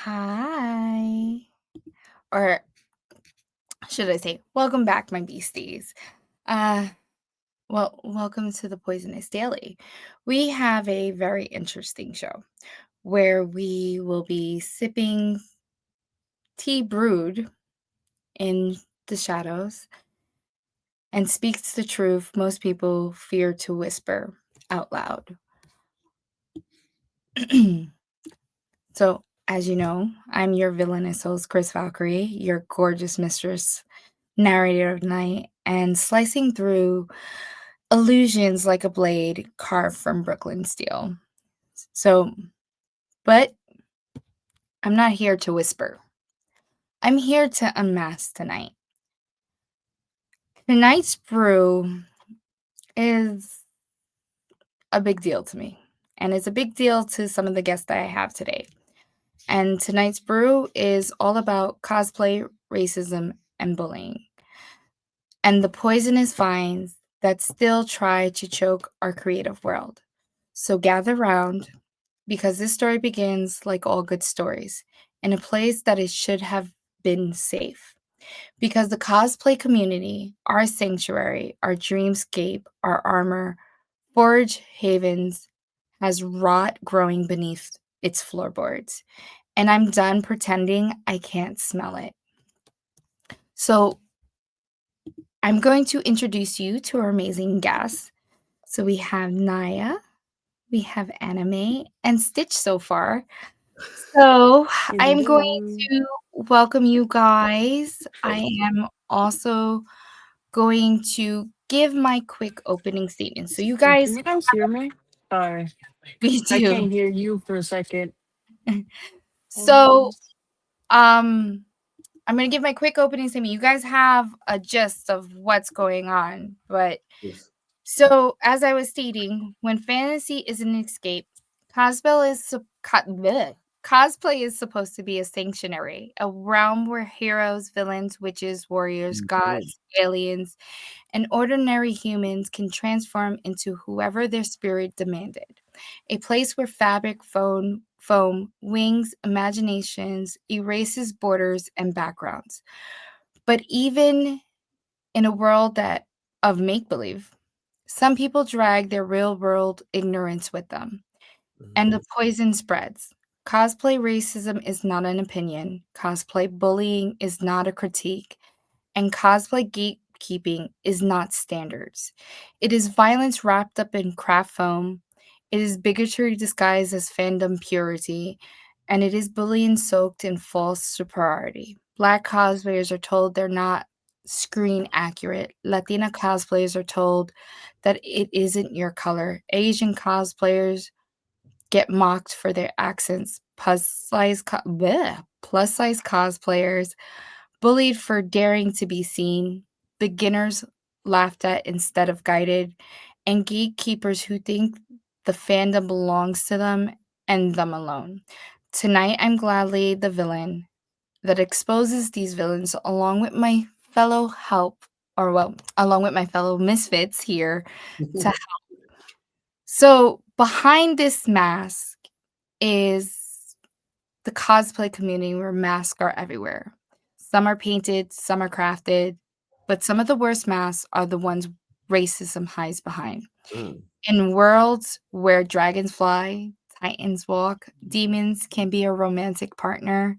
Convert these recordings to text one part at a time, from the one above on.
Hi. Or should I say, welcome back, my beasties. Uh, welcome to the Poisonous Daily. We have a very interesting show where we will be sipping tea brewed in the shadows and speaks the truth most people fear to whisper out loud. So, as you know, I'm your villainous host, Chris Valkyrie, your gorgeous mistress, narrator of night, and slicing through illusions like a blade carved from Brooklyn steel. So, but I'm not here to whisper. I'm here to unmask tonight. Tonight's brew is a big deal to me, and it's a big deal to some of the guests that I have today. And tonight's brew is all about cosplay, racism, and bullying, and the poisonous vines that still try to choke our creative world. So gather round, because this story begins like all good stories, in a place that it should have been safe. Because the cosplay community, our sanctuary, our dreamscape, our armor, forge havens, has rot growing beneath its floorboards. And I'm done pretending I can't smell it. So I'm going to introduce you to our amazing guests. So we have Naya, we have Anime, and Stitch so far. So I'm going Hello. to welcome you guys. I am also going to give my quick opening statement. So you Can guys, you guys hear me? Sorry, we I do. can't hear you for a second. So Um, I'm gonna give my quick opening statement. You guys have a gist of what's going on, but Yes. so, as I was stating, when fantasy is an escape, cosplay is supposed to be a sanctuary, a realm where heroes, villains, witches, warriors, Mhm. gods, aliens, and ordinary humans can transform into whoever their spirit demanded. A place where fabric, foam, wings, imaginations erases borders and backgrounds. But even in a world that of make believe, some people drag their real world ignorance with them, and the Mhm. poison spreads. Cosplay racism is not an opinion, cosplay bullying is not a critique, and cosplay gatekeeping is not standards. It is violence wrapped up in craft foam, it is bigotry disguised as fandom purity, and it is bullying soaked in false superiority. Black cosplayers are told they're not screen accurate. Latina cosplayers are told that it isn't your color. Asian cosplayers get mocked for their accents. Plus size cosplayers bullied for daring to be seen, beginners laughed at instead of guided, and gatekeepers who think the fandom belongs to them and them alone. Tonight, I'm gladly the villain that exposes these villains along with my fellow help, or well, along with my fellow misfits here to so behind this mask is the cosplay community where masks are everywhere. Some are painted, some are crafted, but some of the worst masks are the ones racism hides behind. Mm. In worlds where dragons fly, titans walk, demons can be a romantic partner,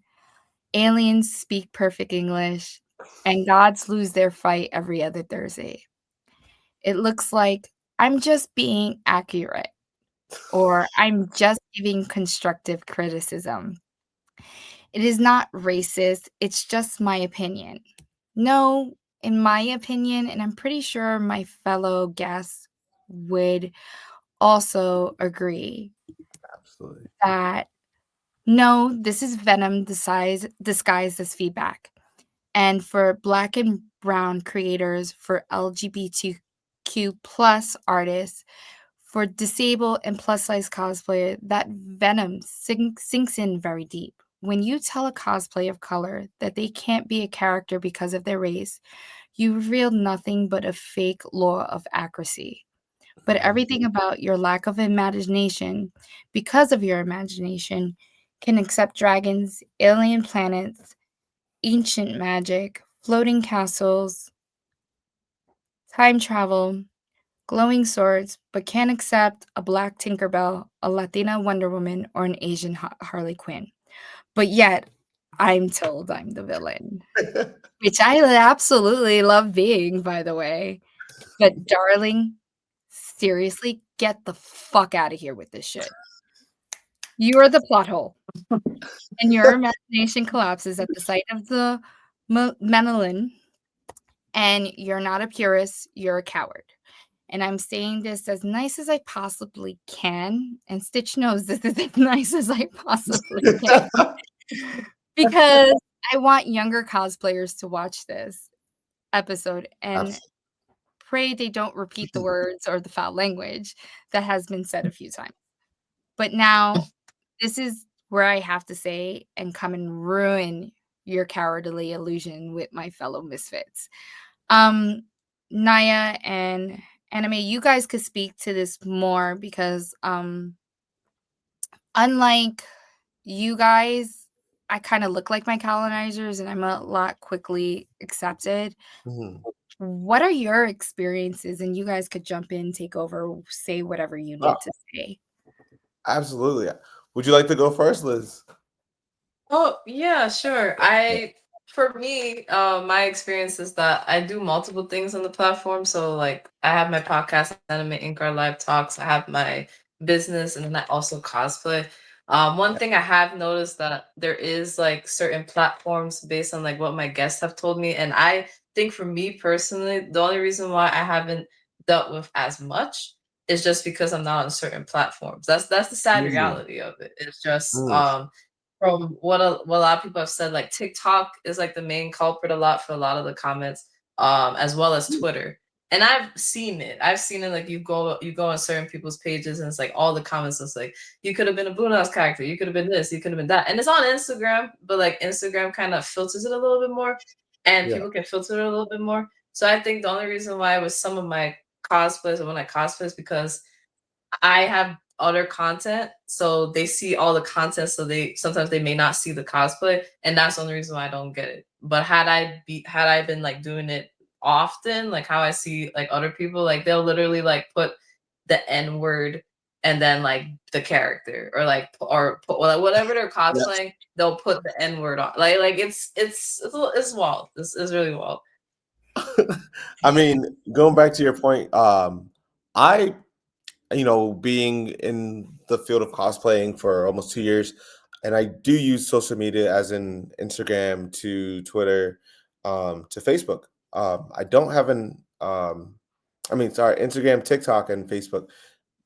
aliens speak perfect English, and gods lose their fight every other Thursday. It looks like I'm just being accurate or I'm just giving constructive criticism. It is not racist, it's just my opinion. No, in my opinion, and I'm pretty sure my fellow guests would also agree Absolutely. that no, this is venom disguised as feedback. And for Black and Brown creators, for LGBTQ plus artists, for disabled and plus size cosplayer, that venom sinks in very deep. When you tell a cosplay of color that they can't be a character because of their race, you reveal nothing but a fake law of accuracy. But Mhm. everything about your lack of imagination, because of your imagination, can accept dragons, alien planets, ancient magic, floating castles, time travel, glowing swords, but can't accept a black Tinkerbell, a Latina Wonder Woman, or an Asian Harley Quinn. But yet, I'm told I'm the villain, which I absolutely love being, by the way. But darling, seriously, get the fuck out of here with this shit. You are the plot hole, and your imagination collapses at the sight of the Menelin, and you're not a purist, you're a coward. And I'm saying this as nice as I possibly can, and Stitch knows this is as nice as I possibly can, because I want younger cosplayers to watch this episode and Absolutely. pray they don't repeat the words or the foul language that has been said a few times. But now, this is where I have to say and come and ruin your cowardly illusion with my fellow misfits. Um, Naya and Anime, you guys could speak to this more because unlike you guys, I kind of look like my colonizers and I'm a lot quickly accepted. Mhm. What are your experiences? And you guys could jump in, take over, say whatever you Oh, need to say. absolutely. Would you like to go first, Liz? Oh, yeah, sure. For me, my experience is that I do multiple things on the platform. So, like, I have my podcast, Anime Inc. Our Live Talks. I have my business, and then I also cosplay. One Yeah. thing I have noticed that there is like certain platforms based on like what my guests have told me, and I think for me personally, the only reason why I haven't dealt with as much is just because I'm not on certain platforms. That's the sad Mm, reality of it. It's just mm, from what a lot of people have said, like TikTok is like the main culprit a lot for a lot of the comments, as well as Twitter. And I've seen it. I've seen it like you go on certain people's pages and it's like all the comments is like you could have been a Boondock's character, you could have been this, you could have been that. And it's on Instagram, but like Instagram kind of filters it a little bit more and yeah. people can filter it a little bit more. So I think the only reason why with some of my cosplays or when I cosplay is because I have other content, so they see all the content, so they sometimes they may not see the cosplay, and that's the only reason why I don't get it. But had I been like doing it often, like how I see like other people, like they'll literally like put the N word and then like the character or put, like, whatever they're Yes. cosplaying, they'll put the N word on. Like it's wild. This is really wild. I mean, going back to your point, I, being in the field of cosplaying for almost 2 years, and I do use social media as in Instagram to Twitter, to Facebook. I don't have sorry, Instagram, TikTok, and Facebook.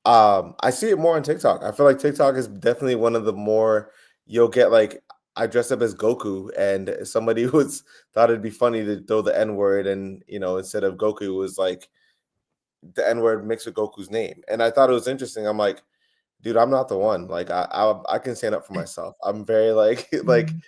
I see it more on TikTok. I feel like TikTok is definitely one of the more you'll get like I dressed up as Goku and somebody was thought it'd be funny to throw the N word and instead of Goku it was like the N word mixed with Goku's name. And I thought it was interesting. I'm like, dude, I'm not the one. Like I can stand up for myself. I'm very like like Mhm.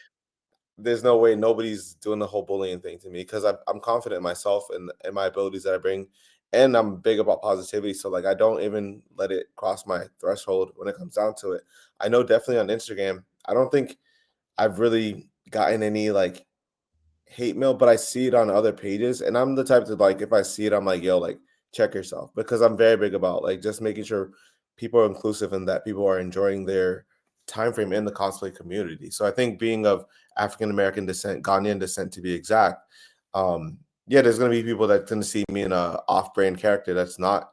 there's no way nobody's doing the whole bullying thing to me because I'm confident in myself and my abilities that I bring, and I'm big about positivity. So like I don't even let it cross my threshold when it comes down to it. I know definitely on Instagram, I don't think I've really gotten any like hate mail, but I see it on other pages, and I'm the type to like if I see it, I'm like, yo, like check yourself because I'm very big about like just making sure people are inclusive and that people are enjoying their time frame in the cosplay community. So I think being of African American descent, Ghanaian descent to be exact, um, yeah, there's gonna be people that tend to see me in a off-brand character that's not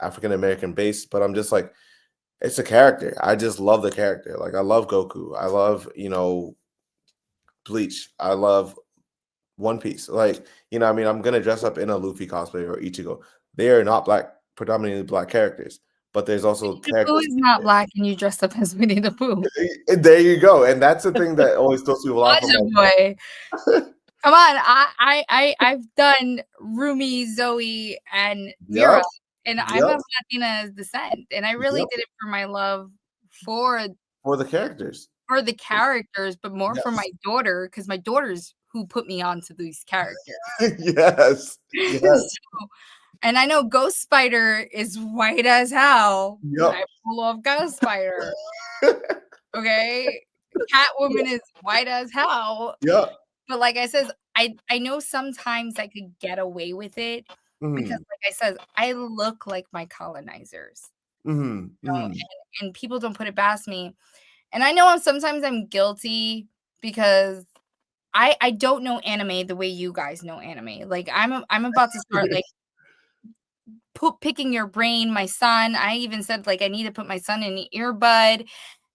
African American based, but I'm just like it's a character. I just love the character. Like I love Goku. I love, Bleach. I love one Piece. Like, I mean, I'm gonna dress up in a Luffy cosplay or Ichigo. They are not predominantly black characters, but there's also Winnie the Pooh characters. is not black and you dressed up as Winnie the Pooh. There you go, and that's the thing that always throws people off. I'm Naja boy. Come on, I've done Rumi, Zoe, and Mira, yep, and I'm yep, of Latina descent, and I really yep, did it for my love for for the characters. for the characters, but more for my Yes, daughter, because my daughter's who put me onto these characters. yes, yes, So and I know Ghost Spider is white as hell because yep. I pull off Ghost Spider. Okay, Catwoman is white as hell. Yeah. But like I says, I know sometimes I could get away with it because, like I said, I look like my colonizers, and people don't put it past me. And I know sometimes I'm guilty because I don't know anime the way you guys know anime. Like I'm about to start like picking your brain. My son, I even said like I need to put my son in an earbud,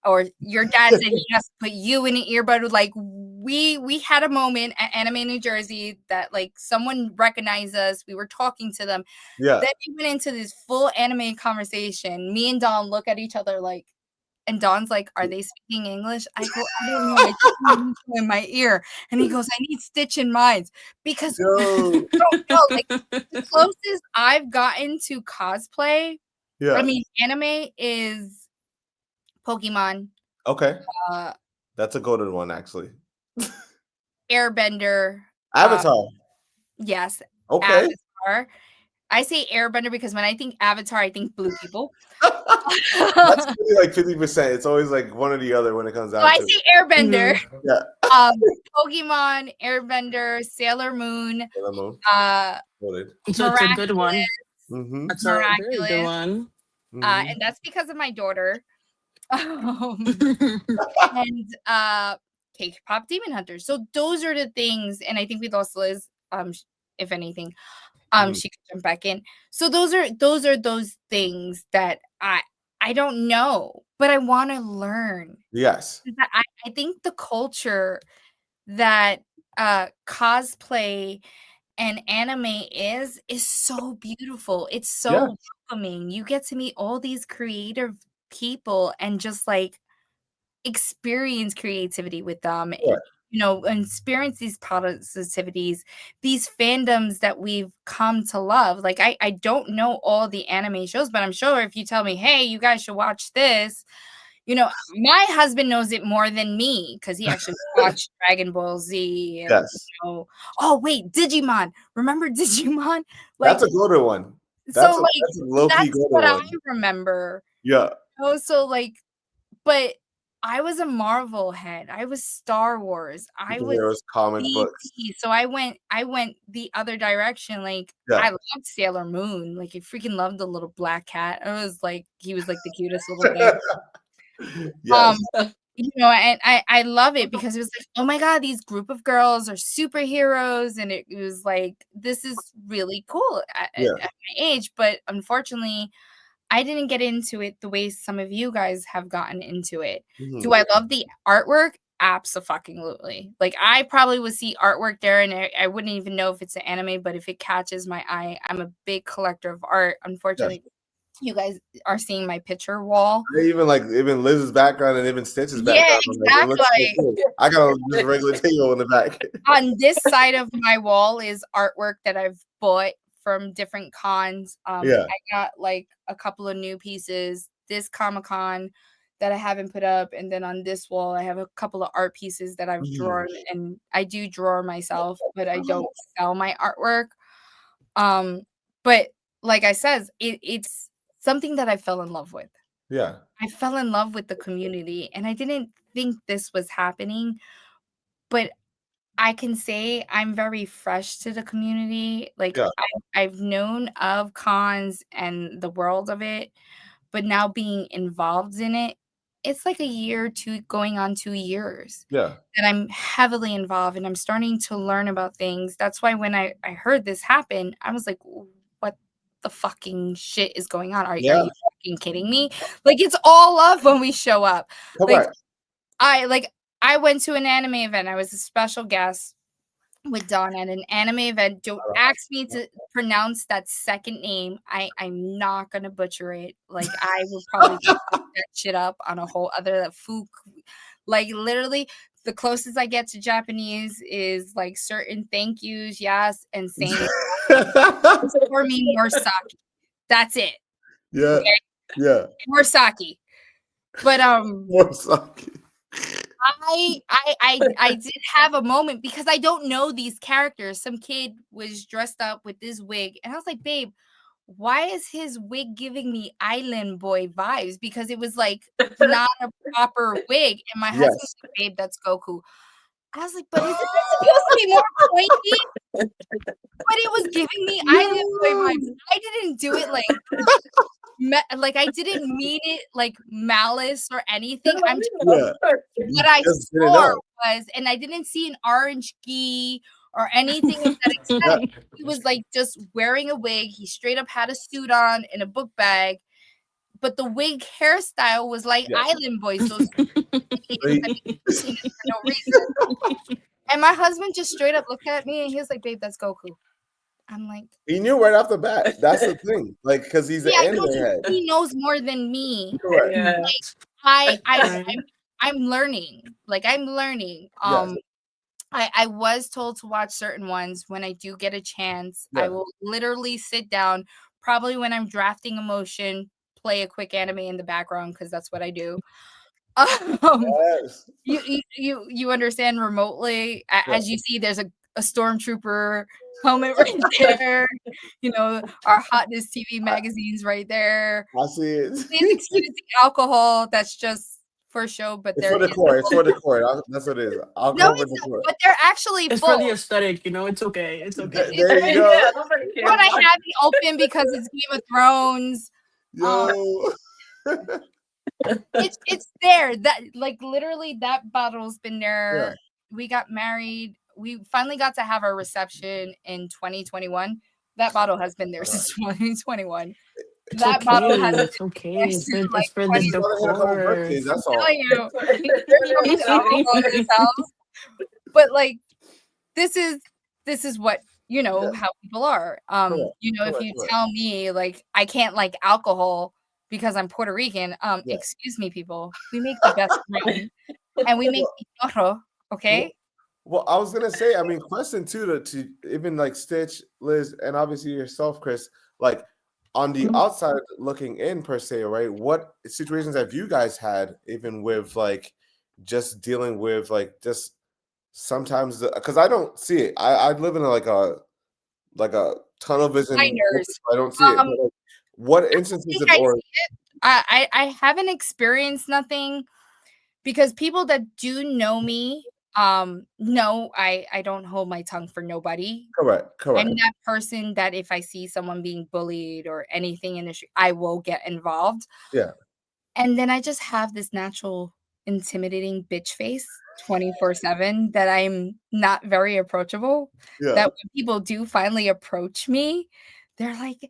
or your dad said he has to put you in an earbud. Like we had a moment at Anime New Jersey that like someone recognized us. We were talking to them. Yeah. Then we went into this full anime conversation. Me and Don look at each other like, and Don's like, "Are they speaking English?" I go, "I don't know. I just need you in my ear." And he goes, "I need Stitch in minds because Yo. I don't know. Like the closest I've gotten to cosplay, Yeah. I mean, anime is Pokemon, Okay. uh, That's a golden one, actually. Airbender. Avatar. Yes, Okay. Avatar. I say Airbender because when I think Avatar, I think blue people. That's really like 50%. It's always like one or the other when it comes So down I to it. say Airbender. Yeah. Pokemon, Airbender, Sailor Moon, Sailor Moon. Noted. So it's a good one. Mm-hmm. That's a very good Miraculous, one. and that's because of my daughter. And K-pop Demon Hunters. So those are the things, and I think we lost Liz. If anything, she could jump back in. So those are those things that I don't know, but I want to learn. Yes. I think the culture that cosplay and anime is so beautiful. It's Yeah. so welcoming. You get to meet all these creative people and just like experience creativity with them. Yeah. You know, and experience these positivities, these fandoms that we've come to love. Like I don't know all the anime shows, but I'm sure if you tell me, hey, you guys should watch this, you know, my husband knows it more than me because he actually watched Dragon Ball Z and Yes. you know, oh wait, Digimon. Remember Digimon? Like That's a golden one. so That's a like low-key that's what golden I one. remember. Yeah. Oh, so like, but I was a Marvel head. I was Star Wars. I was Superheroes, comic books. DC. So I went the other direction. Like Yeah. I loved Sailor Moon. Like I freaking loved the little black cat. I was like, he was like the cutest little thing. Yes. You know, and I love it because it was like, oh my God, these group of girls are superheroes, and it was like this is really cool Yeah. at my age. But unfortunately, I didn't get into it the way some of you guys have gotten into it. Do I love the artwork? Abso-fucking-lutely. Like, I probably would see artwork there, and I wouldn't even know if it's an anime, but if it catches my eye, I'm a big collector of art. Yes. Unfortunately, you guys are seeing my picture wall. Even Liz's background and even Stitch's Yeah, background. I'm like, it looks so exactly. cool. I got just a regular table in the back. On this side of my wall is artwork that I've bought from different cons. Yeah. I got like a couple of new pieces this Comic-Con that I haven't put up, and then on this wall I have a couple of art pieces that I've drawn, and I do draw myself, but I don't sell my artwork. But like I says, it's something that I fell in love with. Yeah. I fell in love with the community, and I didn't think this was happening, but I can say I'm very fresh to the community. Like Yeah. I've known of cons and the world of it, but now being involved in it, it's like a year, 2 going on 2 years Yeah. that I'm heavily involved and I'm starting to learn about things. That's why when I heard this happen, I was like, what the fucking shit is going on? Are Yeah. you fucking kidding me? Like it's all love when we show up. Like Correct. I went to an anime event. I was a special guest with Dawn at an anime event. Don't ask me to pronounce that second name. I'm not gonna butcher it. Like I will probably just look that shit up on a whole other like literally the closest I get to Japanese is like certain thank yous, yes, and saying for me Morsaki. That's it. Yeah. Okay. Yeah. Morsaki. But Morsaki. I did have a moment because I don't know these characters. Some kid was dressed up with this wig, and I was like, "Babe, why is his wig giving me Island Boy vibes? Because it was like not a proper wig. And my husband was Yes. like, babe, that's Goku. I was like, but isn't it supposed to be more pointy? But it was giving me Island Boy vibes. No. I didn't do it like I didn't mean it like malice or anything. I'm just Yeah. You what I just didn't saw know. was, and I didn't see an orange gi or anything of that extent. Yeah. He was like just wearing a wig. He straight up had a suit on and a book bag, but the wig hairstyle was like Yeah. Island Boy. So idiots So that be pushing it for no reason. And my husband just straight up looked at me and he was like, "Babe, that's Goku." I'm like, he knew right off the bat. That's the thing. Like, because he's an "Yeah, I anime told you head. he knows more than me." Correct. Yeah. I I Right. I'm learning. Like I'm learning. Yes. I was told to watch certain ones when I do get a chance. I Yeah. will literally sit down, probably when I'm drafting a motion, play a quick anime in the background because that's what I do. Um, Yes. you understand remotely. Yeah. As you see, there's a stormtrooper helmet right there. You know, our hotness TV I, magazines right there. I see it. Please excuse the alcohol. That's just for show, but It's there for the is core. It's for the core. That's what it is. no, Alcohol for it's the not, core. but they're actually It's for full. the aesthetic, you know. It's okay. It's okay. It's There for you the go. Yeah, nobody cares. but I have it open because it's Game of Thrones. Um, Yo. it's there. That like literally that bottle's been Yeah. there. We got married. We finally got to have our reception in 2021. That bottle has been there since 2021. It's That bottle has okay. been It's okay. there since It's like for the Just 20. gotta hit a couple decor. birthdays. That's I'm all. telling you, there's so much alcohol in this house. But like this is what you know Yes. how people are. Correct. You know, if Correct. you Correct. tell me like I can't like alcohol because I'm Puerto Rican, Yeah. excuse me, people. We make the best rum and we make Well, pitorro, well, okay? well, I was gonna say, I mean, question too to even like Stitch, Liz, and obviously yourself, Chris. Like on the outside looking in, per se, right? What situations have you guys had, even with like just dealing with like just sometimes because I don't see it. I live in like a tunnel vision. Blinders. I don't see it. Um, But like, what I instances think of I or see it. I haven't experienced nothing because people that do know me, no, I don't hold my tongue for nobody. correct, I'm correct, that person that if I see someone being bullied or anything in the street, I will get involved. yeah, And then I just have this natural intimidating bitch face 24/7 that I'm not very approachable. yeah, That when people do finally approach me, they're like,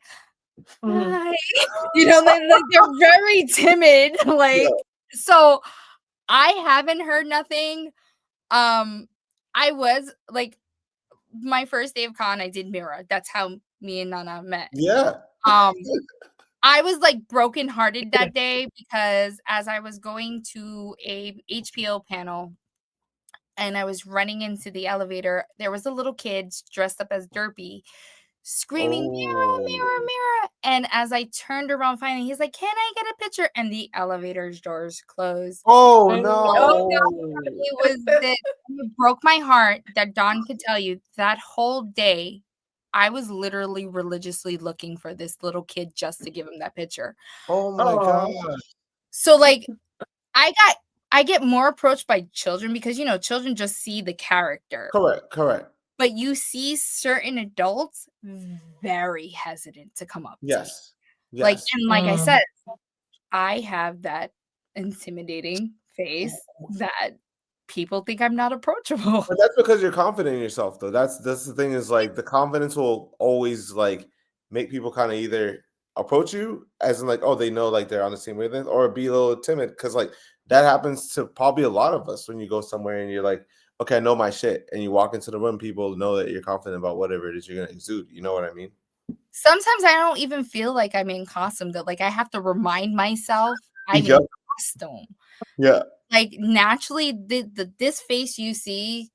Mhm. "Hi." You know, like they're very timid. yeah, Like, so I haven't heard nothing. Um, I was like my first day of con, I did Mira. That's how me and Nana met. yeah. Um, I was like brokenhearted that day because as I was going to a HPO panel and I was running into the elevator, there was a little kid dressed up as Derpy screaming, "Mira, Oh, Mira, Mira." And as I turned around finally, he's like, "Can I get a picture?" And the elevator's doors closed. oh Oh, no! it was that it broke my heart that Don could tell you that whole day, I was literally religiously looking for this little kid just to give him that picture. Oh my god! Oh, So, like, I got I get more approached by children because, you know, children just see the character, Correct, correct. but you see certain adults very hesitant to come up to me. Yes, Like, yes. and like I said, I have that intimidating face that people think I'm not approachable. But that's because you're confident in yourself, though. That's the thing is like the confidence will always like make people kind of either approach you as in like, oh, they know like they're on the same wavelength, or be a little timid because like that happens to probably a lot of us when you go somewhere and you're like, okay, I know my shit, and you walk into the room, people know that you're confident about whatever it is you're gonna exude. You know what I mean? Sometimes I don't even feel like I'm in costume, that like I have to remind myself I'm in Yep. costume. Yeah. Like naturally this face you see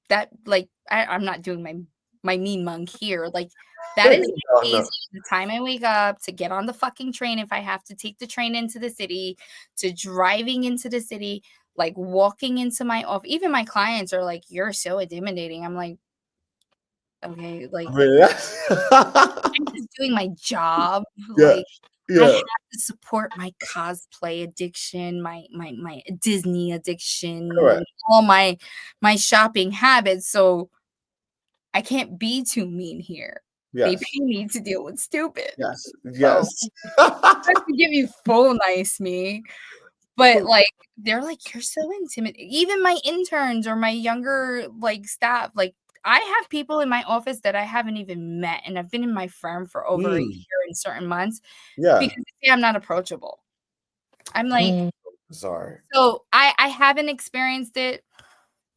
that like I'm not doing my mean monk here. Like that is No, my no. face the time I wake up to get on the fucking train if I have to take the train into the city, to driving into the city, like walking into my office. Even my clients are like, "You're so intimidating." I'm like, Okay, like Really? I'm just doing my job. Yeah. Like I Yeah. have to support my cosplay addiction, my Disney addiction, Correct. all my shopping habits. So I can't be too mean here. They Yes. pay me to deal with stupid. Yes. So Yes. I have to give you full nice me. But like they're like, you're so intimidating. Even my interns or my younger like staff, like I have people in my office that I haven't even met and I've been in my firm for over a Mm, year in certain months yeah. because they say I'm not approachable. I'm like, Mm. Sorry. so I haven't experienced it.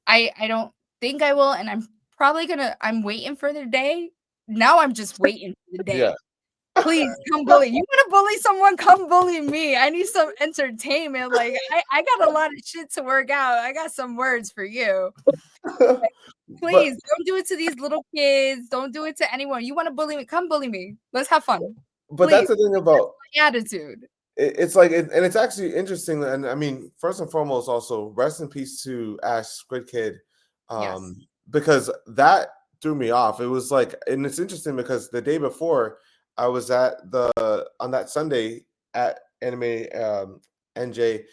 I don't think I will, and I'm probably gonna I'm waiting for the day. Now I'm just waiting for the day. Yeah. Please come bully. You wanna bully someone, come bully me. I need some entertainment. Like I got a lot of shit to work out. I got some words for you. But Please don't do it to these little kids. Don't do it to anyone. You wanna bully me? Come bully me. Let's have fun. that's Please. the thing about My attitude. it's like and it's actually interesting. And I mean, first and foremost, also rest in peace to Ash Squid Kid, Yes. because that threw me off. It was like, and it's interesting because the day before I was at the on that Sunday at Anime NJ,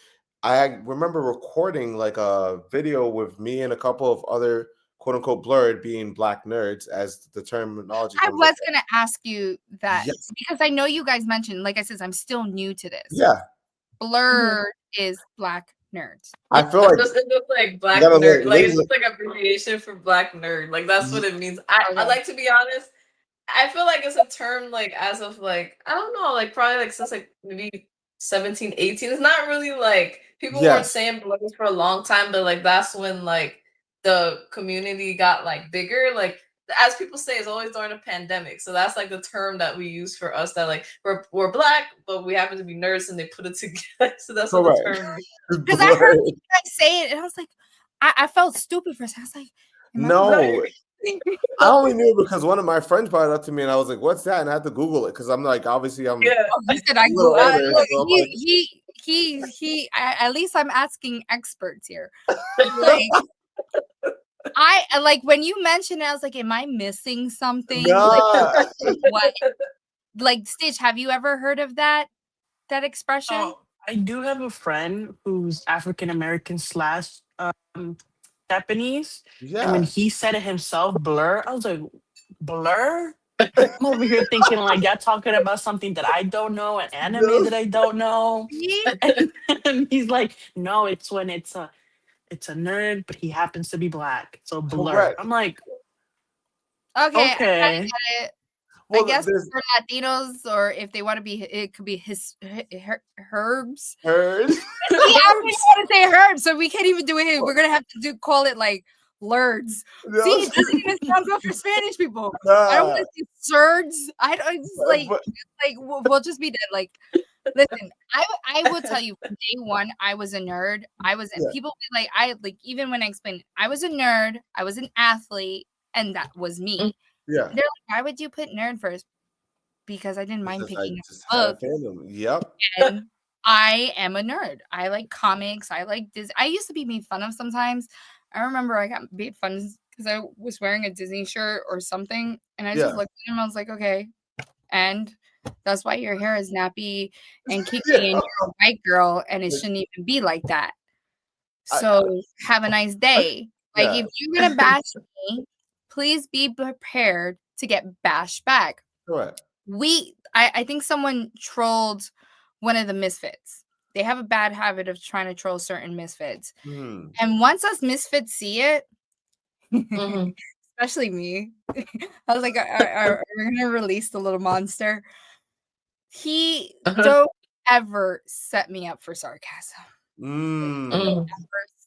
I remember recording like a video with me and a couple of other quote unquote blurred being black nerds as the terminology I comes up. was gonna ask you that Yes. because I know you guys mentioned, like I said, I'm still new to this. Yeah. Blurred is black nerds. I Yeah, feel like it's just like you black gotta nerd. Like it's label just like abbreviation for black nerd. Like that's what it. it means. I Okay. like to be honest. I feel like it's a term like as of like I don't know, like probably like since like maybe 17, 18. It's not really like people weren't Yes. saying bloggers for a long time, but like that's when like the community got like bigger. Like as people say, it's always during a pandemic. So that's like the term that we use for us that like we're black, but we happen to be nerds and they put it together. So that's what the Correct. term means. Because I heard Blurred. you guys say it, and I was like, I felt stupid for a second. I was like, am I No, blurred? I only knew it because one of my friends brought it up to me, and I was like, "What's that?" And I had to Google it because I'm like, obviously, I'm Yeah. Oh, he said a I little go. older, Look, so I'm like, at least I'm asking experts here. Like I like when you mentioned it, I was like, am I missing something? Like nah. what? Like Stitch, have you ever heard of that expression? Oh, I do have a friend who's African American slash Japanese, and when Yeah. he said it himself, blur, I was like, blur? I'm over here thinking like y'all talking about something that I don't know, an anime No. that I don't know. See? And he's like, no, it's when it's a nerd, but he happens to be black. So blur. Correct. I'm like, Okay, I kinda okay. get it. I Well, guess there's for Latinos, or if they wanna be it could be herbs. heard. See, I don't even wanna say herbs, so we can't even do it here. We're gonna have to call it, like, lurds. See, No, it doesn't even sound good for Spanish people. I don't nah. wanna say surds. I don't it's But like, we'll just be dead, like, listen, I will tell you from day one, I was a nerd. I was yeah, people be like, I like, even when I explained it, I was a nerd, I was an athlete, and that was me. yeah. They're like, "Why would you put nerd first?" Because I didn't mind Because I picking up just a had a book, fandom. Yep. and I am a nerd. I like comics, I like Disney. I used to be made fun of sometimes. I remember I got made fun because I was wearing a Disney shirt or something, and I just Yeah. looked at him, I was like, "Okay." And that's why your hair is nappy and kinky, Yeah. and you're a white girl, and it shouldn't even be like that. I, So, have a nice day. Like, yeah. if you're gonna bash me, please be prepared to get bashed back. Correct. I think someone trolled one of the misfits. They have a bad habit of trying to troll certain misfits. Hmm. And once us misfits see it, Mhm. especially me, I was like, are we gonna release the little monster? He Uh-huh. don't ever set me up for sarcasm. Mm. Mm.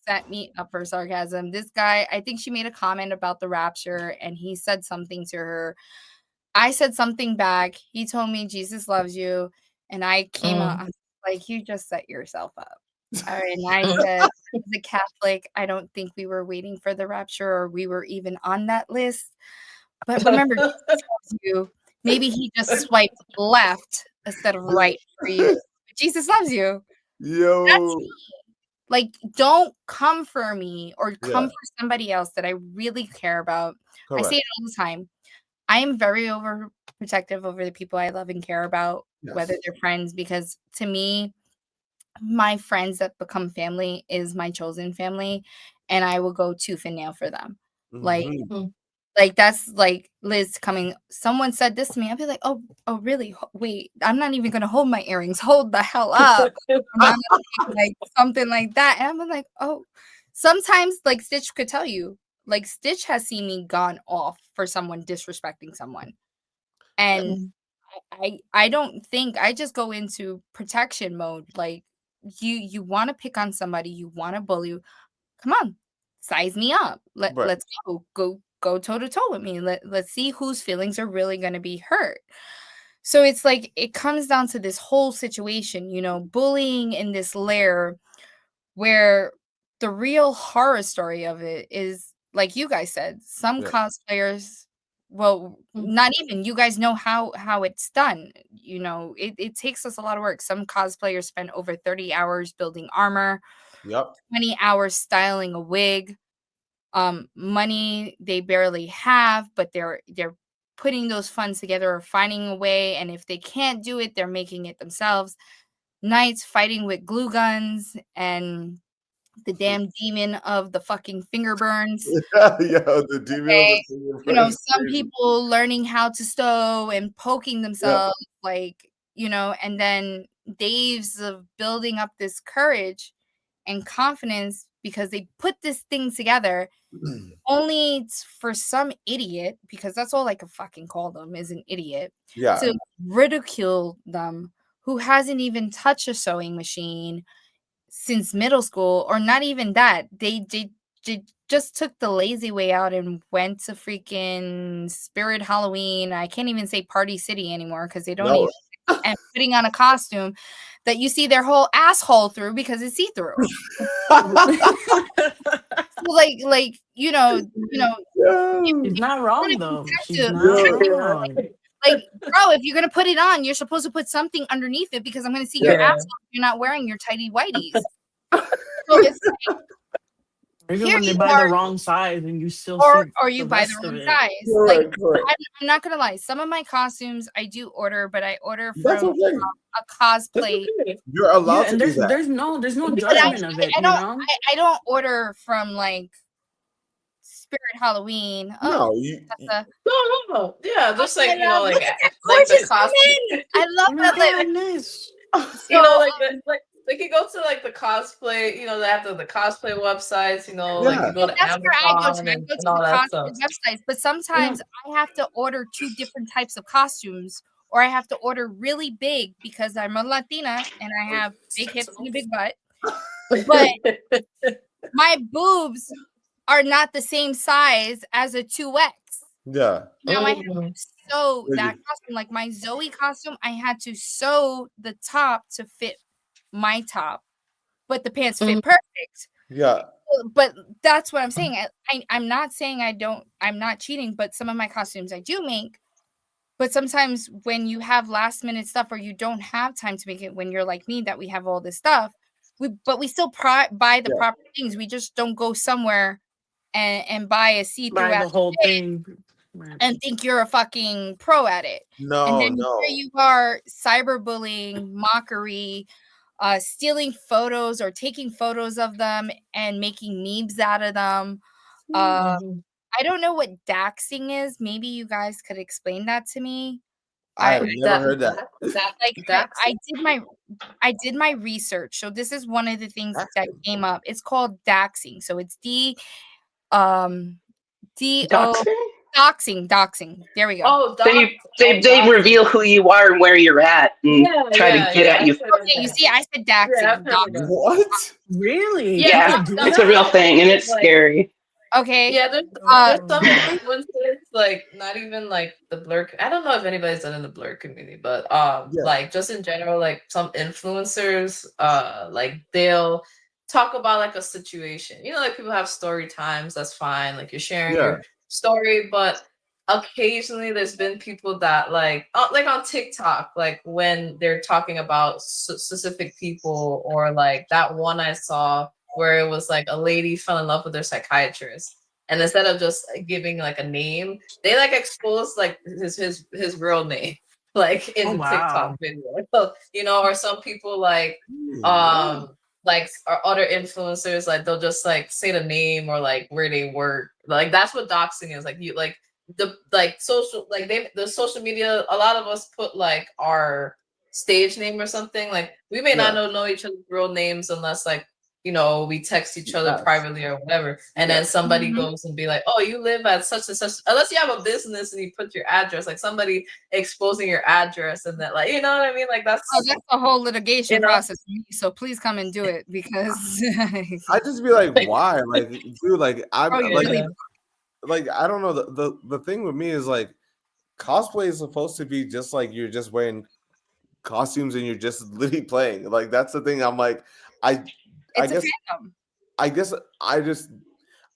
Set me up for sarcasm. This guy, I think she made a comment about the rapture and he said something to her. I said something back. He told me Jesus loves you. And I came out, I Mm. was like, you just set yourself up. All right. And I said, as a Catholic, I don't think we were waiting for the rapture or we were even on that list. But remember, Jesus loves you. Maybe he just swiped left instead of right for you. Jesus loves you. That's Yo. Like, don't come for me or come Yeah. for somebody else that I really care about. I say Correct. it all the time. I am very overprotective over the people I love and care about, whether Yes. they're friends, because to me, my friends that become family is my chosen family, and I will go tooth and nail for them. Like Mhm. like, that's like Liz coming, "Someone said this to me." I'll be like, "Oh, oh, really? Wait, I'm not even gonna hold my earrings. Hold the hell up." I'm not gonna like, something like that, and I'm like, "Oh." Sometimes, like, Stitch could tell you, like, Stitch has seen me gone off for someone disrespecting someone, and Mm. I don't think I just go into protection mode, like, you wanna pick on somebody, you wanna bully, come on, size me up. Right. Let's go toe to toe with me. Let's see whose feelings are really going to be hurt. So it's like it comes down to this whole situation, bullying in this layer where the real horror story of it is like you guys said, some Yeah. cosplayers, well, Mm. not even you guys know how it's done. It takes us a lot of work. Some cosplayers spend over 30 hours building armor, Yep. 20 hours styling a wig, money they barely have, but they're putting those funds together or finding a way, and if they can't do it, they're making it themselves. Knights fighting with glue guns and the damn demon of the fucking finger burns. Yeah, the demon of the Okay. finger is Some crazy. people learning how to sew and poking Yeah. themselves, like, and then days of building up this courage and confidence because they put this thing together only for some idiot, because that's all I could fucking call them is an idiot, Yeah. to ridicule them who hasn't even touched a sewing machine since middle school, or not even that. They just took the lazy way out and went to freaking Spirit Halloween. I can't even say Party City anymore because they don't No. even, and putting on a costume that you see their whole asshole through because it's see-through. So She's if not you're wrong gonna though. She's protect not Yeah. wrong. bro, if you're gonna put it on, you're supposed to put something underneath it because I'm gonna see your Yeah. asshole if you're not wearing your tidy whities. So it's Or even here when they you buy the are, wrong size and you still or see you the buy the rest of wrong it. size. Like, Correct. Correct. I'm not gonna lie, some of my costumes I do order, but I order That's from okay. a That's cosplay. okay. You're Yeah, allowed to and do there's that. there's no But judgment of it, I you don't know? I don't order from like Spirit Halloween. Oh, No, that's a No, no, no. Yeah, just I like love, look at that like the gorgeous cosplay. woman. I love Oh my that goodness. You know, so like you go to like the cosplay, they have the cosplay websites, like yeah. you go yeah, to that's where I go to. Amazon I and, go and to the all that stuff. cosplay websites, but Yeah. sometimes I have to order 2 different types of costumes, or I have to order really big because I'm a Latina and I have big hips and a big butt, but my boobs are not the same size as a 2X. Yeah. Now I have Mhm. to sew that Really. costume, like my Zoe costume, I had to sew the top to fit my top, but the pants fit Mhm. perfect. Yeah. But that's what I'm saying. I'm not saying I'm not cheating, but some of my costumes I do make. But sometimes when you have last minute stuff or you don't have time to make it, when you're like me, that we have all this stuff, we still buy the Yeah. proper things. We just don't go somewhere and buy a see-through Buy ass the whole shit thing. Right. and think you're a fucking pro at it. And No, then here no. you are cyberbullying, mockery, stealing photos or taking photos of them and making memes out of them. Uh, Mhm. I don't know what doxing is. Maybe you guys could explain that to me. I I have never That heard that. that like that's I did my research. So this is one of the things That's that came up. It's called doxing. So it's um D-O Doxing? doxing. There we go. oh So doc oh they doxing. reveal who you are and where you're at and Yeah, try to yeah, get yeah. at you. I've heard of Okay, you that. see, I said Yeah, I've doxing. heard of that. What? Really? Yeah, Yeah, People do it's a that? real thing and it's like scary. Okay. yeah, Uh, there's some influencers, like not even like the blur. I don't know if anybody's done in the blur community, but Yeah. like just in general, like some influencers, like they'll talk about like a situation. Like people have story times. That's fine. Like you're sharing Yeah. your story, but occasionally there's been people that like on TikTok, like when they're talking about specific people, or like that one I saw where it was like a lady fell in love with their psychiatrist, and instead of just giving like a name, they like exposed like his real name, like in Oh the TikTok wow. video. So, or some people What? like or other influencers, like they'll just like say the name or like where they work. Like that's what doxing is. Like you like the like social like the social media, a lot of us put like our stage name or something. Like we may not Yeah. know each other's real names unless like we text each other Yes. privately or whatever, and Yeah. then somebody Mhm. goes and be like, oh, you live at such and such, unless you have a business and you put your address, like somebody exposing your address, and that, like, you know what I mean, like Oh, that's that's a whole you litigation know process for me, so please come and do it because I just be like, why? Like, dude, like I'm oh, you like really like I don't know. The thing with me is like cosplay is supposed to be just like you're just wearing costumes and you're just literally playing. Like that's the thing. I'm like, I I it's a guess fandom. I guess I just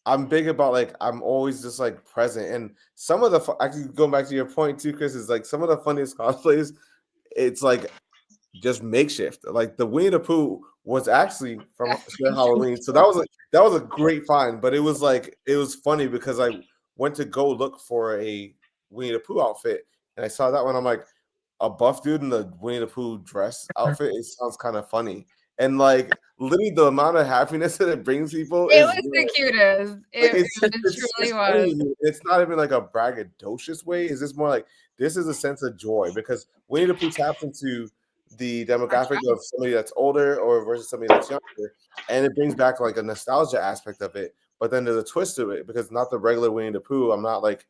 I'm big about like I'm always just like present. And some of the actually going back to your point too, Chris, is like some of the funniest cosplays. It's like just makeshift. Like the Winnie the Pooh was actually from Spirit Halloween, so that was a great find. But it was funny because I went to go look for a Winnie the Pooh outfit, and I saw that one. I'm like, a buff dude in the Winnie the Pooh dress outfit. It sounds kind of funny, and like literally the amount of happiness that it brings people It is was the cutest. like It truly it's funny. was. It's not even like a braggadocious way. It's just more like this is a sense of joy because Winnie the Pooh taps into the Our demographic child. of somebody that's older or versus somebody that's younger, and it brings back like a nostalgia aspect of it. But then there's a twist to it because not the regular Winnie the Pooh. I'm not like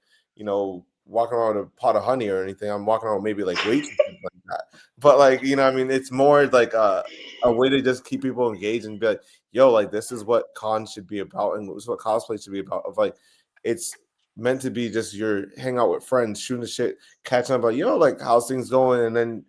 walking around with a pot of honey or anything. I'm walking around with maybe like weights and things like that. But like I mean, it's more like a way to just keep people engaged and be like, yo, like this is what cons should be about, and this is what cosplay should be about. Of like, it's meant to be just your hang out with friends, shooting the shit, catching up, like like how's things going, and then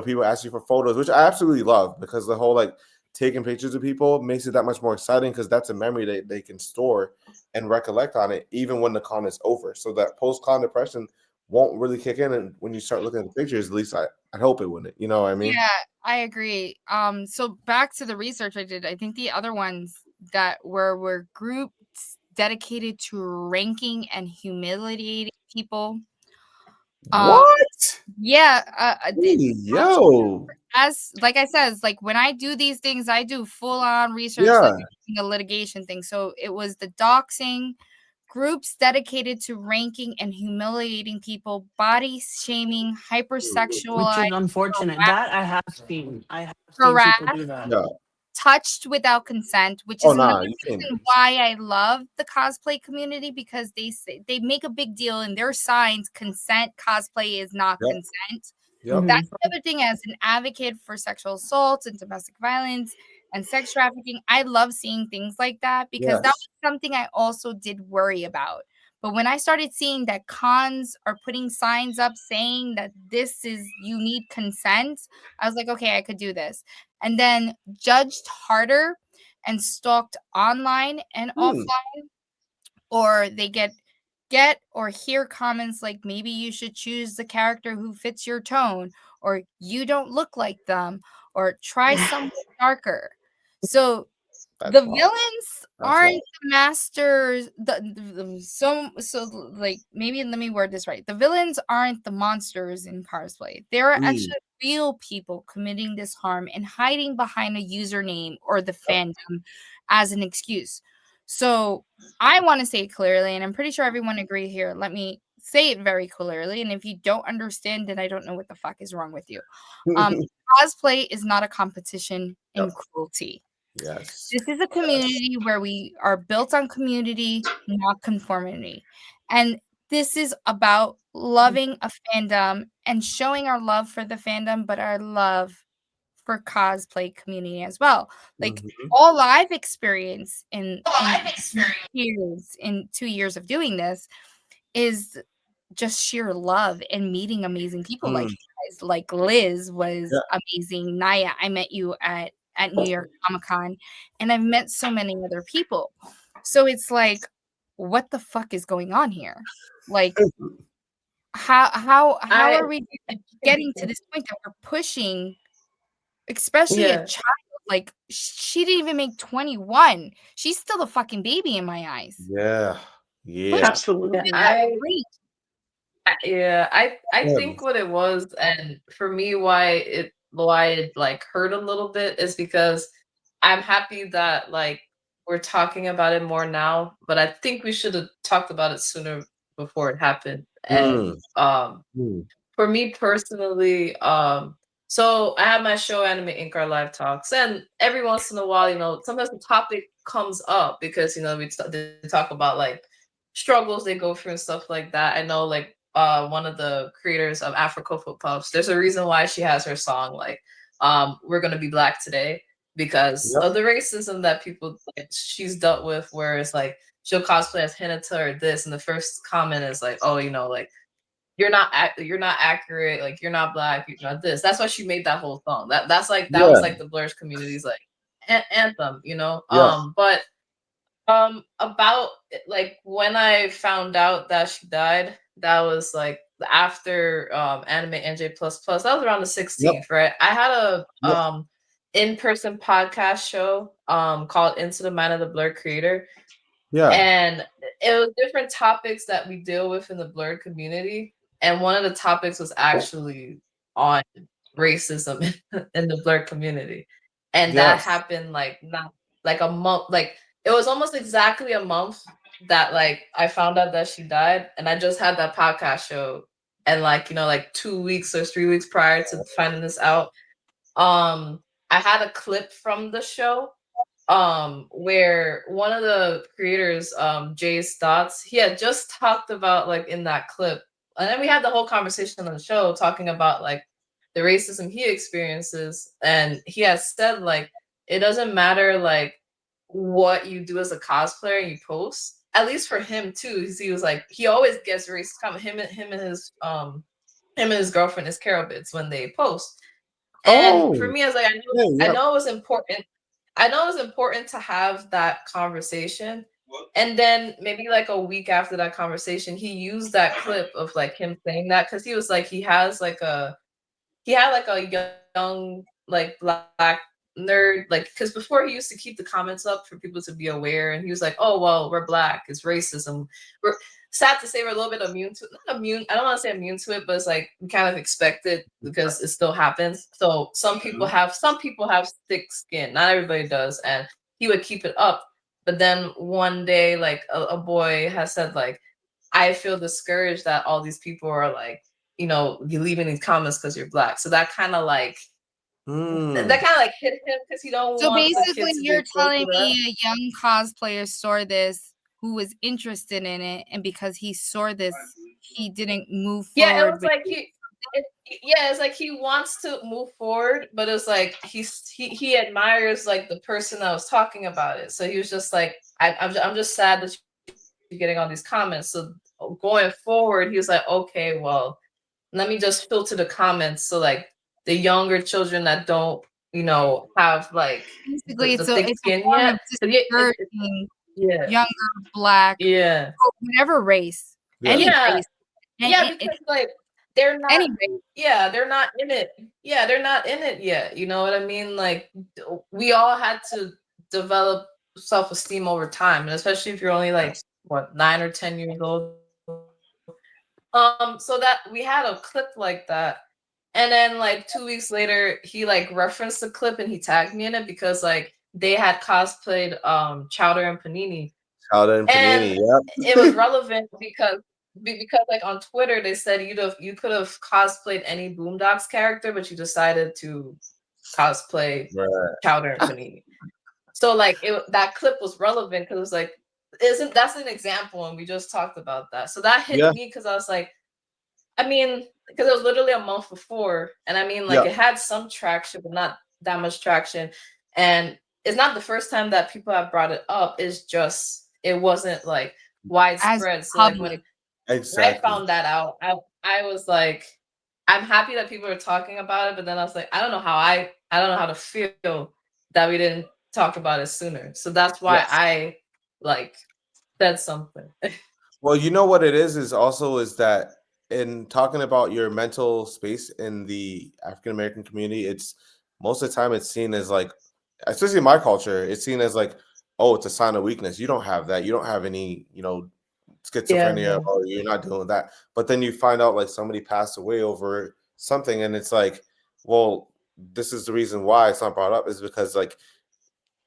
people ask you for photos, which I absolutely love because the whole like taking pictures of people makes it that much more exciting because that's a memory that they can store and recollect on it even when the con is over. So that post con depression won't really kick in, and when you start looking at the pictures, at least I hope it wouldn't. You know what I mean? Yeah, I agree. So back to the research I did, I think the other ones that were groups dedicated to ranking and humiliating people. Um, What? yeah, Hey, yo, as like I said, it's like when I do these things, I do full on research, like yeah. a litigation thing. So it was the doxing groups dedicated to ranking and humiliating people, body shaming, Which hypersexualized, is unfortunate. That I have seen. I have seen people harassed, do that. Yeah. touched without consent, which Oh is another nah, you can't do reason this. why I love the cosplay community because they make a big deal in their signs. Consent cosplay is not Yep. consent. Yep. Mhm. That's the other thing. As an advocate for sexual assault and domestic violence and sex trafficking, I love seeing things like that because that Yes. was something I also did worry about. But when I started seeing that cons are putting signs up saying that this is you need consent, I was like, okay, I could do this. And then judged harder and stalked online and Hmm. offline, or they get or hear comments like maybe you should choose the character who fits your tone, or you don't look like them, or try someone darker. So the That's wild. villains That's aren't wild. the masters. So like maybe let me word this right. The villains aren't the monsters in cosplay. There are Mm. actually real people committing this harm and hiding behind a username or the Yep. fandom as an excuse. So I want to say it clearly, and I'm pretty sure everyone agree here. Let me say it very clearly, and if you don't understand, then I don't know what the fuck is wrong with you. Um, Cosplay is not a competition Yep. in cruelty. Yes. This is a Yes. community where we are built on community, not conformity. And this is about loving a fandom and showing our love for the fandom, but our love for cosplay community as well. Like Mhm. all I've experienced in 2 years of doing this is just sheer love and meeting amazing people like Mm. you guys. Like Liz was Yeah. amazing. Naya, I met you at New York Comic Con, and I've met so many other people. So it's like, what the fuck is going on here? Like, how I are we getting to this point that we're pushing, especially a yeah child Like, she didn't even make 21. She's still a fucking baby in my eyes. Yeah. But Yeah. she Absolutely. did Yeah, that great. yeah, I Yeah. think what it was, and for me, why it like hurt a little bit is because I'm happy that like we're talking about it more now, but I think we should have talked about it sooner before it happened. And Mm. for me personally, so I have my show Anime Inc. Our Live Talks, and every once in a while, sometimes the topic comes up because they talk about like struggles they go through and stuff like that. I know like one of the creators of Africa Foot Puffs, there's a reason why she has her song like We're Gonna Be Black Today, because Yep. of the racism that people like, she's dealt with, where it's like she'll cosplay as Hinata or this, and the first comment is like, oh, like you're not accurate, like you're not black, you're not this. That's why she made that whole song. That was Yeah. like the Blurs community's like anthem, Yeah. But about like when I found out that she died, that was like after Anime NJ plus plus. That was around the Yep. 16th, right? I had a Yep. in-person podcast show called Into the Mind of the Blur Creator. Yeah. And it was different topics that we deal with in the Blur community. And one of the topics was actually on racism in the Blur community. And that Yes. happened like not like a month, like it was almost exactly a month that like I found out that she died. And I just had that podcast show. And like, like 2 weeks or 3 weeks prior to finding this out, I had a clip from the show where one of the creators, Jay's Thoughts, he had just talked about like in that clip, and then we had the whole conversation on the show talking about like the racism he experiences, and he has said like it doesn't matter like what you do as a cosplayer and you post, at least for him too, he was like he always gets racist comment, him and his girlfriend, his Carol Bits, when they post. And for Oh. me, I was like, Yeah. I Yeah. know it was important. I know it was important to have that conversation. And then maybe like a week after that conversation, he used that clip of like him saying that because he was like he had like a young like black nerd, like because before he used to keep the comments up for people to be aware, and he was like, oh well, we're black, it's racism, we're sad to say we're a little bit immune to it, not immune, I don't want to say immune to it, but it's like we kind of expect it because it still happens. So some people have thick skin, not everybody does, and he would keep it up. But then one day like a boy has said like, I feel discouraged that all these people are like, you leaving these comments because you're black. So that kind of like hit him because he don't So want the basically, kids to be you're exposed telling to that. me a young cosplayer saw this who was interested in it, and because he saw this, he didn't move Yeah, it forward was with like it's like he wants to move forward, but it's like he admires like the person that was talking about it. So he was just like, I'm just sad that you're getting all these comments. So going forward, he was like, okay, well, let me just filter the comments so like the younger children that don't have like basically the it's thick a skin form of yet. discouraging Yeah, younger black, yeah, whatever race, Yeah. any yeah, race, and yeah, because like they're not, any race. yeah, they're not in it. Yeah, they're not in it yet. You know what I mean? Like we all had to develop self-esteem over time, and especially if you're only like what 9 or 10 years old. So that we had a clip like that, and then like 2 weeks later, he like referenced the clip and he tagged me in it because like they had cosplayed Chowder and Panini, Chowder and and Panini. Yep. it was relevant because like on Twitter they said you could have cosplayed any Boondocks character, but you decided to cosplay Right. Chowder and Panini. So like that clip was relevant because it was like, isn't that's an example, and we just talked about that. So that hit Yeah. me because I was like, I mean, because it was literally a month before, and I mean, like Yeah. it had some traction, but not that much traction. And it's not the first time that people have brought it up. It's just it wasn't like As widespread. So like when public. I Exactly. found that out, I was like, I'm happy that people are talking about it, but then I was like, I don't know how to feel that we didn't talk about it sooner. So that's why Yes. I like said something. Well, you know what it is also is that in talking about your mental space in the African American community, it's most of the time it's seen as like especially in my culture, it's seen as like, oh, it's a sign of weakness. You don't have that. You don't have any, schizophrenia, Yeah. or you're not doing that. But then you find out like somebody passed away over something, and it's like, well, this is the reason why it's not brought up, is because like,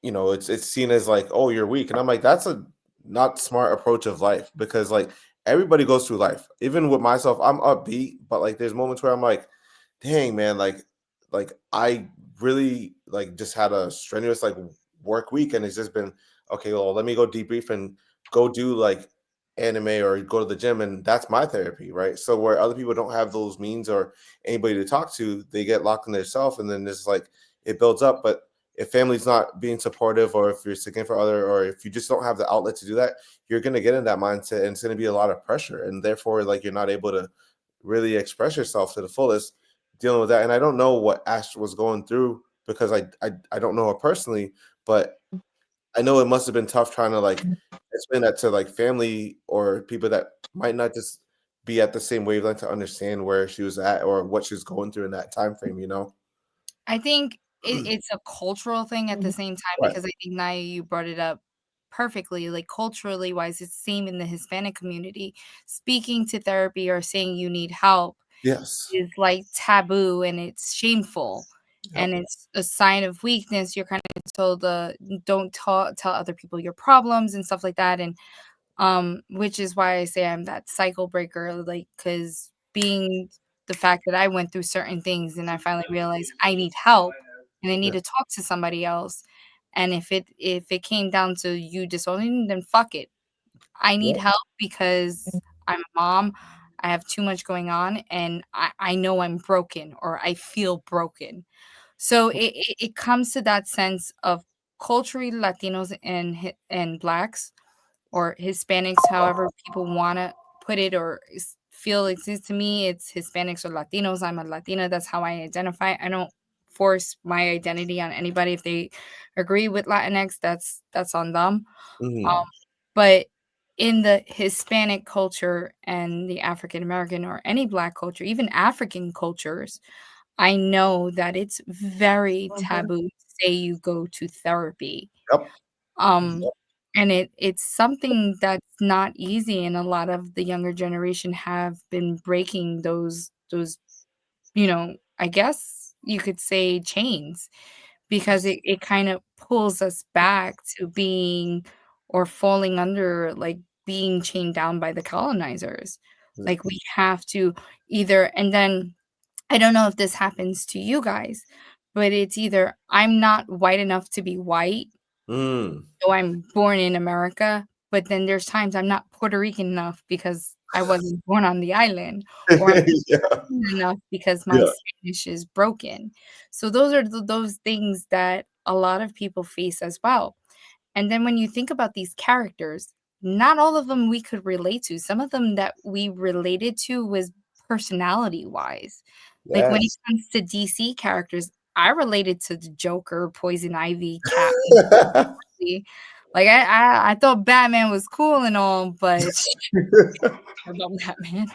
it's seen as like, oh, you're weak. And I'm like, that's a not smart approach of life, because like everybody goes through life. Even with myself, I'm upbeat, but like there's moments where I'm like, dang man, like I really like just had a strenuous like work week, and it's just been okay, well, let me go debrief and go do like anime or go to the gym, and that's my therapy, right? So where other people don't have those means or anybody to talk to, they get locked in themselves, and then it's like it builds up. But if family's not being supportive, or if you're seeking for other, or if you just don't have the outlet to do that, you're going to get in that mindset, and it's going to be a lot of pressure, and therefore like you're not able to really express yourself to the fullest dealing with that. And I don't know what Ash was going through, because I don't know her personally, but I know it must have been tough trying to like explain that to like family or people that might not just be at the same wavelength to understand where she was at or what she was going through in that time frame. I think it's a cultural thing at the same time, Right. because I think, Naya, you brought it up perfectly. Like, culturally wise, it's the same in the Hispanic community. Speaking to therapy or saying you need help Yes. is like taboo, and it's shameful, and Yep. it's a sign of weakness. You're kind of told, don't tell other people your problems and stuff like that. And which is why I say I'm that cycle breaker, like, because being the fact that I went through certain things and I finally realized I need help and I need Yeah. to talk to somebody else. And if it came down to you disowning, then fuck it. I need Yep. help because I'm a mom. I have too much going on, and I know I'm broken, or I feel broken. So it comes to that sense of culturally Latinos and blacks, or Hispanics, however people want to put it or feel exists. To me, it's Hispanics or Latinos. I'm a Latina. That's how I identify. I don't force my identity on anybody. If they agree with Latinx, that's on them. Um, Mhm. but in the Hispanic culture and the African American or any Black culture, even African cultures, I know that it's very taboo to say you go to therapy. Yep. Um, Yep. and it's something that's not easy, and a lot of the younger generation have been breaking those, I guess you could say, chains, because it kind of pulls us back to being or falling under, like, being chained down by the colonizers. Yeah. Like, we have to either, and then I don't know if this happens to you guys, but it's either I'm not white enough to be white, Mm. so I'm born in America, but then there's times I'm not Puerto Rican enough because I wasn't born on the island, or I'm Yeah. enough because my Yeah. Spanish is broken. So those are those things that a lot of people face as well. And then when you think about these characters, not all of them we could relate to. Some of them that we related to was personality wise. Like, when it Yes. comes to DC characters, I related to the Joker, Poison Ivy, Cat. Like, I thought Batman was cool and all, but about Batman.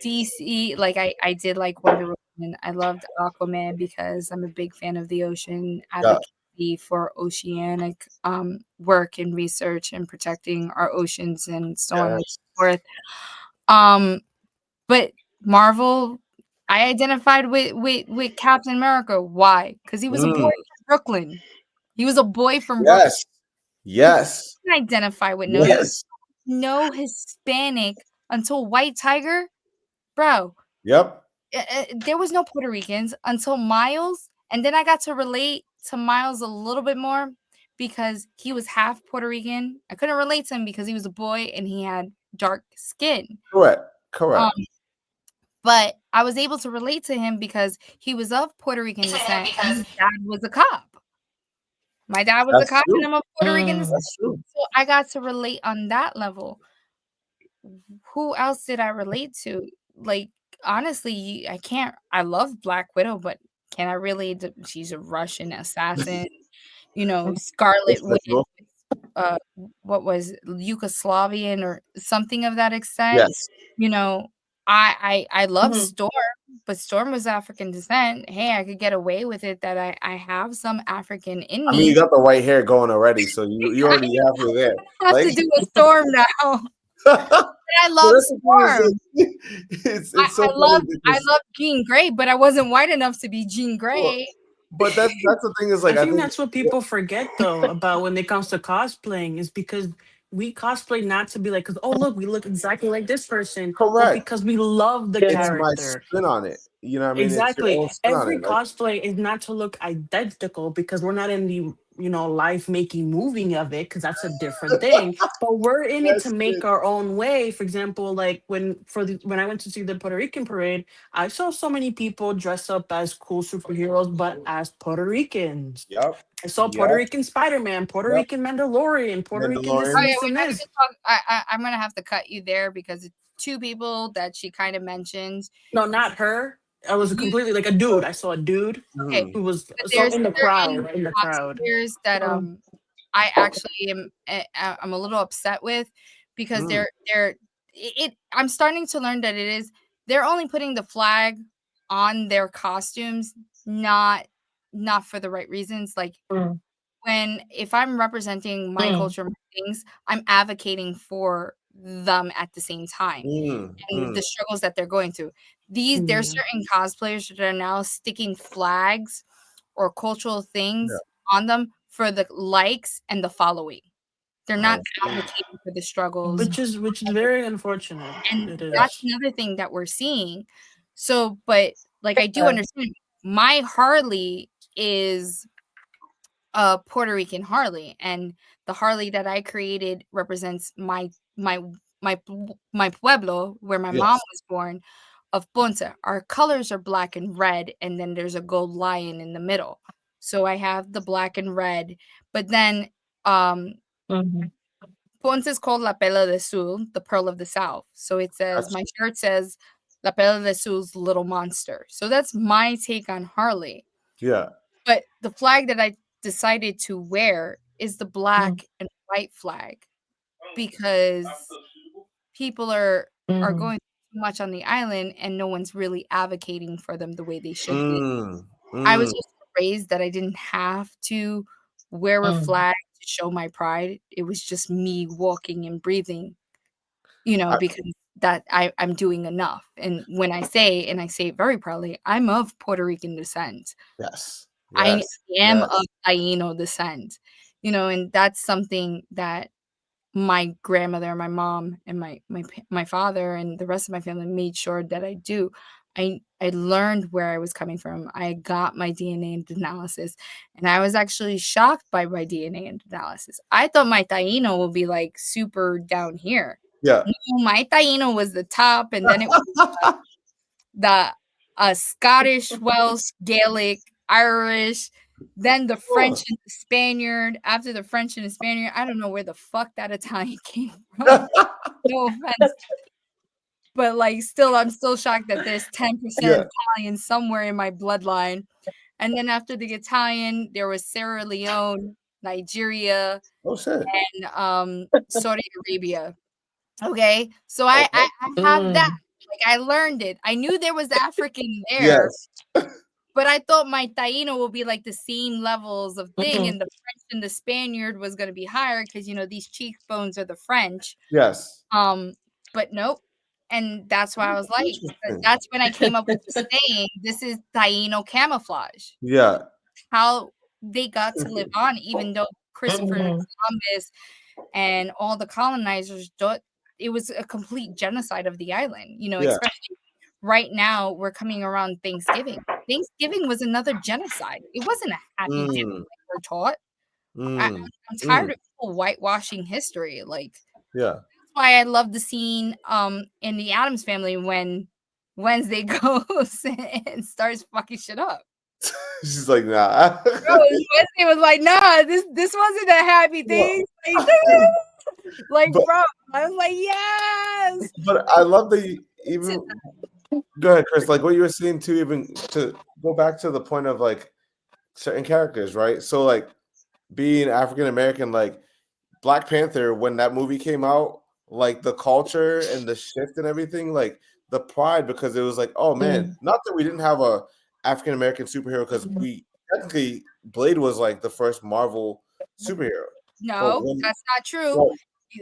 DC, like, I did like Wonder Woman. I loved Aquaman because I'm a big fan of the ocean, Yeah. advocacy for oceanic, work and research and protecting our oceans and so on and so Yes. forth. Um, but Marvel, I identified with Captain America. Why? Because he was a boy Mm. from Brooklyn. He was a boy from Brooklyn. Yes. Yes. I didn't identify with Yes. no Hispanic until White Tiger. Bro, Yep. there was no Puerto Ricans until Miles, and then I got to relate to Miles a little bit more because he was half Puerto Rican. I couldn't relate to him because he was a boy and he had dark skin. Correct. Um, Correct. but I was able to relate to him because he was of Puerto Rican descent and his dad was a cop. My dad was a That's cop and true. I'm of Puerto Rican Mm. descent. That's true. So I got to relate on that level. Who else did I relate to? Like, honestly, I can't. I love Black Widow, but can I really? She's a Russian assassin. Scarlet Witch. Respectable. Uh, what was Yugoslavian or something of that extent? Yes. You know, I love Storm. but Storm was African descent. Hey, I could get away with it that I have some African in I mean, you me. got the white hair going already, so you already halfway there. I have Like, to do a Storm now. but I love that's the thing Storm. it's so funny I because love Jean Grey, but I wasn't white enough to be Jean Grey. but that's the thing is like I I think think that's what people forget though about when it comes to cosplaying is because we cosplay not to be like, because oh look, we look exactly like this person, but correct. because we love the It's my character. spin on it. You know what I mean? It's your Exactly. own spin on Every it. Like, cosplay is not to look identical because we're not in the life making moving of it because that's a different thing. But we're in it to that's make it. our own way. For example, like when I went to see the Puerto Rican parade, I saw so many people dress up as cool superheroes, but as Puerto Ricans. Yep. I saw Puerto Yep. Rican Spider Man, Puerto Yep. Rican Mandalorian, Puerto Rican this Oh Mandalorian. and yeah, this we and gotta this. just talk. I'm gonna have to cut you there because two people that she kind of mentioned. No, not her. I was You completely like a dude. I saw a dude okay? Mhm. who was But so there's in the certain crowd, in the crowd. cosplayers that I actually am I'm a little upset with because Mm. I'm starting to learn that they're only putting the flag on their costumes, not for the right reasons. Like Mm, if I'm representing my mm, culture, my things, I'm advocating for them at the same time Mm. and Mm. the struggles that they're going through. There's Yeah. certain cosplayers that are now sticking flags or cultural Yeah. things on them for the likes and the following. They're not Oh, advocating for the struggles, Which is very unfortunate. and It that's is. another thing that we're seeing. So, but like I do yeah. understand, my Harley is a Puerto Rican Harley, and the Harley that I created represents my pueblo where my mom yes. was born of Ponce. Our colors are black and red, and then there's a gold lion in the middle. So I have the black and red, but then um Mhm. Ponce is called La Perla del Sur, the pearl of the south. So it says That's my shirt says La Perla del Sur's little monster. So that's my take on Harley. yeah. But the flag that I decided to wear is the Mm, black and white flag because people are mhm, going too much on the island and no one's really advocating for them the way they should be. Mm. I was Mm. just raised that I didn't have to wear a mm. flag to show my pride. It was just me walking and breathing, I, because that I'm doing enough. And when I say, and I say it very proudly, I'm of Puerto Rican descent. yes. I Yes. am of Yes. Taino descent, and that's something that my grandmother, my mom, and my father, and the rest of my family made sure that I do. I learned where I was coming from. I got my DNA analysis, and I was actually shocked by my DNA analysis. I thought my Taino would be like super down here. Yeah. No, my Taino was the top, and then it was the Scottish, Welsh, Gaelic, Irish, then the French Oh. and the Spaniard. After the French and the Spaniard, I don't know where the fuck that Italian came from. No offense, but like, still, I'm still shocked that there's 10% yeah. Italian somewhere in my bloodline. And then after the Italian, there was Sierra Leone, Nigeria, Oh shit. and Saudi Arabia. Okay, so I Okay. have that. Mm, Like I learned it. I knew there was African there, Yes. but I thought my Taino will be like the same levels of thing, mhm. and the French and the Spaniard was gonna be higher because these cheekbones are the French. Yes. Um, but nope. And that's why I was like, Interesting. that's when I came up with the saying, "This is Taino camouflage." Yeah. How they got to live on, even though Christopher Mhm. Columbus and all the colonizers it was a complete genocide of the island, Yeah. especially right now we're coming around Thanksgiving. Thanksgiving was another genocide. It wasn't a happy day Mm. like we're taught. Mm. I'm Mm. tired of people whitewashing history. Like Yeah. that's why I love the scene in the Addams Family when Wednesday goes and starts fucking shit up. She's like, nah. Bro, Wednesday was like, nah, this wasn't a happy Well, thing. Like, but bro, I was like, yes. but I love that you even go ahead, Chris. Like what you were saying too, even to go back to the point of like certain characters, right? So like being African American, like Black Panther, when that movie came out, like the culture and the shift and everything, like the pride because it was like, oh man, not that we didn't have a African American superhero because we technically Blade was like the first Marvel superhero. No, that's not true. Well,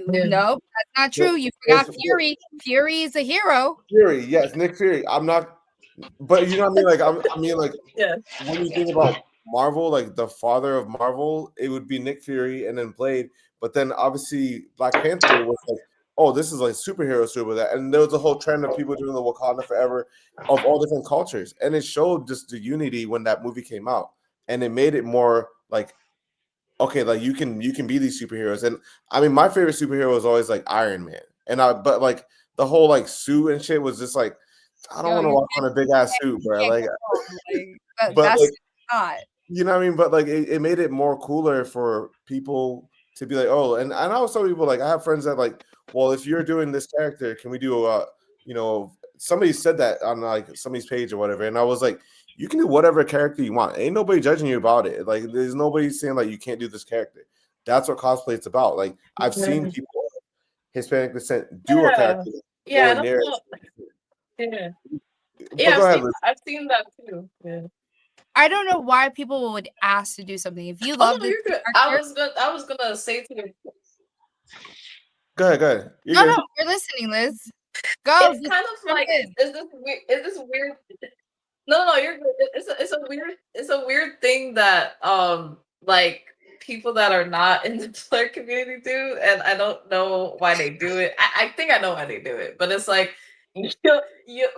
No, that's not true. You forgot Fury. Fury is a hero. Fury, yes, Nick Fury. I'm not, but you know what I mean. Like I mean, like Yeah. when you think about Marvel, like the father of Marvel, it would be Nick Fury and then Blade. But then obviously Black Panther was like, oh, this is like superhero super that, and there was a whole trend of people doing the Wakanda Forever of all different cultures, and it showed just the unity when that movie came out, and it made it more like, okay, like you can be these superheroes. And I mean, my favorite superhero was always like Iron Man, but like the whole like suit and shit was just like, I don't Yo, want to you walk on a big ass suit, bro. can't Like, go wrong. Like, but that's like, not. you know what I mean? But like it made it more cooler for people to be like, oh, and I know some people like I have friends that like, well, if you're doing this character, can we do you know, somebody said that on like somebody's page or whatever, and I was like, you can do whatever character you want. Ain't nobody judging you about it. Like there's nobody saying like you can't do this character. That's what cosplay is about. Like I've seen people of Hispanic descent do a character Yeah, nowhere near. yeah. But go ahead, Liz. I've seen that too. Yeah. I don't know why people would ask to do something. If you Oh love no, this you're good. character, I was gonna say to you, Go ahead. You're no, good. we're listening, Liz. Go. it's kind of like, is this weird? No, you're good. It's a weird thing that like people that are not in the blur community do, and I don't know why they do it. I think I know why they do it, but it's like you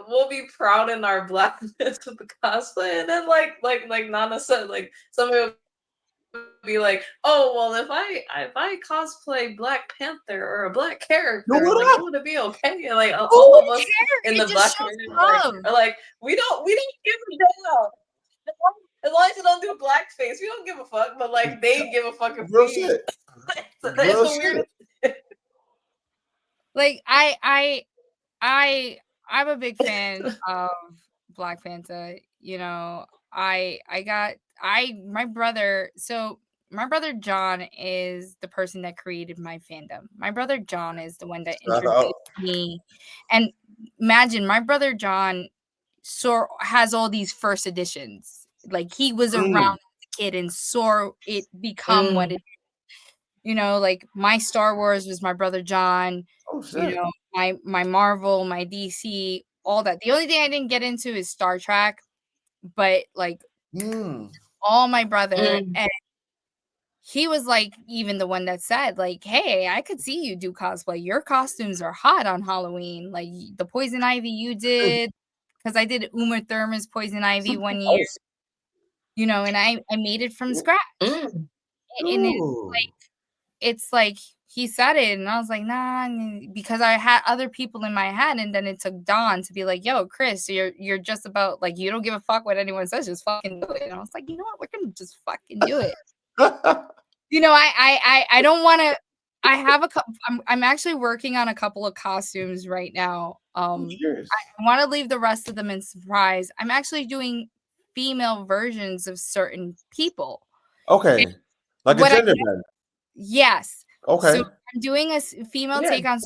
we'll be proud in our blackness with the cosplay, and then like Nana said, like somebody will be like, oh well, if I cosplay Black Panther or a black character, like it would be okay. And like all of us in the black community are like, we don't give a damn. As long as you don't do blackface, we don't give a fuck. But like they give a fuck if Real we. shit. It's the weirdest. Like I'm a big fan of Black Panther. You know, my brother. So my brother John is the person that created my fandom. My brother John is the one that introduced me. And imagine my brother John has all these first editions. Like he was around as a kid and saw it become what it. You know, like my Star Wars was my brother John. Oh You shit. know, my Marvel, my DC, all that. The only thing I didn't get into is Star Trek, but like all my brother, and he was like even the one that said like, "Hey, I could see you do cosplay. Your costumes are hot on Halloween. Like the Poison Ivy you did, because I did Uma Thurman's Poison Ivy one year. You know, and I made it from scratch, and it's like he said it, and I was like, nah, because I had other people in my head, and then it took Dawn to be like, yo, Chris, you're just about like you don't give a fuck what anyone says, just fucking do it. And I was like, you know what, we're gonna just fucking do it. You know, I don't want to. I have a couple. I'm actually working on a couple of costumes right now. I want to leave the rest of them in surprise. I'm actually doing female versions of certain people. Okay, like a gender bend. Yes. Okay. So I'm doing a female take on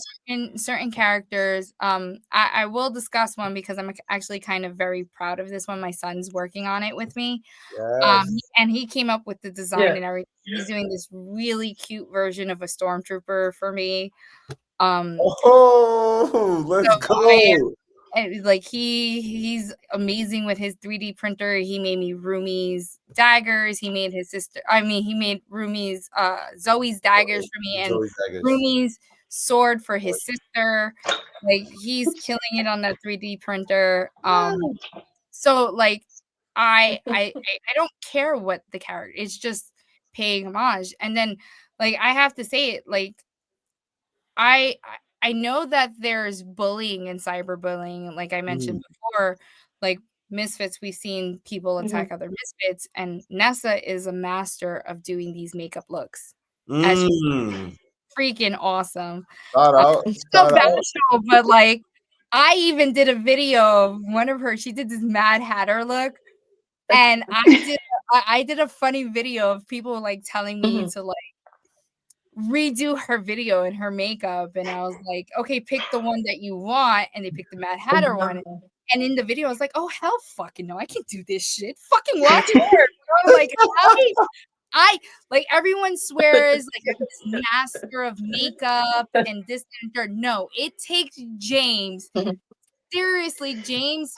certain characters. I will discuss one because I'm actually kind of very proud of this one. My son's working on it with me. And he came up with the design and everything. He's doing this really cute version of a stormtrooper for me. Let's go. Like he's amazing with his 3D printer. He made me Rumi's daggers. He made he made Rumi's Zoe's daggers for me, and Rumi's sword for his sister. Like he's killing it on that 3D printer. So like I don't care what the character. It's just paying homage. And then like I have to say it, like I know that there's bullying and cyberbullying, like I mentioned before, like misfits, we've seen people attack other misfits, and Nessa is a master of doing these makeup looks. And she's freaking awesome. So bashful, but like I even did a video of one of her. She did this Mad Hatter look, and I did a funny video of people like telling me to like redo her video and her makeup, and I was like, "Okay, pick the one that you want," and they picked the Mad Hatter one, and in the video, I was like, "Oh, hell fucking no, I can't do this shit. Fucking watch her, bro." Like, I like, everyone swears, like, I'm this master of makeup and this and that. No, it takes James. Seriously, James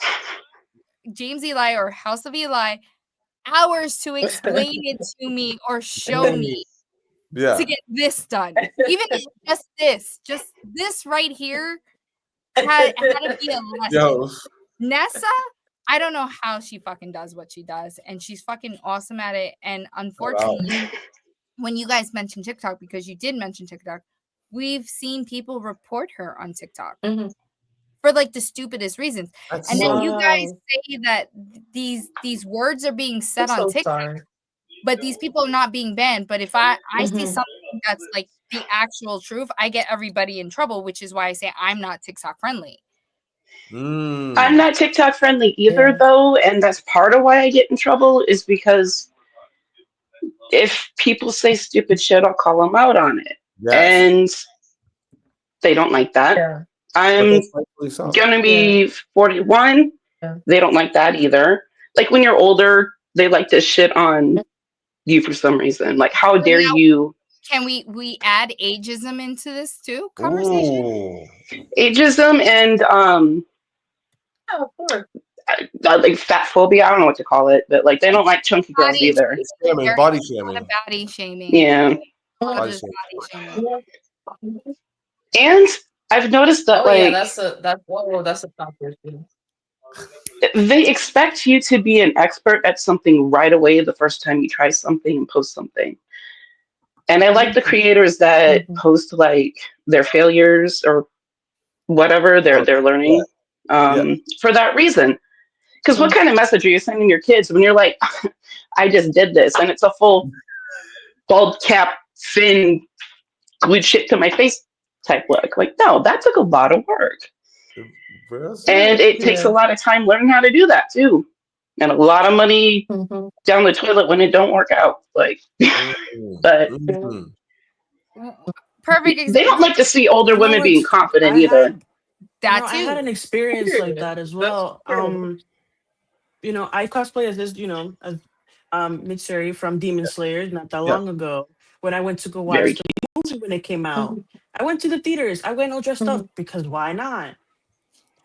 Eli or House of Eli, hours to explain it to me or show me to Yeah. get this done. Even just this right here had to be a lesson. Yo. Nessa, I don't know how she fucking does what she does, and she's fucking awesome at it. And Wow. unfortunately, when you guys mentioned TikTok, because you did mention TikTok, we've seen people report her on TikTok for like the stupidest reasons. That's And then so you guys say that these words are being said on TikTok, sorry. but these people are not being banned. But if I see something that's like the actual truth, I get everybody in trouble, which is why I say I'm not TikTok friendly. I'm not TikTok friendly either, Yeah. though, and that's part of why I get in trouble is because if people say stupid shit, I'll call them out on it, yes. and they don't like that. Yeah. But I'm that's rightfully so. gonna be 41. Yeah. They don't like that either. Like when you're older, they like to shit on you for some reason. Like, how So dare now, you? can we add ageism into this too conversation? Ooh. Ageism and Oh, of course. like fat phobia. I don't know what to call it, but like they don't like chunky girls Body either. Shaming, There's body a lot of shaming. body shaming. Yeah, A lot of Body this shaming. body shaming. and I've noticed that Oh yeah, like that's a top issue. they expect you to be an expert at something right away the first time you try something and post something. And I like the creators that post like their failures or whatever they're Yeah. learning Yeah. for that reason. Because what kind of message are you sending your kids when you're like, I just did this and it's a full bald cap, fin, glued shit to my face type look? Like, no, that took a lot of work. Real And serious. it takes a lot of time learning how to do that too. And a lot of money down the toilet when it don't work out. Like, but Mhm. Perfect they don't example. like to see older You know women being what's confident I either. had That I had too. an experience like Period. that as That's well. true. I cosplay as this, as Mitsuri from Demon Slayers not that Yeah. long ago. When I went to go Very watch the movie when it came out, I went to the theaters. I went all dressed up because why not?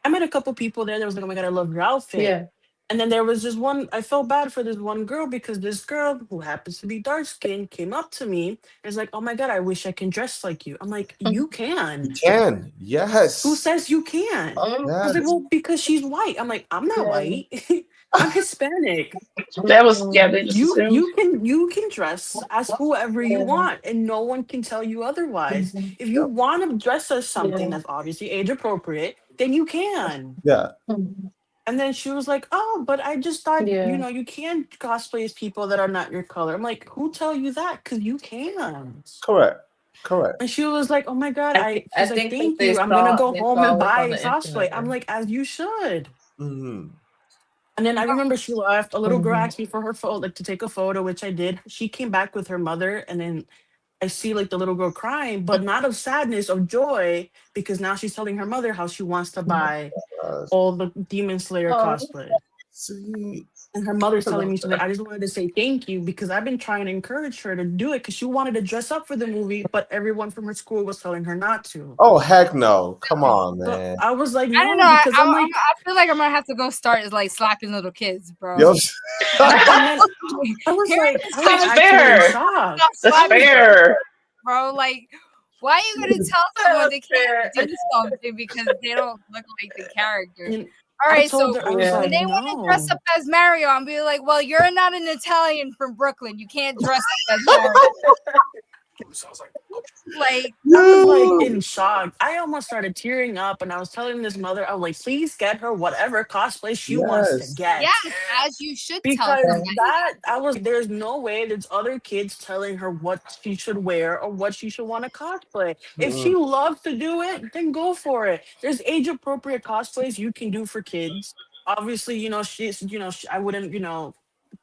I met a couple people there that was like, "Oh my god, I love your outfit." Yeah. And then there was this one. I felt bad for this one girl because this girl who happens to be dark skinned came up to me and was like, "Oh my god, I wish I can dress like you." I'm like, "You You can." can. Who Yes. says you can't? I was like, Yes. well, because she's white. I'm like, I'm not Yeah. white. I'm Hispanic. That was they just You assumed. you can you can dress as whoever you want, and no one can tell you otherwise. If you Yep. want to dress as something Yeah. that's obviously age appropriate, then you can. Yeah. And then she was like, "Oh, but I just thought, Yeah. you can't cosplay as people that are not your color." I'm like, "Who tell you that? Because you can." Correct. Correct. And she was like, "Oh my god, I she's like, think that thank you. I'm gonna go they home saw and like buy on a the cosplay." internet. I'm like, "As you should." Hmm. And then I remember she left. A little girl Mhm. asked me for her photo, like to take a photo, which I did. She came back with her mother, and then I see like the little girl crying, but not of sadness, of joy, because now she's telling her mother how she wants to buy all the Demon Slayer Oh, cosplay. See. And her mother's I telling love me, she's like, that. I just wanted to say thank you because I've been trying to encourage her to do it because she wanted to dress up for the movie, but everyone from her school was telling her not to. Oh heck no! Come on, So man. I was like, I don't know. no, because I'm like, I feel like I'm gonna have to go start like slapping little kids, Yo. bro. and then Here in this I was That's country, actually in fair. shock. stop That's I slapping was kids, fair. bro. Like, why are you gonna tell someone That's they fair. can't do something because they don't look like the character? and All I right, so told her, I was Yeah. when like, they want to dress no. up as Mario, I'm be like, well, you're not an Italian from Brooklyn. You can't dress up as Mario. Like, I was like Yo. in shock. I almost started tearing up, and I was telling this mother, I was like, please get her whatever cosplay she wants to Yes. get. yes, as you should tell Because somebody. that I was there's no way there's other kids telling her what she should wear or what she should want to cosplay. If Mm-mm. she loves to do it, then go for it. There's age appropriate cosplays you can do for kids. Obviously, she's I wouldn't,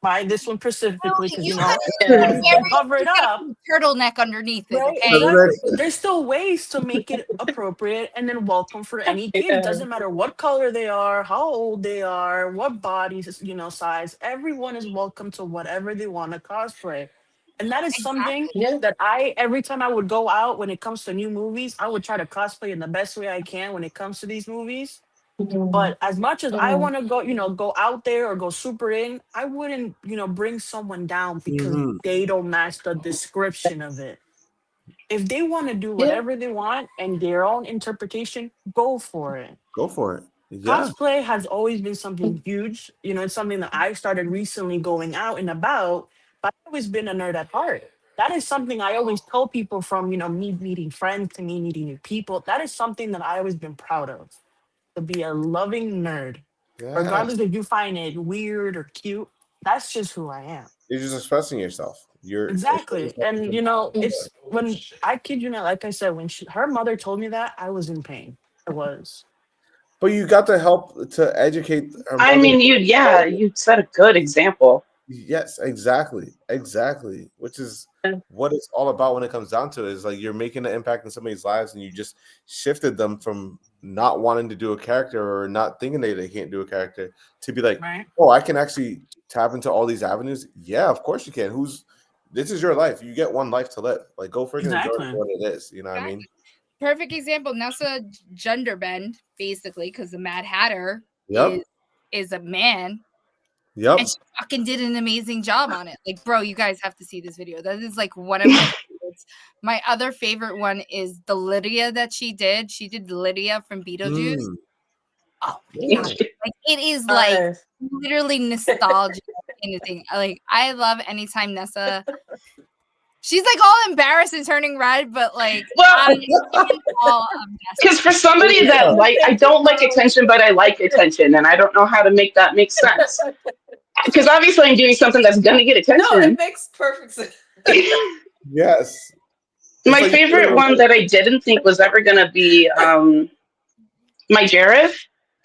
buy this one specifically because You you could know have Yeah. you can cover it up. turtleneck underneath it, Right, okay? exactly. But there's still ways to make it appropriate and then welcome for any kid. Yeah. Doesn't matter what color they are, how old they are, what body, size. Everyone is welcome to whatever they want to cosplay. And that is something Exactly. Yeah. that every time I would go out when it comes to new movies, I would try to cosplay in the best way I can when it comes to these movies. Mhm. But as much as I Mhm. want to go, go out there or go super in, I wouldn't, bring someone down because Hmm. they don't match the description of it. If they want to do Yeah. whatever they want and their own interpretation, go for it. Go for it. Yeah. Cosplay has always been something huge. It's something that I started recently going out and about, but I've always been a nerd at heart. That is something I always tell people from, me meeting friends to me meeting new people. That is something that I always been proud of, to be a loving nerd. Yes. Regardless if you find it weird or cute, that's just who I am. You're just expressing yourself. You're expressing Exactly. yourself And it's when I kid you not, like I said, when her mother told me that, I was in pain. I was. but you got to help to educate her I mother. mean, you set a good example. Yes, exactly. Exactly. Which is what it's all about when it comes down to it. Is like you're making an impact in somebody's lives and you just shifted them from not wanting to do a character or not thinking they can't do a character to be like, Right. oh, I can actually tap into all these avenues. Yeah, of course you can. This is your life. You get one life to live. Like go freaking enjoy it for Exactly. what it is. You know what I mean? Perfect example. Nessa gender bend, basically, because the Mad Hatter Yep. is a man, Yep. and she fucking did an amazing job on it. Like, bro, you guys have to see this video. That is like one of my favorites. My other favorite one is the Lydia that she did. She did Lydia from Beetlejuice. Mm. Oh my Yeah. god. Like it is like Nice. literally nostalgia in the thing. Like I love anytime Nessa. She's like all embarrassed and turning red, but like Well, I'm in awe of Nessa. because for somebody that I don't like attention, but I like attention, and I don't know how to make that make sense. Because obviously I'm doing something that's gonna get No, it attention. makes perfect sense. Yes. It's My like favorite one that I didn't think was ever gonna be my Jareth.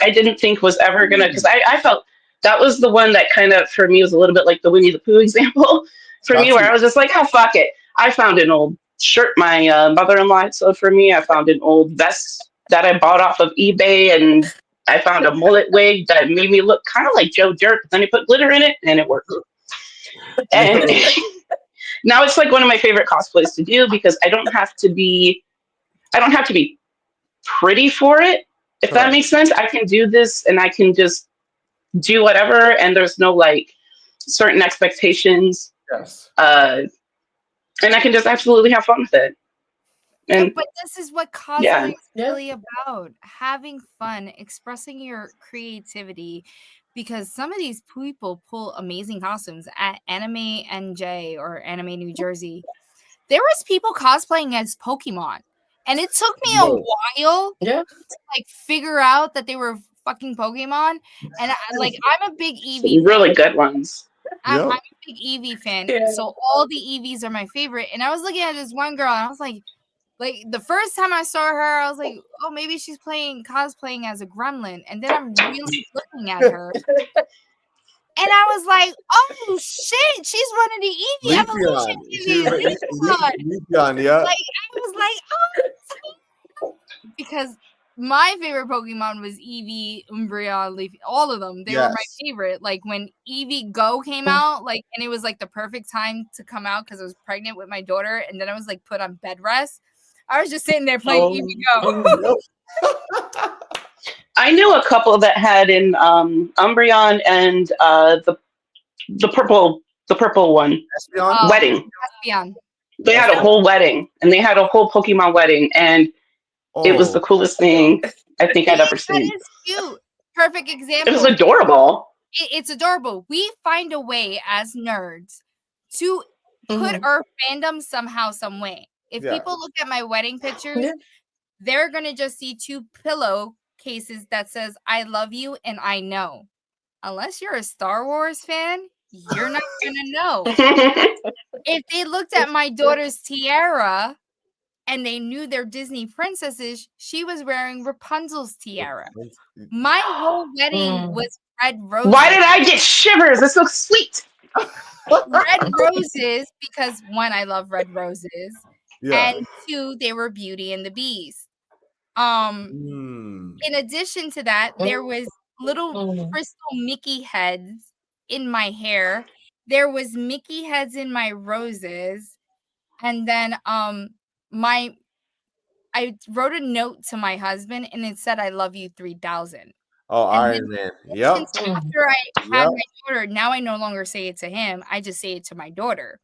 I didn't think was ever gonna, because I felt that was the one that kind of for me was a little bit like the Winnie the Pooh example for me, got where you. I was just like, oh fuck it. I found an old shirt my mother-in-law had sewed for me. I found an old vest that I bought off of eBay, and I found a mullet wig that made me look kind of like Joe Dirt. Then I put glitter in it, and it worked. And now it's like one of my favorite cosplays to do because I don't have to be pretty for it. If that Correct. makes sense, I can do this and I can just do whatever, and there's no like certain expectations, Yes. and I can just absolutely have fun with it. And But this is what yeah, cosplay is Yeah. really about. Having fun, expressing your creativity. Because some of these people pull amazing costumes at Anime NJ or Anime New Jersey. There was people cosplaying as Pokemon. And it took me a No. while Yeah. to like figure out that they were fucking Pokemon. And I'm a big Eevee some fan. really good ones. I'm Yep. a big Eevee fan. Yeah. So all the Eevees are my favorite. And I was looking at this one girl and I was like the first time I saw her, I was like, oh, maybe she's cosplaying as a gremlin. And then I'm really looking at her. And I was like, oh shit, she's one of the Eevee evolution Leafeon. She was Eevees. like Leafeon. Leafeon, yeah. Like I was like, oh, because my favorite Pokemon was Eevee, Umbreon, Leafy, all of them. They were my Yes. favorite. Like when Eevee Go came out, like, and it was like the perfect time to come out because I was pregnant with my daughter, and then I was like put on bed rest. I was just sitting there playing Eevee Go. Yep. I knew a couple that had in Umbreon and the purple one Espeon? wedding. Espeon. They had a Espeon. whole wedding, and they had a whole Pokemon wedding, and it was the Oh, coolest thing I think I'd ever That seen. is cute. Perfect It was example. adorable. It's adorable. We find a way as nerds to put Mhm. our fandom somehow, some way. If yeah. people look at my wedding pictures, Yeah. they're gonna just see 2 pillow cases that says "I love you" and "I know." Unless you're a Star Wars fan, you're not gonna know. If they looked at my daughter's tiara and they knew they're Disney princesses, she was wearing Rapunzel's tiara. My whole wedding Mm. was red Why roses. did I get shivers? This looks sweet. red roses because one, I love red roses, Yeah. and two, they were Beauty and the Beast. Um, Mm. in addition to that, there was little Mhm. crystal Mickey heads in my hair. There was Mickey heads in my roses, and then my I wrote a note to my husband, and it said, "I love you 3000." Oh, And then Iron Man. since Yep. Mhm. after I had Yep. my daughter, now I no longer say it to him. I just say it to my daughter.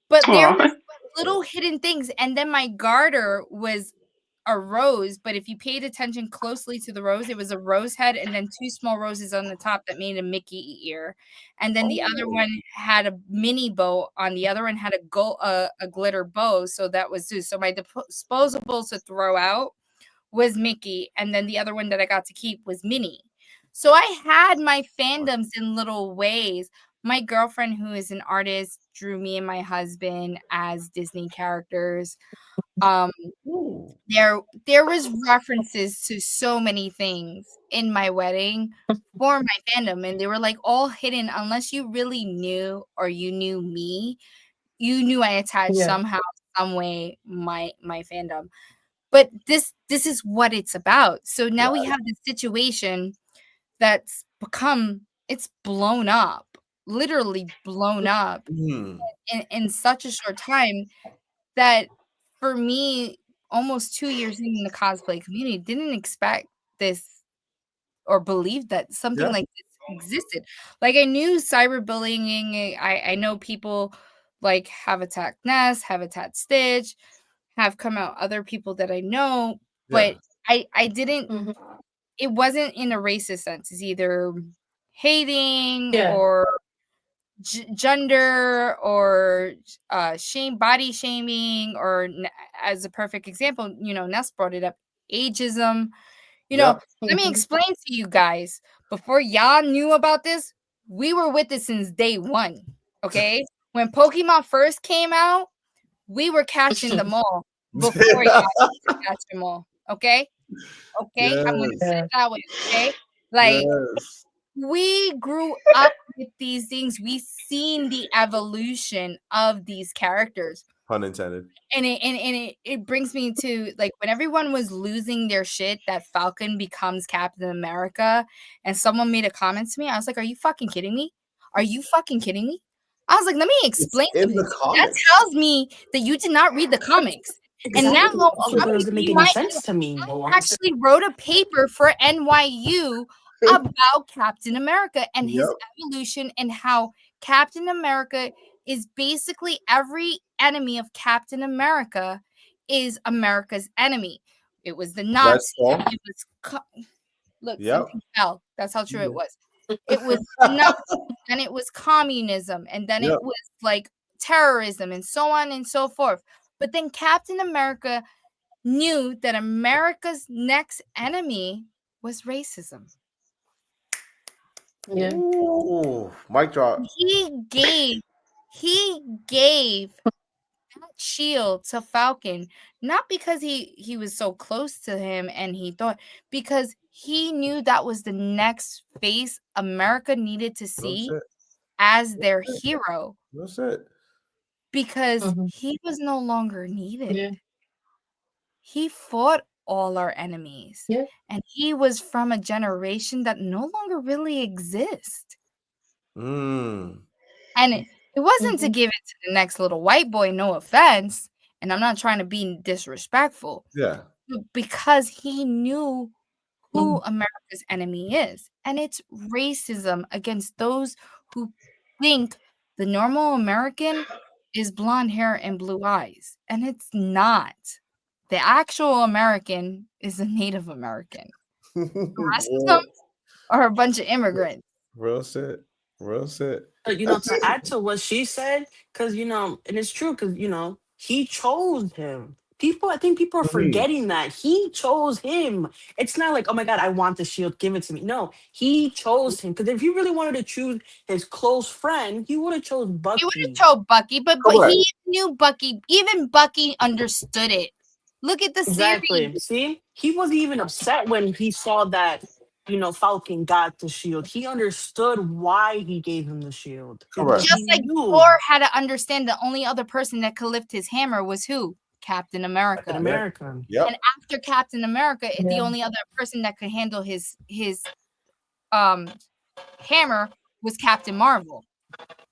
But there Aw. was little hidden things, and then my garter was a rose, but if you paid attention closely to the rose, it was a rose head and then 2 small roses on the top that made a Mickey ear, and then the other Oh. one had a mini bow on the other one had a glitter bow, so that was too so my disposables to throw out was Mickey, and then the other one that I got to keep was Minnie. So I had my fandoms in little ways. My girlfriend, who is an artist, drew me and my husband as Disney characters. Um, Ooh. there was references to so many things in my wedding for my fandom, and they were like all hidden unless you really knew or you knew me, you knew I attached Yeah. somehow, some way my fandom. But this is what it's about. So now we Right. have this situation that's become it's blown up, literally blown up Mm. in such a short time that for me, almost 2 years in the cosplay community, didn't expect this or believe that something Yeah. like this existed. Like I knew cyberbullying, I know people like Habitat Nest, Habitat Stitch, have come out, other people that I know, Yeah. but I didn't Mhm. it wasn't in a racist sense. It's either hating Yeah. or gender or body shaming or as a perfect example, Ness brought it up, ageism. Yep. Let me Mhm. explain to you guys. Before y'all knew about this, we were with it since day one. Okay, when Pokemon first came out, we were catching them all before y'all used to catch them all. Okay, okay, I'm gonna Yes. put Yeah. it that way. Okay, like Yes. we grew up with these things. We've seen the evolution of these characters. Pun intended. And it brings me to like when everyone was losing their shit that Falcon becomes Captain America, and someone made a comment to me. I was like, "Are you fucking kidding me? Are you fucking kidding me?" I was like, "Let me It's explain to in you. the That comics. tells me that you did not read the comics." And now Exactly. So how it many doesn't make you any might sense to me. I actually wrote a paper for NYU about Captain America and his Yep. evolution and how Captain America is basically every enemy of Captain America is America's enemy. It was the Red Nazis. Skull. It was look, Yep. something fell. That's how true it Mhm. was. It was the Nazis, and it was communism, and then Yep. it was like terrorism, and so on and so forth. But then Captain America knew that America's next enemy was racism. Yeah. Ooh. Mic drop. He gave that shield to Falcon, not because he was so close to him and he thought because he knew that was the next face America needed to That's see it. as their hero That's it. because Mhm. he was no longer Yeah. needed. He fought all our enemies, Yeah. and he was from a generation that no longer really exists. Mm. And it wasn't to Mhm. give it to the next little white boy, no offense, and I'm not trying to be disrespectful, Yeah. but because he knew who Mhm. America's enemy is, and it's racism against those who think the normal American is blonde hair and blue eyes, and it's not. The actual American is a Native American. The rest of them real, are a bunch of immigrants. real shit. Real shit. To add to what she said, because and it's true, because he chose him. I think people are Mhm. forgetting that he chose him. It's not like, oh my god, I want the shield, give it to me. No, he chose him. Because if he really wanted to choose his close friend, he would have chose He would have Bucky. told Bucky, but Correct. he knew Bucky. Even Bucky understood it. Look at the series. Exactly. See, he wasn't even upset when he saw that Falcon got the shield. He understood why he gave him the shield because Correct. he Just like knew Thor had to understand the only other person that could lift his hammer was who? Captain Captain America. America. Yep. And after Captain America, the Yeah. only other person that could handle his um hammer was Captain Marvel.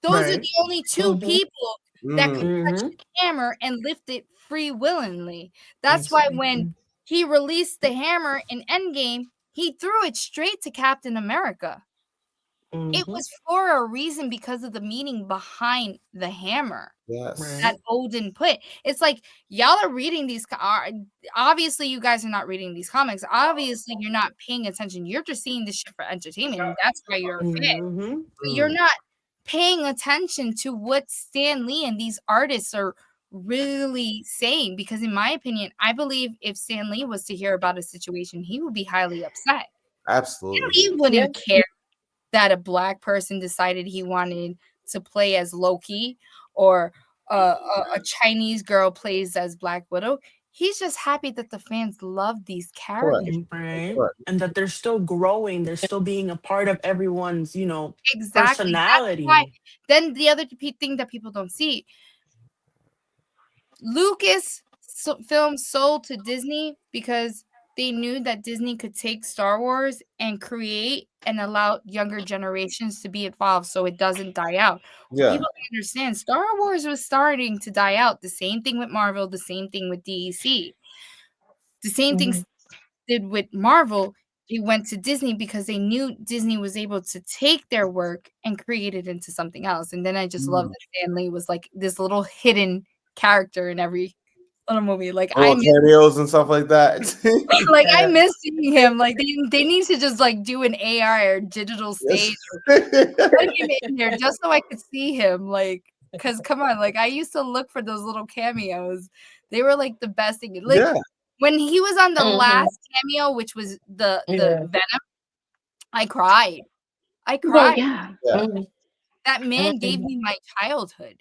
Those are Right. the only two people that could touch Mm-hmm. the hammer and lift it free willingly. That's why when he released the hammer in Endgame, he threw it straight to Captain America. It was for a reason because of the meaning behind the hammer Yes. Right. that Odin put. It's like y'all are reading these. Obviously, you guys are not reading these comics. Obviously, you're not paying attention. You're just seeing this shit for entertainment. And that's why you're a fan. Mm-hmm. But you're not paying attention to what Stan Lee and these artists are really saying. Because in my opinion, I believe if Stan Lee was to hear about a situation, he would be highly upset. Absolutely. He wouldn't care that a black person decided he wanted to play as Loki or a Chinese girl plays as Black Widow. He's just happy that the fans love these characters. Right. Correct. And that they're still growing. They're still being a part of everyone's, Exactly. That's why. personality. Then the other thing that people don't see, Lucas films sold to Disney because they knew that Disney could take Star Wars and create and allow younger generations to be involved so it doesn't die out. Yeah. People don't understand Star Wars was starting to die out. The same thing with Marvel, the same thing with DEC. The same thing did with Marvel. They went to Disney because they knew Disney was able to take their work and create it into something else. And then I just love that Stan Lee was like this little hidden character in every little movie. Like I Little miss, cameos and stuff like that. like I miss seeing him. Like they need to just like do an AI or digital stage Yes. or put him in there just so I could see him. Like, cause come on, like I used to look for those little cameos. They were like the best thing. Like Yeah. when he was on the last cameo, which was the Venom, I cried. I Well, cried. yeah. Yeah. That man gave me my childhood.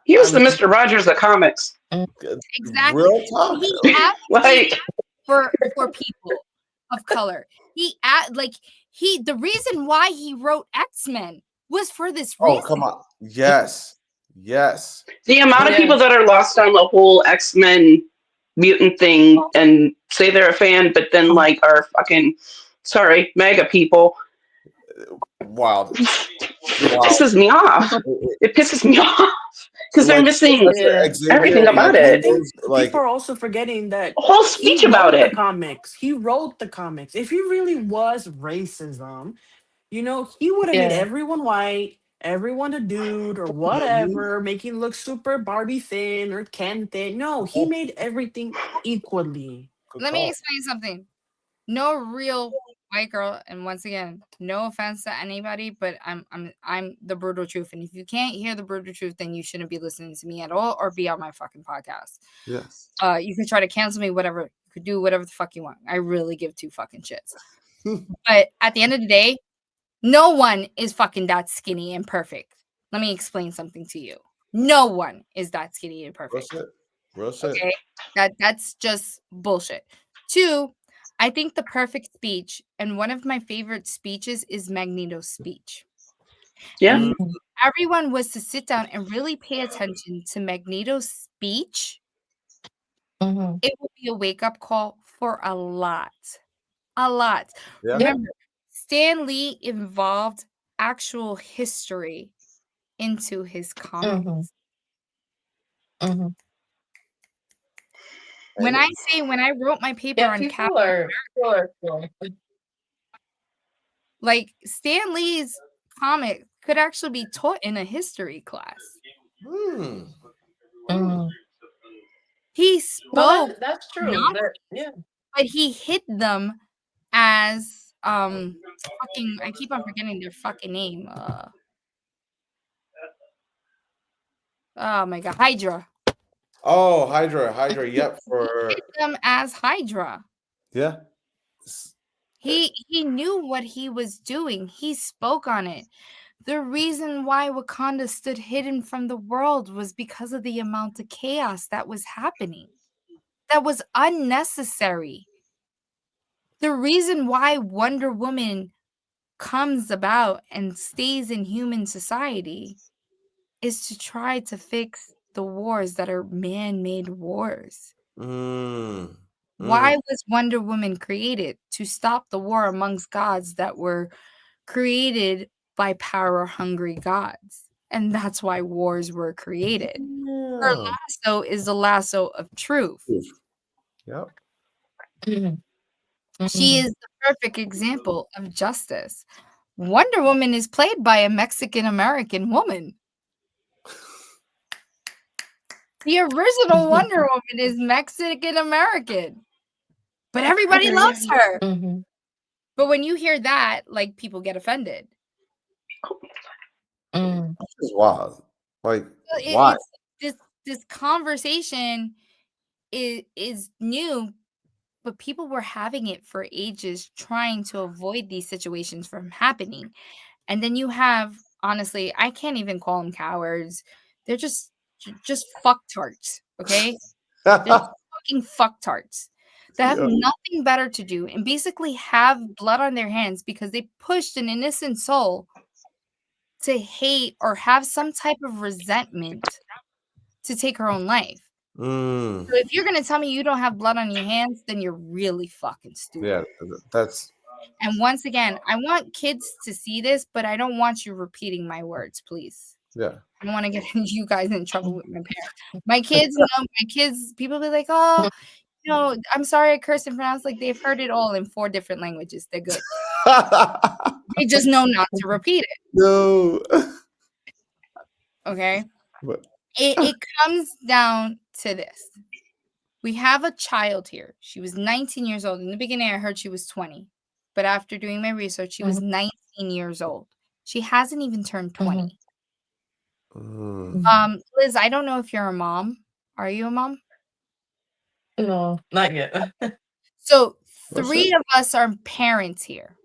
He was I the mean, Mr. Rogers of comics. Exactly. real talk. He Like, advocated for people of color. The reason why he wrote X-Men was for this Oh, reason. come on. Yes. Yes. the amount of people that are lost on the whole X-Men mutant thing and say they're a fan, but then like are fucking mega people. Wild. It pisses me off. It pisses me off because they're Like missing Professor Xavier, everything about like, And I it. think like people are also forgetting that A whole he speech about wrote the it. comics. He wrote the comics. If he really was racism, he would have made everyone white, everyone a dude or whatever, making look super Barbie thin or Ken thin. No, he made everything equally. good Let me call. explain something. No real white girl, and once again, no offense to anybody, but I'm the brutal truth. And if you can't hear the brutal truth, then you shouldn't be listening to me at all or be on my fucking podcast. Yes. You can try to cancel me, whatever. You could do whatever the fuck you want. I really give two fucking shits. But at the end of the day, no one is fucking that skinny and perfect. Let me explain something to you. No one is that skinny and Real perfect. shit. Real shit. Okay, that's just bullshit. Two, I think the perfect speech, and one of my favorite speeches is Magneto's speech. Yeah. And if everyone was to sit down and really pay attention to Magneto's speech, it would be a wake-up call for a lot. A lot. Yeah. Remember, Stan Lee involved actual history into his comics. When I wrote my paper on People Captain are like Stan Lee's comic could actually be taught in a history class. He spoke that's true. not, Yeah. but he hid them as fucking. I keep on forgetting their fucking name. Oh my god, Hydra. Oh, Hydra. Yep. For Hid them as Hydra. yeah. He knew what he was doing. He spoke on it. The reason why Wakanda stood hidden from the world was because of the amount of chaos that was happening. That was unnecessary. The reason why Wonder Woman comes about and stays in human society is to try to fix the wars that are man-made wars. Why was Wonder Woman created? To stop the war amongst gods that were created by power-hungry gods. And that's why wars were created. Her lasso is the lasso of truth. Yep. She is the perfect example of justice. Wonder Woman is played by a Mexican-American woman. The original Wonder Woman is Mexican-American. But everybody loves her. But when you hear that, like, people get offended. This is wild. Like, Well, why? it's this conversation is new, but people were having it for ages, trying to avoid these situations from happening. And then you have, honestly, I can't even call them cowards. They're just fucktards, okay? They're just fucking fucktards that have Yeah. nothing better to do and basically have blood on their hands because they pushed an innocent soul to hate or have some type of resentment to take her own life. So if you're gonna tell me you don't have blood on your hands, then you're really fucking stupid. Yeah, that's And once again, I want kids to see this, but I don't want you repeating my words, please. yeah. I don't want to get you guys in trouble with my parents. My kids, people be like, oh, I'm sorry I cursed and pronounced, like they've heard it all in 4 different languages. They're good. They just know not to repeat it. No. Okay. But It comes down to this. We have a child here. She was 19 years old. In the beginning, I heard she was 20. But after doing my research, she was 19 years old. She hasn't even turned 20. Liz, I don't know if you're a mom. Are you a mom? No, not yet. So What's 3 that? of us are parents here.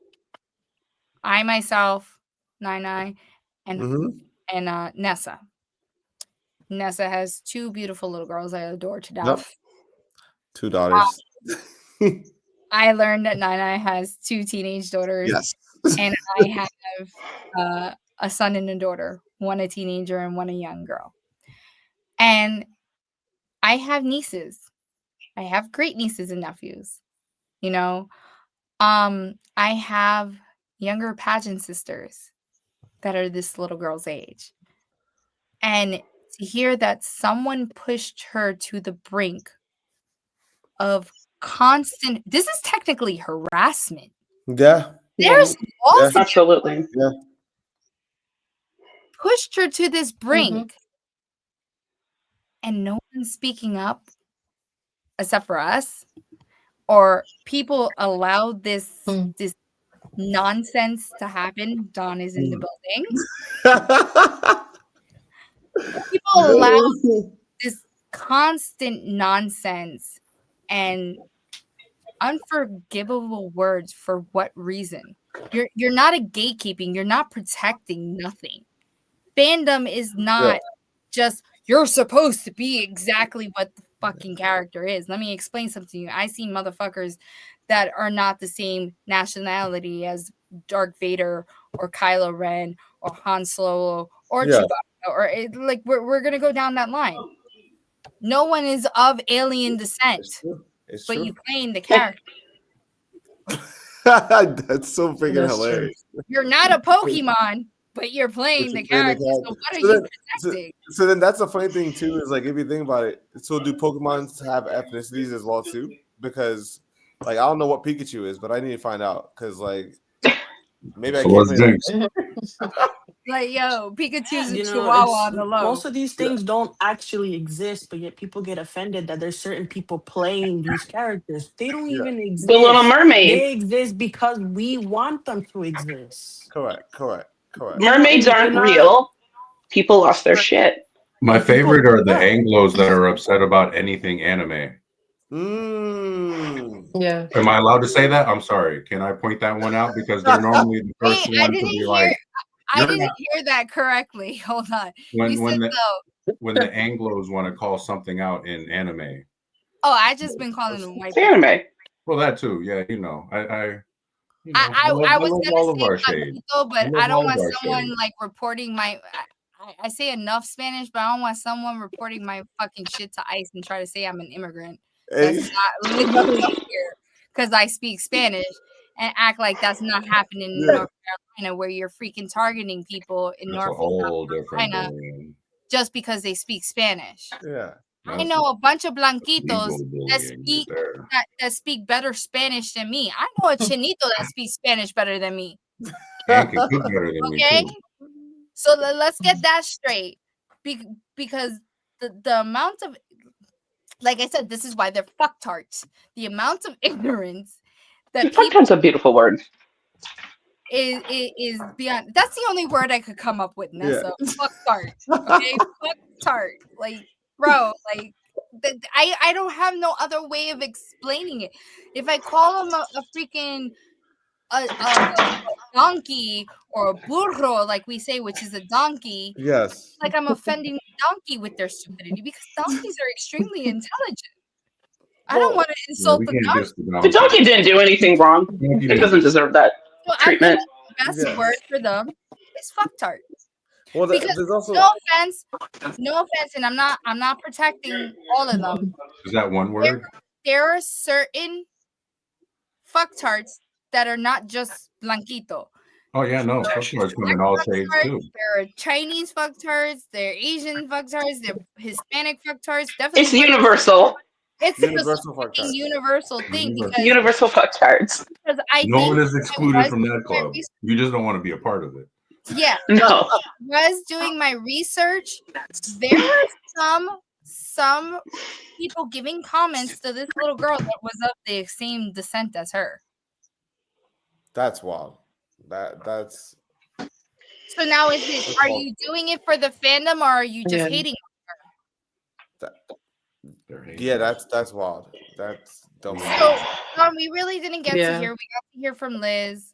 I myself, Nai, and Nessa. Nessa has 2 beautiful little girls I adore to Yep. death. 2 daughters. I learned that Nai has 2 teenage daughters. Yes. And I have a son and a daughter, one a teenager and one a young girl. And I have nieces. I have great nieces and nephews. I have younger pageant sisters that are this little girl's age. And to hear that someone pushed her to the brink of constant, this is technically harassment. Yeah. There's laws Absolutely. Yeah. pushed her to this brink. And no one's speaking up except for us, or people allowed this nonsense to happen. Don is in the building. People allow this constant nonsense and unforgivable words for what reason? You're not a gatekeeping, you're not protecting nothing. Fandom is not just you're supposed to be exactly what the fucking character is. Let me explain something to you. I see motherfuckers that are not the same nationality as Darth Vader or Kylo Ren or Han Solo or Chewbacca, or like we're gonna go down that line. No one is of alien descent, It's but true. you playing the character. That's so freaking hilarious. You're not a Pokemon, but you're playing the character. So what are you protecting? So then that's the funny thing too, is like if you think about it, so do Pokemon have ethnicities as well too? Because like I don't know what Pikachu is, but I need to find out because like maybe I can't. Like, yo, Pikachu's a You know, chihuahua on the low. most of these things don't actually exist, but yet people get offended that there's certain people playing these characters. They don't even exist. The Little Mermaid. They exist because we want them to exist. Correct. Mermaids aren't real. People lost their shit. My favorite are the Anglos that are upset about anything anime. Yeah. Am I allowed to say that? I'm sorry. Can I point that one out? Because they're normally the first one to be like, I didn't hear that correctly. Hold on. when the Anglos want to call something out in anime. Oh, I just been calling them white people. Anime. Well, that too. Yeah, I I was love gonna all of say our shade. blanquito, I but love I don't all of want our someone shade. like reporting my. I say enough Spanish, but I don't want someone reporting my fucking shit to ICE and try to say I'm an immigrant that's Hey. not legally here because I speak Spanish and act like that's not happening in Yeah. North Carolina, where you're freaking targeting people in That's a North and South whole different Carolina bullying. just because they speak Spanish. Yeah. I That's know a bunch of blanquitos legal bullying right there. that speak better Spanish than me. I know a chinito that speaks Spanish better than me. And can cook better than me Okay, too. so let's get that straight, because the amount of, like I said, this is why they're fucktards. The amount of ignorance that people Fucktart's a beautiful word. is beyond. That's the only word I could come up with, Yeah. Nessa. Fucktard. Okay, fucktard. Like, bro, like. I don't have no other way of explaining it. If I call him a freaking a donkey or a burro, like we say, which is a donkey, Yes. like I'm offending the donkey with their stupidity, because donkeys are extremely intelligent. I don't Well, want to Yeah, insult we the can't donkey. diss the The donkey. donkey didn't do anything wrong. Donkey It didn't doesn't do deserve that So I feel treatment. like the best yes. word for them is fucktard. Well, Because there's also no offense, and I'm not protecting all of them. Is that one word? There are certain fucktards that are not just blanquito. Oh yeah, no. Fucktards come in all shades too. There are Chinese fucktards, there are Asian fucktards, there are Hispanic fucktards. Definitely, It's universal. it's universal a fuck freaking tards. universal thing, Universal. Universal fucktards. because I No think one is I excluded was from that doing my club. You just don't want to be a part of it. yeah, No. was doing my research. There were some people giving comments to this little girl that was of the same descent as her. That's wild. That's So now are you doing it for the fandom, or are you just Yeah. hating? They're hating. yeah. That's wild. That's don't make So sense. we really didn't get to Yeah. hear. We got to hear from Liz.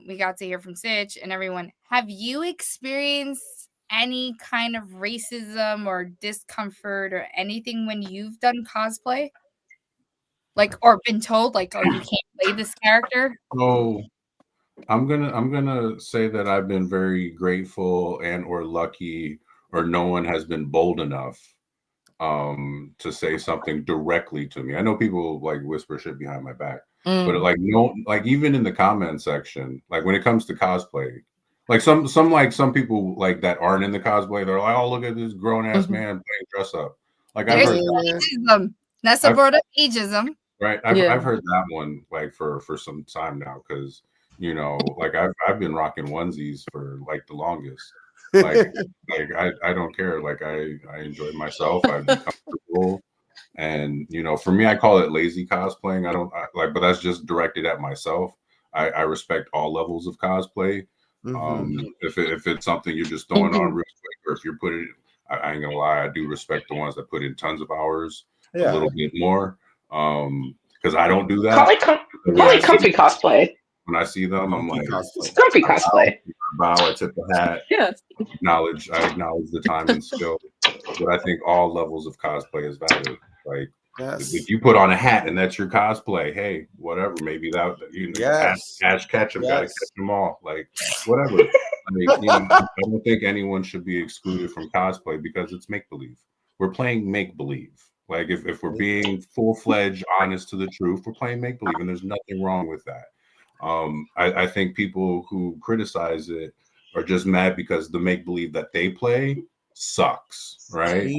We got to hear from Sitch and everyone. Have you experienced any kind of racism or discomfort or anything when you've done cosplay? Like, or been told, like, oh, you can't play this character? So I'm gonna say that I've been very grateful and or lucky, or no one has been bold enough to say something directly to me. I know people like whisper shit behind my back, but like no, like even in the comment section, like when it comes to cosplay, like some people like that aren't in the cosplay, they're like, oh, look at this grown ass man playing dress up. Like I've There's heard that. ageism. Nessa brought up ageism. Right. I've heard that one like for some time now, because like I've been rocking onesies for like the longest. Like I don't care. Like I enjoy myself. I've been comfortable. And for me, I call it lazy cosplaying. Like, but that's just directed at myself. I respect all levels of cosplay. If it's something you're just throwing on real quick, or if you're putting, I ain't gonna lie, I do respect the ones that put in tons of hours, a Yeah. little bit more. Because I don't do Call that. it comfy cosplay. When I see them, I'm like, It's comfy cosplay. bow, I tip the hat, Yeah. I acknowledge the time and skill. But I think all levels of cosplay is valid. Like Yes. if you put on a hat and that's your cosplay, hey, whatever. Maybe that Yes. Ash Ketchum got to Yes. catch them all. Like whatever. Like, I don't think anyone should be excluded from cosplay because it's make believe. We're playing make believe. Like if we're being full fledged, honest to the truth, we're playing make believe, and there's nothing wrong with that. I think people who criticize it are just mad because the make believe that they play sucks, right?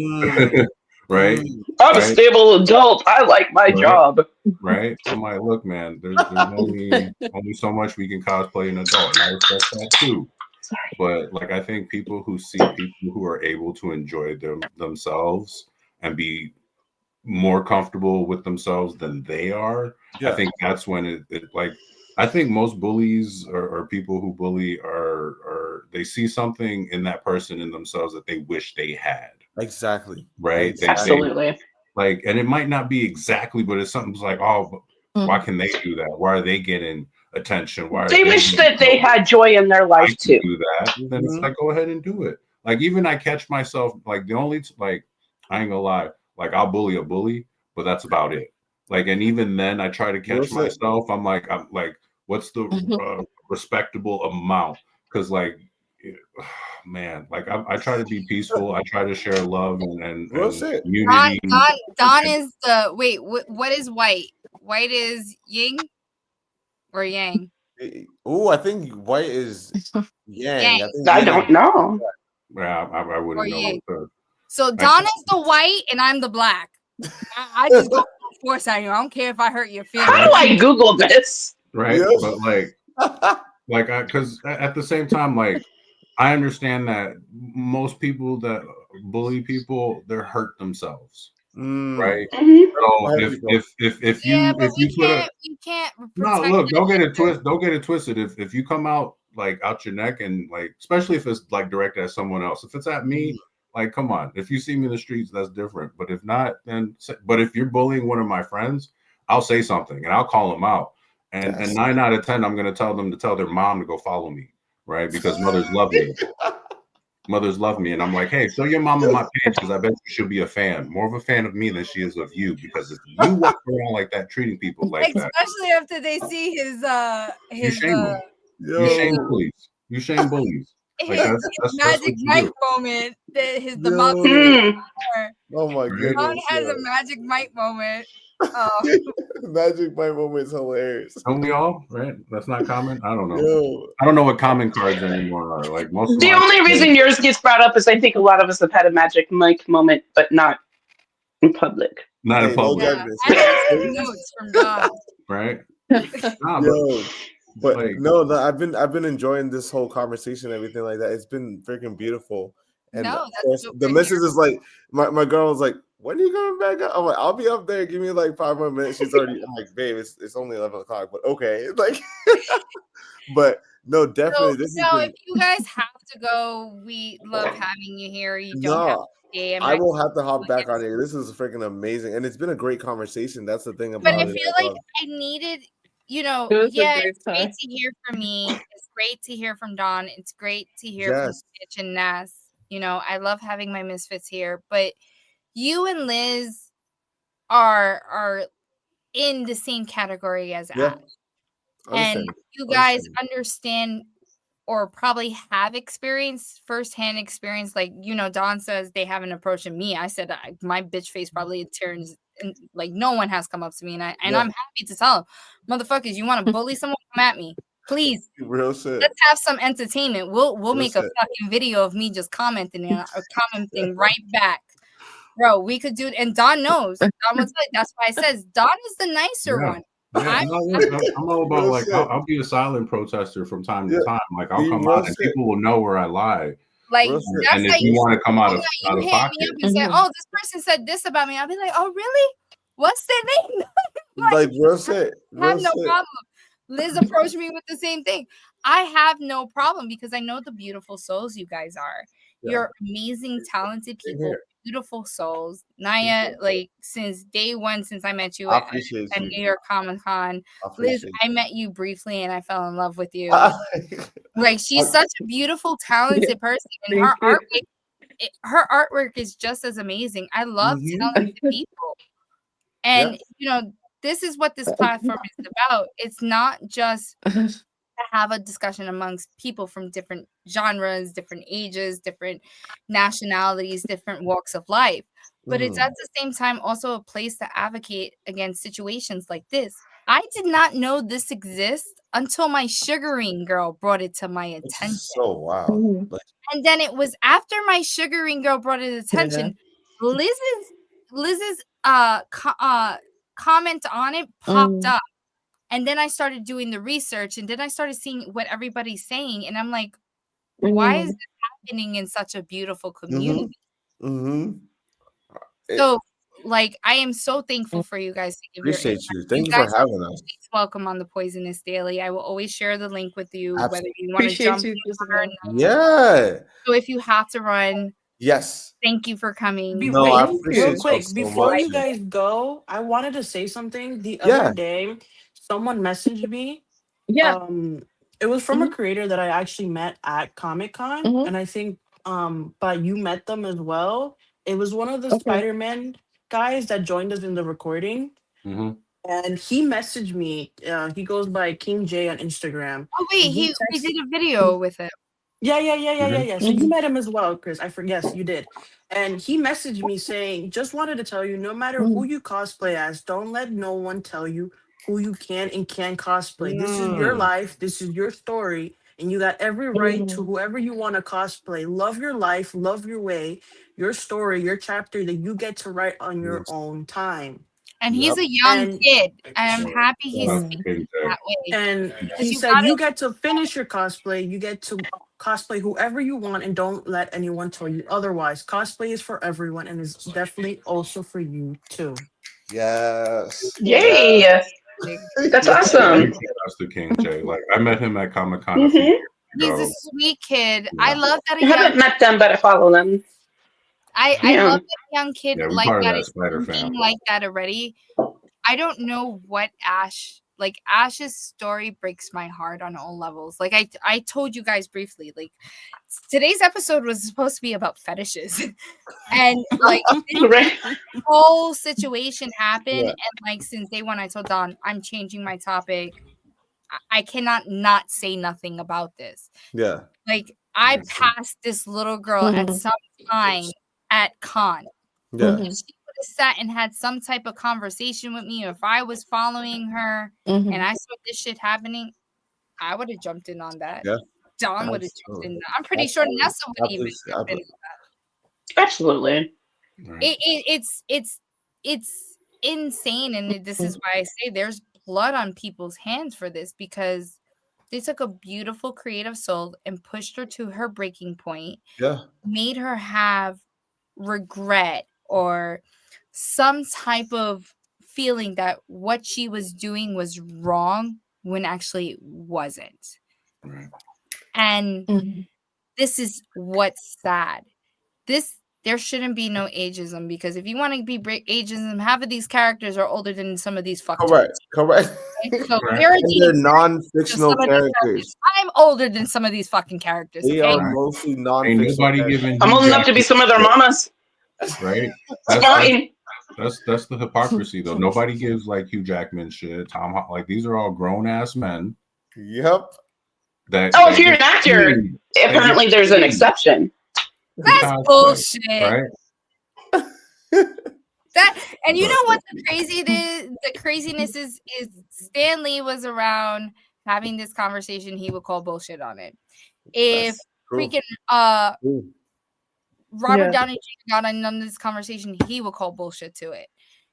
Right? I'm a Right? stable adult. I like my job. Right? I'm like, look, man, there's only so much we can cosplay an adult, and I respect that too. But like, I think people who see people who are able to enjoy themselves and be more comfortable with themselves than they are, I think that's when it like, I think most bullies or people who bully are they see something in that person in themselves that they wish they had. Exactly. Right? Absolutely. Like, and it might not be exactly, but it's something's like, oh, why can they do that? Why are they getting attention? Why are They wish that they had joy in their I life can too. do that? Then it's like, go ahead and do it. Like, even I catch myself, like, the only like, I ain't gonna lie, like, I'll bully a bully, but that's about it. Like, and even then, I try to Real catch shit. myself. I'm like, what's the respectable amount? Because like, man, like I try to be peaceful. I try to share love Real and shit. unity. Don is the wait. What is white? White is yin or yang? Oh, I think white is yang. Yang I think I yin is don't know. Yeah, I or wouldn't know yin. what to. So I, Don is the white and I'm the black. I just go full force on you. I don't care if I hurt your How feelings. do I Google this? right, Yeah. but like because at the same time, like I understand that most people that bully people, they're hurt themselves, Mm. right? Mhm. So Heavy if though. Yeah, but you put a we can't no, protect look, them like this. don't get it twisted. If you come out like out your neck and like, especially if it's like directed at someone else, if it's at me, like, come on. If you see me in the streets, that's different. But if not, then. But if you're bullying one of my friends, I'll say something and I'll call them out. And Yes. 9 out of 10, I'm gonna tell them to tell their mom to go follow me, right? Because mothers love me. Mothers love me, and I'm like, hey, show your mama my page because I bet she'll be a fan, more of a fan of me than she is of you. Because if you walk around like that, treating people like that, Especially after they see you shame them. You Yo. shame bullies. You shame bullies. Like his that's magic what you Mike do. moment. His the mom. Yo. Hmm. Oh my Right? Don goodness. has Yo. a magic Mike moment. Oh, Magic Mike moment is hilarious. Don't we all? Right? That's not common. I don't know. Yo. I don't know what common cards anymore are. Like most of The mine. only reason yours gets brought up is I think a lot of us have had a magic mic moment, but not in public. Not in Hey, no public, yeah. judgment. I have some notes from Don. right? Nah, but Yo. But like, no, I've been enjoying this whole conversation and everything like that. It's been freaking beautiful. And No, of that's course, so the good to missus is like, my girl was like, when are you coming back up? I'm like, I'll be up there. Give me like 5 more minutes. She's already. I'm like, babe, it's only 11 o'clock, but okay. Like, but no, So, definitely, this has no, if been you guys have to go, we love having you here. You don't have no. to stay. I'm I not. will have to hop back on here. This is freaking amazing, and it's been a great conversation. That's the thing But I about it. feel I like love. I needed, It was a yeah, great it's great time. to hear from me. It's great to hear from Don. It's great to hear from Yes. Stitch and Nas. I love having my misfits here, but you and Liz are in the same category as Yeah. Ash. And Understand. you guys understand or probably have experienced firsthand experience. Like, Don says they haven't approached me. I said my bitch face probably turns and like no one has come up to me, and Yeah. I'm happy to tell them, motherfuckers, you want to bully someone, come at me, please. Real shit. Let's have some entertainment. We'll Real make a shit. fucking video of me just commenting or commenting right back. Bro, we could do it. And Don knows. Don was like, that's why I says Don is the nicer yeah. one. Yeah, no, look, I'm all about Real like shit. I'll be a silent protester from time Yeah. to time. Like I'll Be come real out and shit. people will know where I lie. Like, Real shit. that's And how if you want to come out of you hit me pocket, up and say, oh, this person said this about me. I'll be like, oh, really? What's their name? Like real shit. I have Real no shit. problem. Liz approached me with the same thing. I have no problem because I know the beautiful souls you guys are. Yeah. You're amazing, talented Same people, here. beautiful souls. Naya, like since day one, since I met you I at appreciate you. New York Comic Con. I Liz, appreciate I met you briefly and I fell in love with you. you. Like she's such a beautiful, talented person, and her artwork is just as amazing. I love Mhm. talented people. Yeah. And this is what this platform is about. It's not just to have a discussion amongst people from different genres, different ages, different nationalities, different walks of life. But it's at the same time also a place to advocate against situations like this. I did not know this exists until my sugaring girl brought it to my This attention. is so wild. Like, And then it was after my sugaring girl brought it attention, Liz's comment on it popped up. And then I started doing the research, and then I started seeing what everybody's saying, and I'm like, why is this happening in such a beautiful community? mm-hmm. So, like, I am so thankful for you guys to give your Appreciate insight. you. You Thank you guys for are having us. always welcome on the Poisonous Daily. I will always share the link with you, whether Absolutely. you want to Appreciate jump you, in Isabel. or not. Yeah. So if you have to run, Yes. thank you for coming. No, I Thank appreciate you. Real y'all quick, so before much. you guys go, I wanted to say something. The other Yeah. day, someone messaged me. Yeah. It was from a Mhm. creator that I actually met at Comic Con, Mhm. and I think but you met them as well. It was one of the Okay. Spider-Man guys that joined us in the recording. Mm-hmm. and he messaged me. He goes by King J on Instagram, Oh and wait, he we texted. did a video with it. Yeah. So you met him as well, Chris. Yes, you did. And he messaged me saying, just wanted to tell you, no matter who you cosplay as, don't let no one tell you who you can and can't cosplay. This is your Mm. life, this is your story, and you got every right to whoever you want to cosplay. Love your life, love your way, your story, your chapter that you get to write on your Yes. own time. And he's Yep. a young And kid. And I'm So, happy shout he's out to speaking King J. that way. and Because he you said gotta you get to finish your cosplay, you get to cosplay whoever you want, and don't let anyone tell you otherwise. Cosplay is for everyone and is definitely also for you too. Yes. Yay! like, That's Yes. Big awesome. shout outs to King J. Like I met him at Comic Con a few Hmm. years he's a ago. sweet kid. I Yeah. love that a I young haven't met them, but I follow them. I Yeah. love that a young kid Yeah, we like part of that that is Spider thinking fam. like that already. I don't know what Ash's story breaks my heart on all levels. Like I told you guys briefly, like today's episode was supposed to be about fetishes. And like this Right. whole situation happened, Yeah. and like since day one I told Don I'm changing my topic. I cannot not say nothing about this. Yeah. Like I Yes. passed this little girl at some time at con. Yeah. If she would have sat and had some type of conversation with me, or if I was following her and I saw this shit happening, I would have jumped in on that. Yeah. Don would have jumped Absolutely. in. I'm pretty sure Absolutely. Nessa would even jump in. Absolutely. Absolutely. Right. It's insane, and this is why I say there's blood on people's hands for this, because they took a beautiful creative soul and pushed her to her breaking point, Yeah. made her have regret or some type of feeling that what she was doing was wrong when actually it wasn't. Right. And this is what's sad. There shouldn't be no ageism, because if you want to be ageism, half of these characters are older than some of these Correct. fucktards. Correct. Okay? So Right. there are And they're dating to non-fictional some of these characters. characters. I'm older than some of these fucking characters, They okay? are Right. mostly Ain't non-fictional nobody characters. giving I'm Hugh old enough to be Jackman some of their shit, mamas. right? It's That's that's fine. that's the hypocrisy though. Nobody gives like Hugh Jackman shit. Like these are all grown ass men Yep. Oh, if that you're get an actor, paid. That get apparently there's an paid exception. to That's cosplay, bullshit. right? That, and you But know what the craziness is Stan Lee was around having this conversation, he would call bullshit on it. If That's true. freaking True. Robert Downey Jr. got on this conversation, he would call bullshit to it.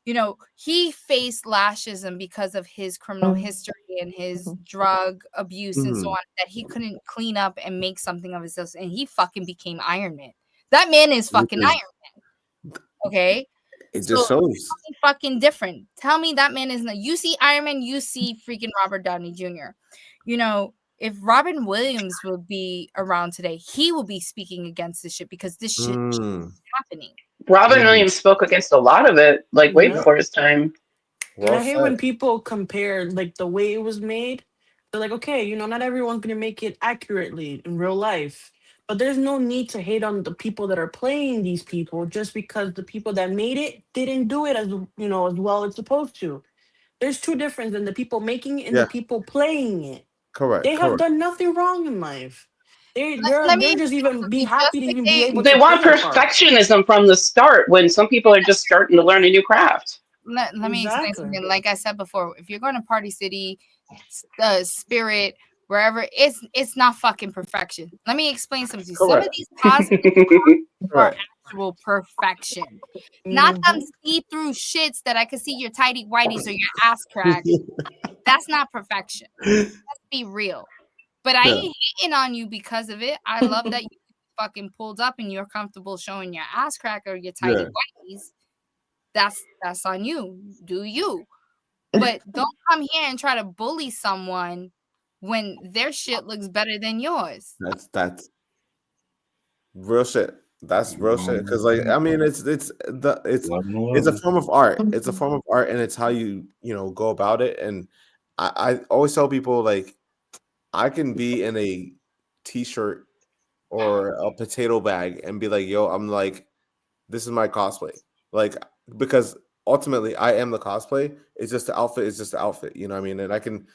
You know, he faced lashism because of his criminal history and his drug abuse and so Mhm. on, that he couldn't clean up and make something of himself, and he fucking became Iron Man. That man is Which fucking is, Iron Man. Okay? it So just shows. something fucking different. Tell me that man is not. You see Iron Man, you see freaking Robert Downey Jr. You know, if Robin Williams would be around today, he will be speaking against this shit, because this shit is Mm. happening. Robin Mhm. Williams spoke against a lot of it, like way Yeah. before his time. And Well I hate said. when people compare like the way it was made. They're like, okay, not everyone's gonna make it accurately in real life. But there's no need to hate on the people that are playing these people just because the people that made it didn't do it as as well as supposed to. There's two differences in the people making it and the Yeah. people playing it. Correct. They have Correct. done nothing wrong in life. They Let, they're let me they're just explain even be something. Just happy to like even be they able They to play want the part. perfectionism from the start when some people are just starting to learn a new craft. let me explain Exactly. something. Like I said before, if you're going to Party City, Spirit, wherever, it's not fucking perfection. Let me explain something to you. Some of Correct. these cosplays are Correct. actual perfection. Not them Mhm. see-through shits that I could see your tidy whities or your ass crack. That's not perfection. Let's be real. But I Yeah. ain't hating on you because of it. I love that you fucking pulled up and you're comfortable showing your ass crack or your tidy Yeah. whities. That's on you. Do you. But don't come here and try to bully someone when their shit looks better than yours. That's real shit. That's real shit. Because like I mean, Love and it's a level. form of art. It's a form of art, and it's how you go about it. And I always tell people like I can be in a t-shirt or a potato bag and be like, yo, I'm like, this is my cosplay. Like because ultimately I am the cosplay. It's just the outfit is just the outfit. You know what I mean? And I can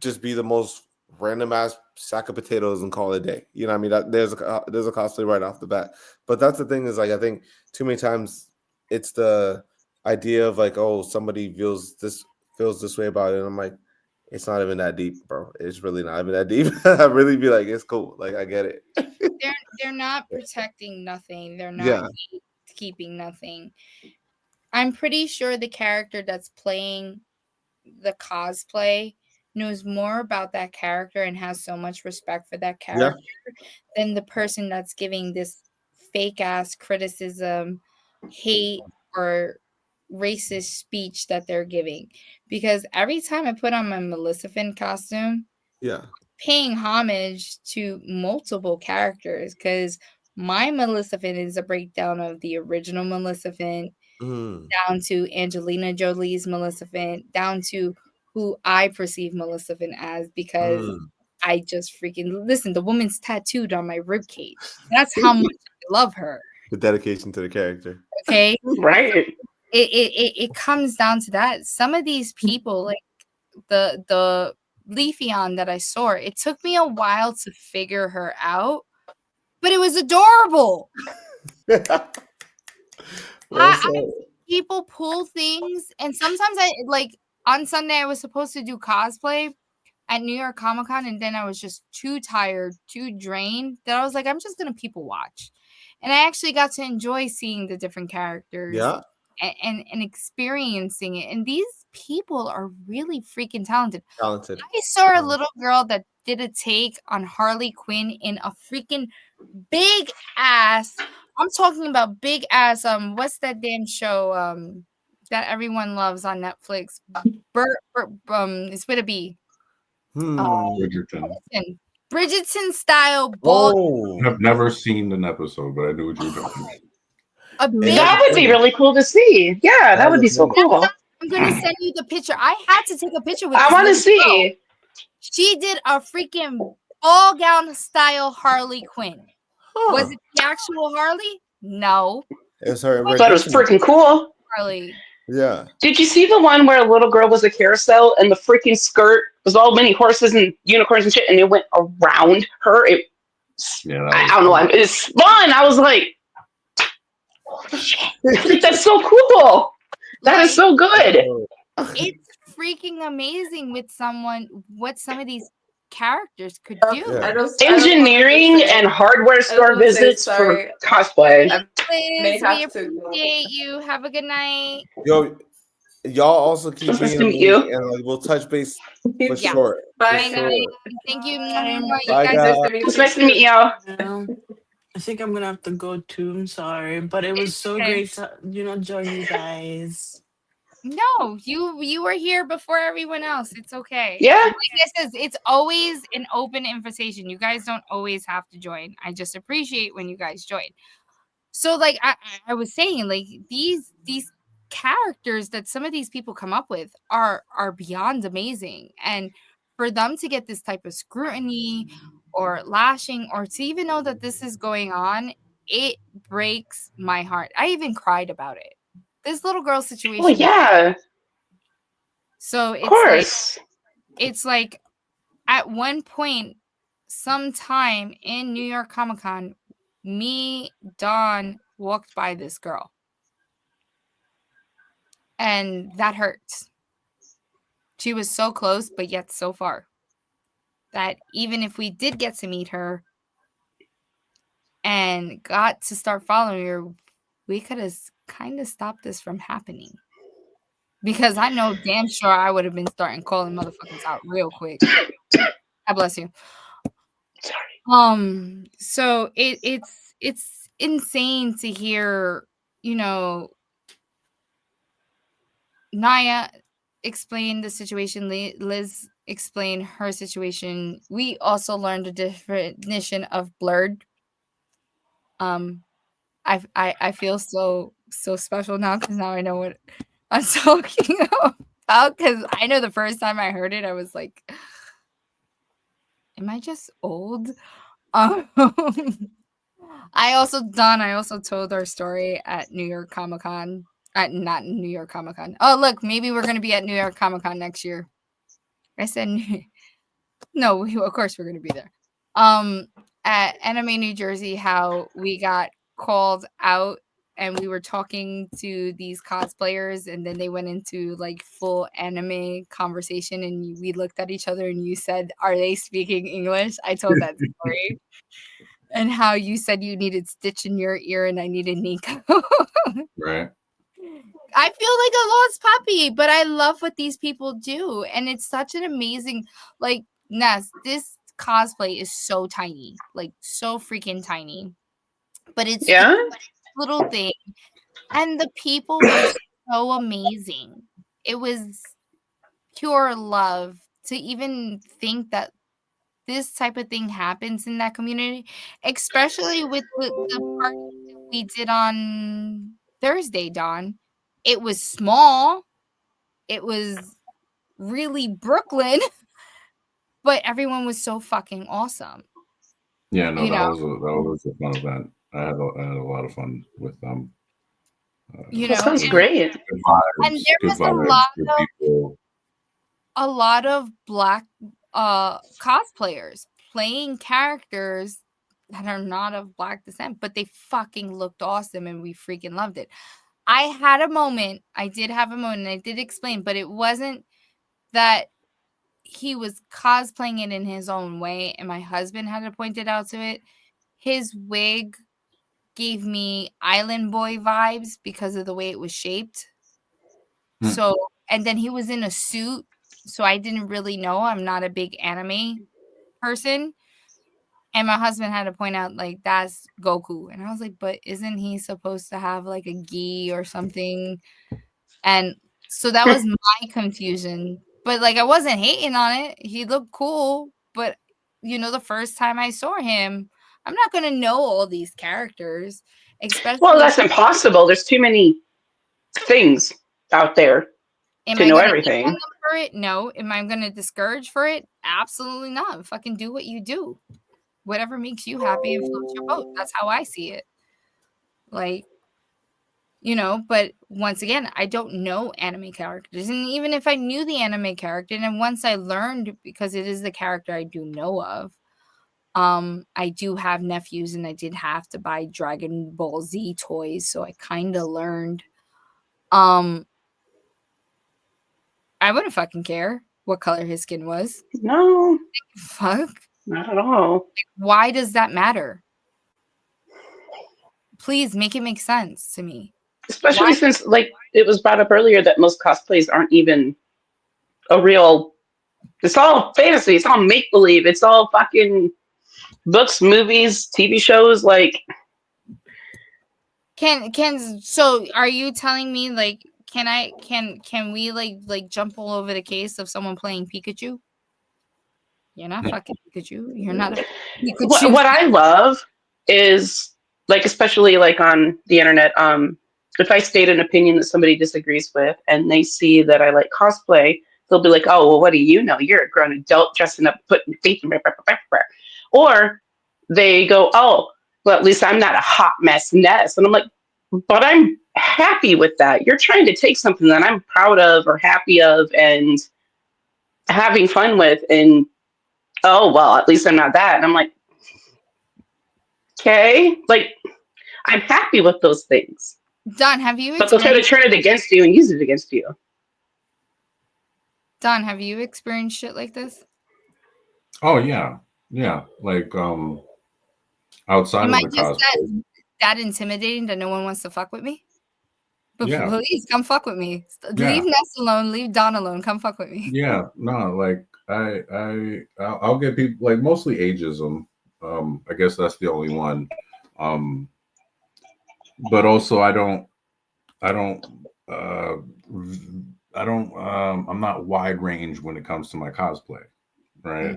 just be the most random ass sack of potatoes and call it a day. You know what I mean? There's a cosplay right off the bat. But that's the thing is like I think too many times it's the idea of like, oh, somebody feels this way about it. And I'm like, it's not even that deep, bro. It's really not even that deep. I really be like, it's cool. Like I get it. They're not protecting nothing. They're not Yeah. keeping nothing. I'm pretty sure the character that's playing the cosplay knows more about that character and has so much respect for that Yeah. character than the person that's giving this fake ass criticism, hate, or racist speech that they're giving. Because every time I put on my Maleficent costume, Yeah. paying homage to multiple characters because my Maleficent is a breakdown of the original Maleficent, Mm. down to Angelina Jolie's Maleficent, down to who I perceive Maleficent as because Mm. I just freaking listen. The woman's tattooed on my rib cage. That's how much I love her. The dedication to the character. Okay, Right. it comes down to that. Some of these people, like the Leafeon that I saw, it took me a while to figure her out, but it was adorable. Well I said. people pull things, and sometimes I like on Sunday I was supposed to do cosplay at New York Comic Con, and then I was just too tired, too drained that I was like, I'm just gonna people watch, and I actually got to enjoy seeing the different characters Yeah. and experiencing it. And these people are really freaking talented. Talented. I saw a little girl that did a take on Harley Quinn in a freaking big ass. I'm talking about big ass. What's that damn show? That everyone loves on Netflix. It's with a B. Hmm. Bridgerton. Bridgerton style ball. Oh. I've never seen an episode, but I knew what you were talking about. A It big. has That would be been. really cool to see. Yeah, It that has would be so been. cool. I'm gonna send you the picture. I had to take a picture with I this want to little girl. see. She did a freaking ball gown style Harley Quinn. Was Huh. it the actual Harley? No. It was her I thought it was rendition. freaking cool. Harley. Yeah. Did you see the one where a little girl was a carousel and the freaking skirt was all many horses and unicorns and shit, and it went around her? Yeah, that I was don't know. cool. It's fun. I was like, holy shit! Like, that's so cool. That is Like, so good. it's freaking amazing with what some of these characters could do. Yeah. I just Engineering wanted to say, and hardware I store just want to say visits for sorry. cosplay. I may Liz, we have to go. appreciate you. Have a good night. Yo, y'all also keep It's me nice in to the meet loop, you. and like, we'll touch base for Yeah. sure. Bye, For Good night. sure. Thank you. Bye. You Bye, guys guys. Nice to meet It's you nice to meet too. y'all. Yeah. I think I'm gonna have to go too. I'm sorry, but it was so okay. great to join you guys. No, you were here before everyone else. It's okay. Yeah. Like I says, it's always an open invitation. You guys don't always have to join. I just appreciate when you guys join. So like I was saying, like these characters that some of these people come up with are beyond amazing. And for them to get this type of scrutiny or lashing or to even know that this is going on, it breaks my heart. I even cried about it. This little girl Oh situation. yeah. So Of course. it's like at one point, sometime in New York Comic Con, me, Dawn walked by this girl. And that hurts. She was so close, but yet so far. That even if we did get to meet her and got to start following her, we could have kind of stopped this from happening. Because I know damn sure I would have been starting calling motherfuckers out real quick. God bless you. So it's insane to hear, Naya explain the situation, Liz explained her situation. We also learned the definition of blurred. I feel so special now because now I know what I'm talking about. Because I know the first time I heard it, I was like, "Am I just old?" Um, I also told our story at New York Comic Con Not New York Comic Con. Oh, look, maybe we're gonna be at New York Comic Con next year. I said no. Of course we're gonna be there. At Anime New Jersey, how we got called out and we were talking to these cosplayers, and then they went into like full anime conversation, and we looked at each other, and you said, "Are they speaking English?" I told that story, and how you said you needed Stitch in your ear, and I needed Nico. Right. I feel like a lost puppy, but I love what these people do. And it's such an amazing, like, Ness, this cosplay is so tiny, like, so freaking tiny. But it's the Yeah. little thing. And the people were so amazing. It was pure love to even think that this type of thing happens in that community, especially with the party that we did on Thursday, Dawn. It was small. It was really Brooklyn, but everyone was so fucking awesome. Yeah, no, You know, that was a fun event. I had a lot of fun with them. you That know, sounds great. Good and there good was a vibes, good lot of people. black cosplayers playing characters that are not of black descent, but they fucking looked awesome and we freaking loved it. I had a moment, I did have a moment, and I did explain, but it wasn't that he was cosplaying it in his own way, and my husband had to point it out to it. His wig gave me Island Boy vibes because of the way it was shaped. Hmm. So, and then he was in a suit, so I didn't really know. I'm not a big anime person. And my husband had to point out, like, that's Goku. And I was like, but isn't he supposed to have like a gi or something? And so that was my confusion. But like, I wasn't hating on it. He looked cool. But, the first time I saw him, I'm not going to know all these characters, Well, especially. that's impossible. There's too many things out there Am to I know gonna hate on everything. them for it? No. Am I gonna discourage for it? Absolutely not. Fucking do what you do. Whatever makes you happy and floats your boat. That's how I see it. Like, but once again, I don't know anime characters. And even if I knew the anime character, and once I learned, because it is the character I do know of, I do have nephews and I did have to buy Dragon Ball Z toys, so I kind of learned. I wouldn't fucking care what color his skin was. No, Fuck. not at all. Why does that matter? Please make it make sense to me. Especially Why? since, like, it was brought up earlier that most cosplays aren't even a real. It's all fantasy. It's all make believe. It's all fucking books, movies, TV shows. Like, So are you telling me, like, can we like jump all over the case of someone playing Pikachu? You're not fucking Pikachu. You're not a Pikachu. what I love is, like, especially like on the internet, if I state an opinion that somebody disagrees with and they see that I like cosplay, they'll be like, "Oh, well, what do you know? You're a grown adult dressing up, putting faith in," or they go, "Oh, well, at least I'm not a hot mess Ness," and I'm like, "But I'm happy with that. You're trying to take something that I'm proud of or happy of and having fun with, and oh, well, at least I'm not that." And I'm like, okay, like, I'm happy with those things, Don, have you but they'll try to experienced turn it against you and use it against you. Don, have you experienced shit like this? Oh yeah, yeah. Like outside Am of I the just cosplay. that intimidating that no one wants to fuck with me? But Yeah, please come fuck with me. Leave yeah, Ness alone. Leave Don alone. Come fuck with me. yeah. No, like I'll get people like mostly ageism. I guess that's the only one. Um, but also I don't uh I'm not wide range when it comes to my cosplay, right?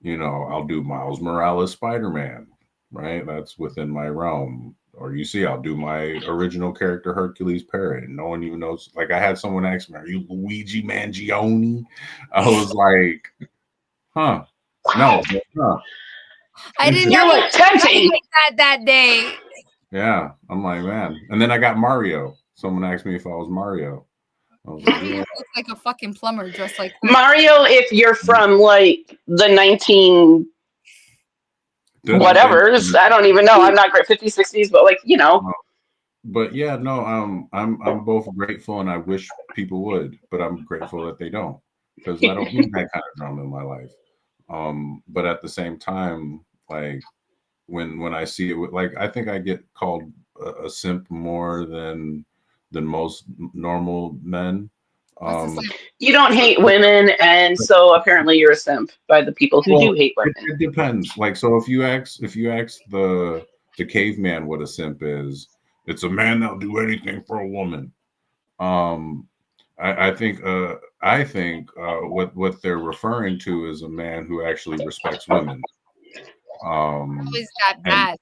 Mhm. I'll do Miles Morales Spider-Man, right? That's within my realm. Or you see, I'll do my original character Hercules Parrot, and no one even knows. Like I had someone ask me, "Are you Luigi Mangione?" I was like, "Huh, no, huh, I didn't know You're you interesting." like were dressed tempting. like that day. Yeah, I'm like, man. And then I got Mario. Someone asked me if I was Mario. I was like, Mario yeah. looks like a fucking plumber dressed like her. Mario, if you're from like the 19 Doesn't it? whatevers, I don't even know. I'm not great 50s, 60s, but like, you know. But yeah, no, I'm both grateful and I wish people would, but I'm grateful that they don't because I don't need that kind of drama in my life. But at the same time, like when I see it, like I think I get called a simp more than most normal men. What's the Um, simp? You don't hate women, and so apparently you're a simp by the people who well, do hate women. it depends. Like, so if you ask the caveman what a simp is, it's a man that'll do anything for a woman. Um, I think what they're referring to is a man who actually respects women. How is that And bad?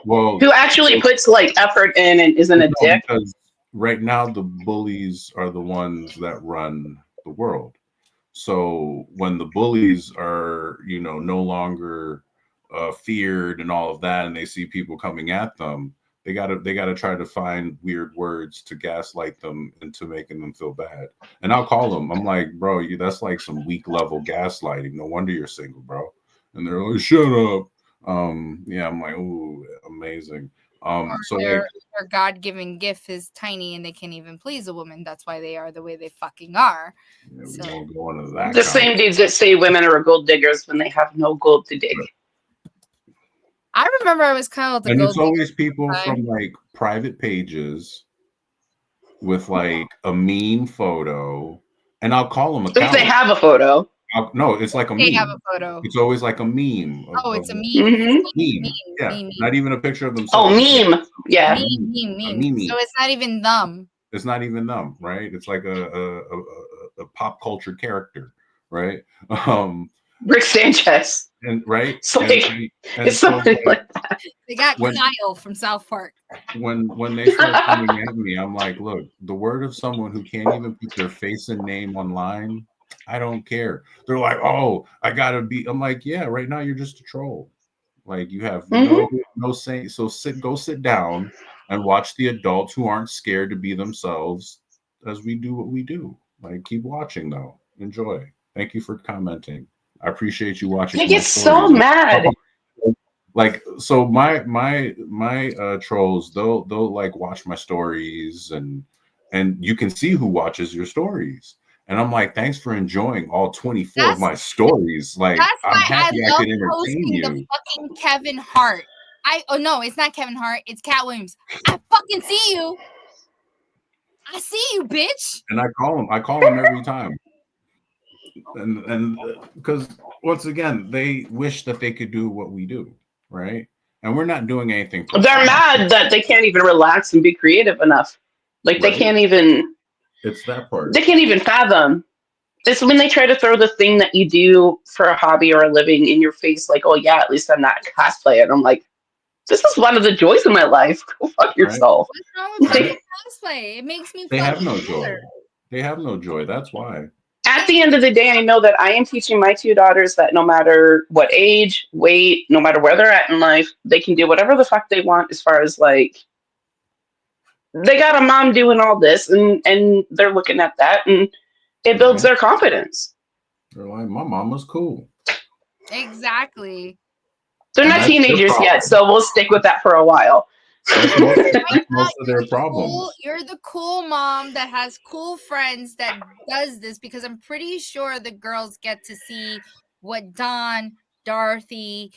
well, Who actually puts like effort in and isn't a no, dick. because right now the bullies are the ones that run the world. So when the bullies are, no longer feared and all of that, and they see people coming at them, they gotta try to find weird words to gaslight them into making them feel bad. And I'll call them. I'm like, bro, that's like some weak level gaslighting. No wonder you're single, bro. And they're like, shut up. Yeah, I'm like, ooh, amazing. So like, Their God-given gift is tiny and they can't even please a woman. That's why they are the way they fucking are. yeah, we So won't go into that The same dudes that say women are gold diggers when they have no gold to dig. I remember I was kind of the And it's gold digger always people time. from like private pages with like a meme photo, and I'll call them At least they accounts. have a photo. No, it's like a They have meme. a photo. It's always like a meme Oh, of it's a meme. Mm-hmm. meme. Yeah, Meme. not even a picture of Oh, themselves. It's meme. Yeah. like a meme. So it's not even them. It's not even them, right? It's like a pop culture character, right? Rick Sanchez. And right, It's like and it's so something like They got when Kyle from South Park. when they start coming at me, I'm like, look, the word of someone who can't even put their face and name online, I don't care. They're like, oh, I gotta be. I'm like, yeah, right now you're just a troll. Like you have Mhm. no saying. So go sit down and watch the adults who aren't scared to be themselves as we do what we do. Like keep watching though. Enjoy. Thank you for commenting. I appreciate you watching I my get so stories. mad. Like so my trolls, they'll like watch my stories and you can see who watches your stories. And I'm like, thanks for enjoying all 24 of That's my stories. Like that's I'm why I happy I love could entertain posting the you. fucking Kevin Hart. No, it's not Kevin Hart, it's Cat Williams. I fucking see you. I see you, bitch. And I call them every time. And because once again, they wish that they could do what we do, right? And we're not doing anything They're profound, mad that they can't even relax and be creative enough. Like right? It's that part. they can't even fathom. It's when they try to throw the thing that you do for a hobby or a living in your face, like, oh yeah, at least I'm not cosplay. And I'm like, this is one of the joys of my life. Go fuck Right? yourself. What's wrong with Right? fucking cosplay? It makes me They feel have no joy. better. They have no joy. That's why. At the end of the day, I know that I am teaching my two daughters that no matter what age, weight, no matter where they're at in life, they can do whatever the fuck they want as far as like they got a mom doing all this and they're looking at that and it builds Right? their confidence. They're like, my mom was cool. Exactly. They're And not that's their teenagers yet, problem. so we'll stick with that for a while. That's most Right that's now, most of their problems. you're the cool mom that has cool friends that does this because I'm pretty sure the girls get to see what Dawn, Dorothy,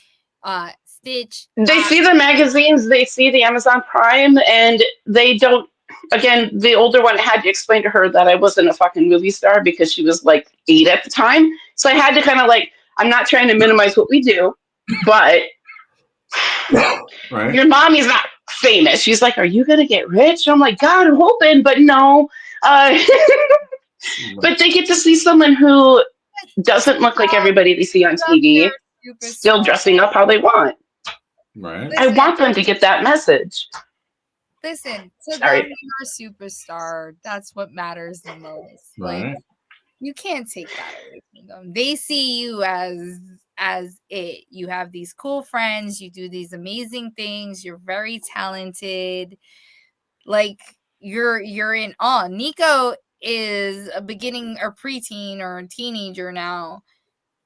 Stitch. They see the magazines, they see the Amazon Prime, and they don't. Again, the older one had to explain to her that I wasn't a fucking movie star because she was like 8 at the time. So I had to kind of like, I'm not trying to minimize what we do, but Right? your mommy's not famous. She's like, are you going to get rich? I'm like, God, I'm hoping, but no. Uh, but they get to see someone who doesn't look like everybody they see on TV, still dressing up how they want. Right? I want them to get that message. Listen, to them, Sorry. you're a superstar. That's what matters the most. Like, Right? you can't take that away from them. They see you as it. You have these cool friends. You do these amazing things. You're very talented. Like, you're in awe. Nico is a beginning or preteen or a teenager now,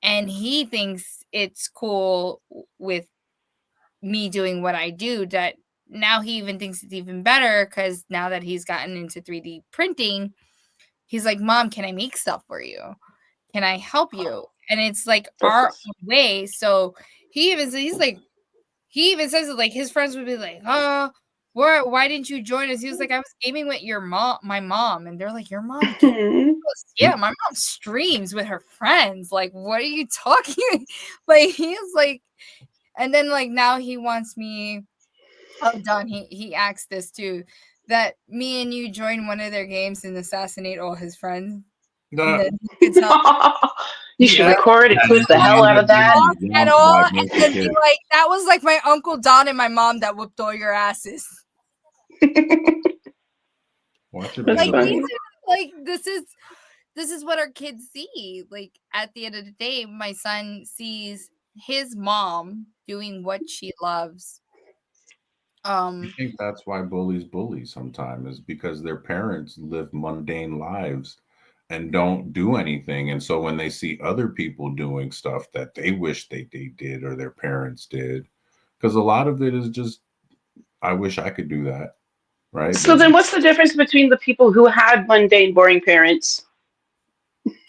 and he thinks it's cool with me doing what I do, that now he even thinks it's even better because now that he's gotten into 3D printing, he's like, Mom, can I make stuff for you? Can I help you? And it's like our own way. So he even says it, like his friends would be like, oh, why didn't you join us? He was like, I was gaming with my mom. And they're like, your mom games? Yeah, my mom streams with her friends. Like, what are you talking? Like, he's like, and then like now he wants me. Oh, Don, he asked this too, that me and you join one of their games and assassinate all his friends. And then he could tell You should Yeah. record and clip the Yeah. hell out of that. at all, and then be like, that was like my Uncle Don and my mom that whooped all your asses. Watch it. That's Like funny. these are, like this is what our kids see. Like at the end of the day, my son sees his mom doing what she loves. I think that's why bullies bully sometimes, is because their parents live mundane lives and don't do anything. And so when they see other people doing stuff that they wish they did or their parents did, because a lot of it is just, I wish I could do that. Right. So then what's the difference between the people who had mundane, boring parents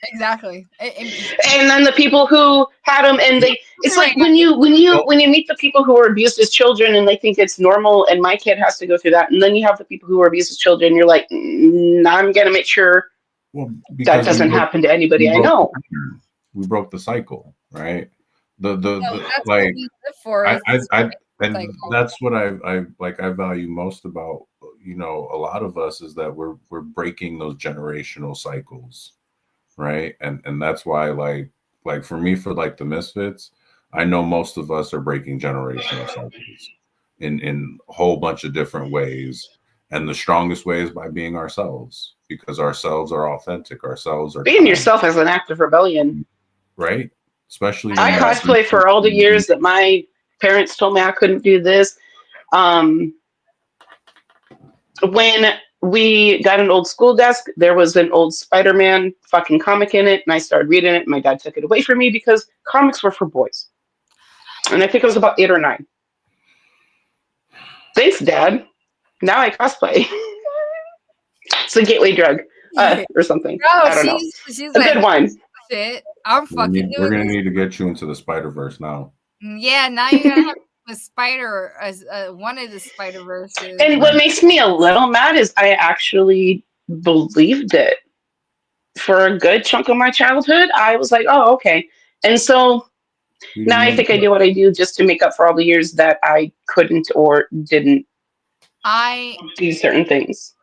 Exactly. and then the people who had them and it's like when you meet the people who were abused as children and they think it's normal and my kid has to go through that, and then you have the people who were abused as children, you're like, I'm gonna make sure Well, that because doesn't happen to anybody I know. we broke the cycle, right? The that's like what we live for. I and cycle. that's what I value most about, a lot of us, is that we're breaking those generational cycles, right? And that's why, like for me, for like the Misfits, I know most of us are breaking generational cycles in a whole bunch of different ways, and the strongest way is by being ourselves, because ourselves are authentic, ourselves are Being kind, yourself is an act of rebellion. right? Especially when I you're cosplay for all the years that my parents told me I couldn't do this. When we got an old school desk, there was an old Spider-Man fucking comic in it, and I started reading it. My dad took it away from me because comics were for boys. And I think I was about 8 or 9. Thanks, Dad. Now I cosplay. It's a gateway drug or something. No, I don't know. she's A like, good one. shit, I'm fucking we're doing gonna this. need to get you into the Spider-Verse now. Yeah, now you're gonna have a spider as one of the Spider Verses. And what makes me a little mad is I actually believed it. For a good chunk of my childhood, I was like, oh, okay. And so now I think I do what I do just to make up for all the years that I couldn't or didn't do certain things.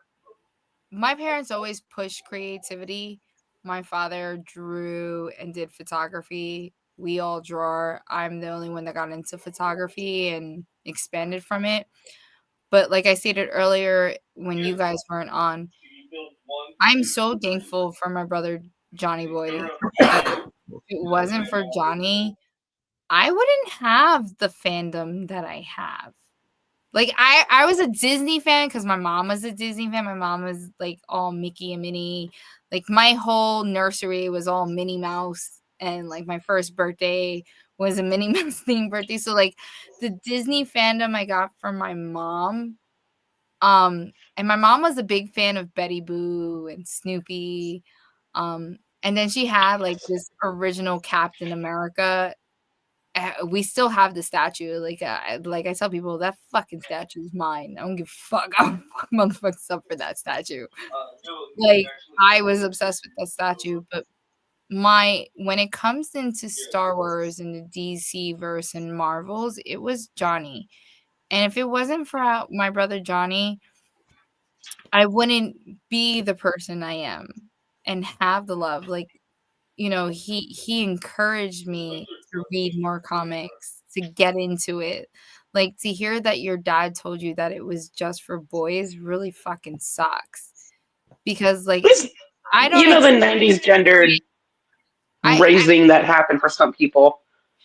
My parents always pushed creativity. My father drew and did photography. We all draw. I'm the only one that got into photography and expanded from it. But like I stated earlier, when you guys weren't on, I'm so thankful for my brother Johnny Boy. If it wasn't for Johnny, I wouldn't have the fandom that I have. Like I was a Disney fan because my mom was a Disney fan. My mom was like all Mickey and Minnie. Like my whole nursery was all Minnie Mouse, and like my first birthday was a Minnie Mouse themed birthday. So like the Disney fandom I got from my mom. And my mom was a big fan of Betty Boo and Snoopy. And then she had like this original Captain America. We still have the statue. Like I tell people, that fucking statue is mine. I don't give a fuck. I'm fuck motherfuckers up for that statue. Like I was obsessed with that statue. But when it comes into Star Wars and the DC verse and Marvels, it was Johnny. And if it wasn't for my brother Johnny, I wouldn't be the person I am and have the love. Like, he encouraged me to read more comics, to get into it. Like, to hear that your dad told you that it was just for boys really fucking sucks. Because, like, I don't The 90s gendered I raising that happened for some people.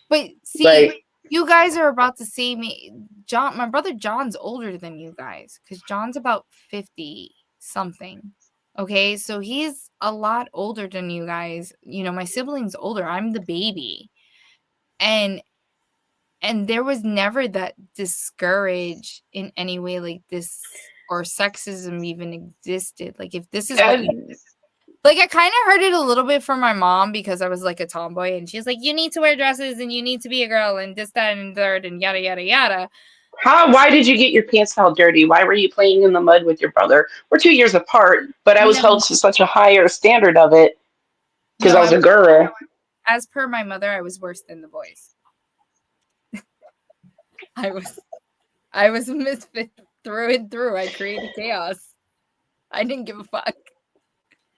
but see, Like, you guys are about the same age. My brother John's older than you guys because John's about 50. something. Okay, so he's a lot older than you guys. You know, my sibling's older. I'm the baby. And there was never that discourage in any way like this, or sexism even existed. Like, if this is what you And like, I kind of heard it a little bit from my mom because I was like a tomboy, and she's like, you need to wear dresses and you need to be a girl and this, that, and third, and yada, yada, yada. why did you get your pants all dirty? Why were you playing in the mud with your brother? We're 2 years apart, but I was No, held to such a higher standard of it because no, I was a girl. as per my mother, I was worse than the boys. I was a misfit through and through. I created chaos. I didn't give a fuck.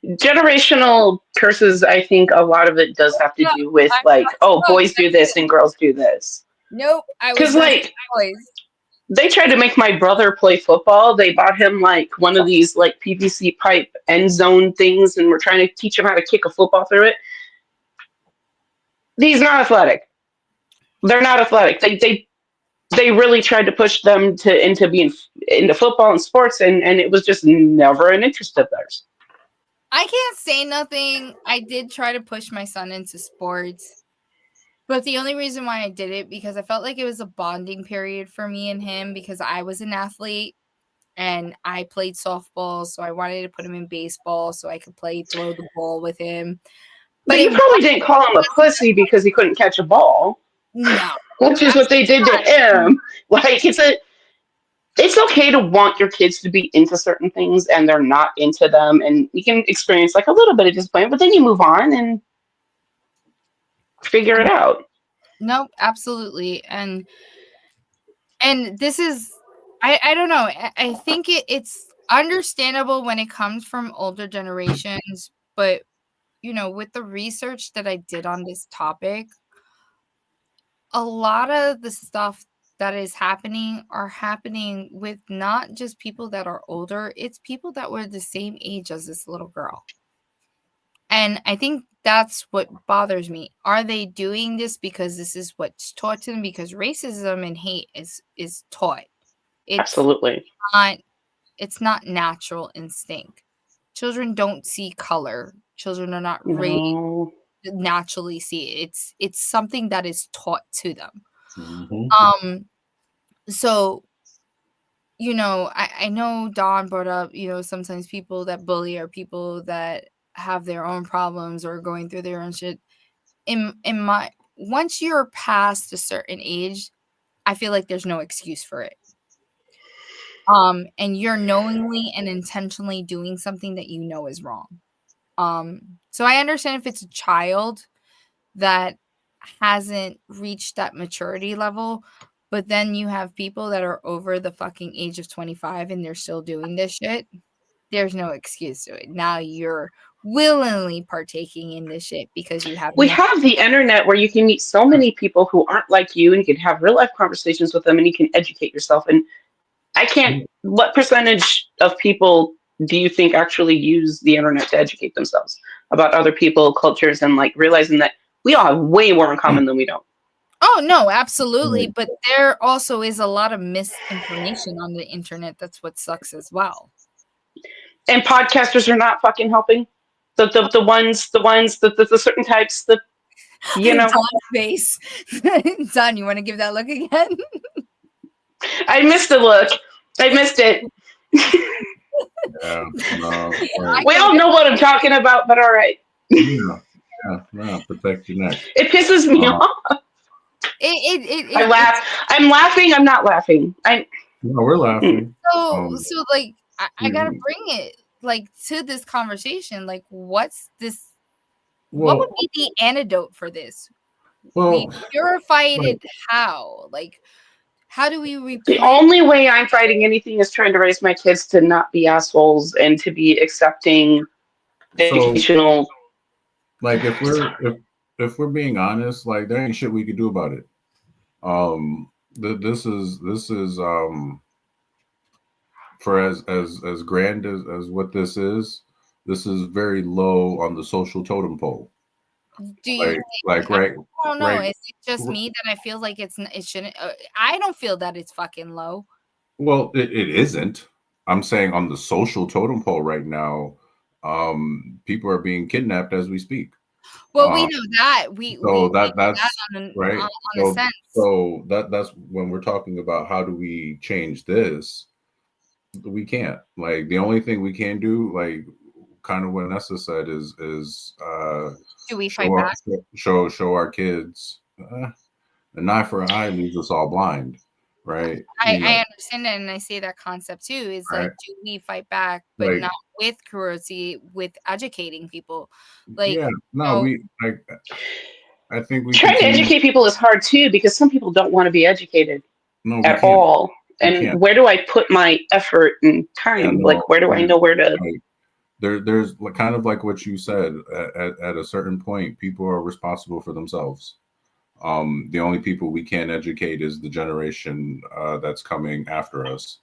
Generational curses, I think a lot of it does have to No, do with I'm like, oh, not boys do this and girls do this. Nope, I was Because worse than like boys. they tried to make my brother play football. They bought him like one of these like PVC pipe end zone things and were trying to teach him how to kick a football through it. He's not athletic. They're not athletic. They really tried to push them to into being into football and sports, and it was just never an interest of theirs. I can't say nothing. I did try to push my son into sports. But the only reason why I did it because I felt like it was a bonding period for me and him because I was an athlete and I played softball, so I wanted to put him in baseball so I could throw the ball with him. But But you it probably didn't call him a pussy because he couldn't catch a ball, no. which is what they did to him. Like it's okay to want your kids to be into certain things and they're not into them, and you can experience like a little bit of disappointment, but then you move on and figure it out. No, absolutely. And this is I don't know. I think it's understandable when it comes from older generations, but you know, with the research that I did on this topic, a lot of the stuff that is happening are happening with not just people that are older, it's people that were the same age as this little girl. And I think that's what bothers me. Are they doing this because this is what's taught to them? Because racism and hate is taught. It's Absolutely. not it's not natural instinct. Children don't see color. Children are not raised No. to naturally see it. It's something that is taught to them. Mhm. So you know, I know Don brought up, you know, sometimes people that bully are people that have their own problems or going through their own shit. In my once you're past a certain age, I feel like there's no excuse for it. And you're knowingly and intentionally doing something that you know is wrong. So I understand if it's a child that hasn't reached that maturity level, but then you have people that are over the fucking age of 25 and they're still doing this shit. There's no excuse to it. Now you're willingly partaking in this shit because you have We no. have the internet where you can meet so many people who aren't like you and you can have real life conversations with them and you can educate yourself. And I can't, what percentage of people do you think actually use the internet to educate themselves about other people, cultures, and like realizing that we all have way more in common than we don't? Oh no, absolutely. But there also is a lot of misinformation on the internet. That's what sucks as well. And podcasters are not fucking helping. The certain types that, you know, Don's face. Don, you want to give that look again? I missed the look. I missed it. Yeah. No. I We get all it. know what I'm talking about, but all right. Yeah. Yeah. Yeah. Protect your neck. It pisses me off. I It's laugh. I'm laughing. I'm not laughing. No, we're laughing. so like I gotta Mm, bring it like to this conversation. Like, what's this? What would well, be the antidote for this? We well, purified like, it how? Like, how do we The replace? only way I'm fighting anything is trying to raise my kids to not be assholes and to be accepting, so educational. like if we're being honest, like there ain't shit we could do about it. This is for as grand as what this is very low on the social totem pole. Do you think? Like I right don't know. right Is it just me that I feel like it shouldn't? I don't feel that it's fucking low. well it isn't. I'm saying on the social totem pole right now, people are being kidnapped as we speak. Well, we know that. We So know that that's right. on a So sense. that's when we're talking about how do we change this, we can't. Like the only thing we can do, like kind of what Nessa said, is Do we show fight our, back? show our kids an eye for an eye leaves us all blind, right? You I know, understand that, and I see that concept too. Is right? like, do we fight back, but Like, not with cruelty, with educating people? Like, yeah, no, no, we like. I think we Trying to continue. educate people is hard too because some people don't want to be educated No, we at can't. all. We And can't. where do I put my effort and Yeah, time? no. Like, where do I know where to? Like, there's kind of like what you said. At a certain point, people are responsible for themselves. The only people we can educate is the generation that's coming after us.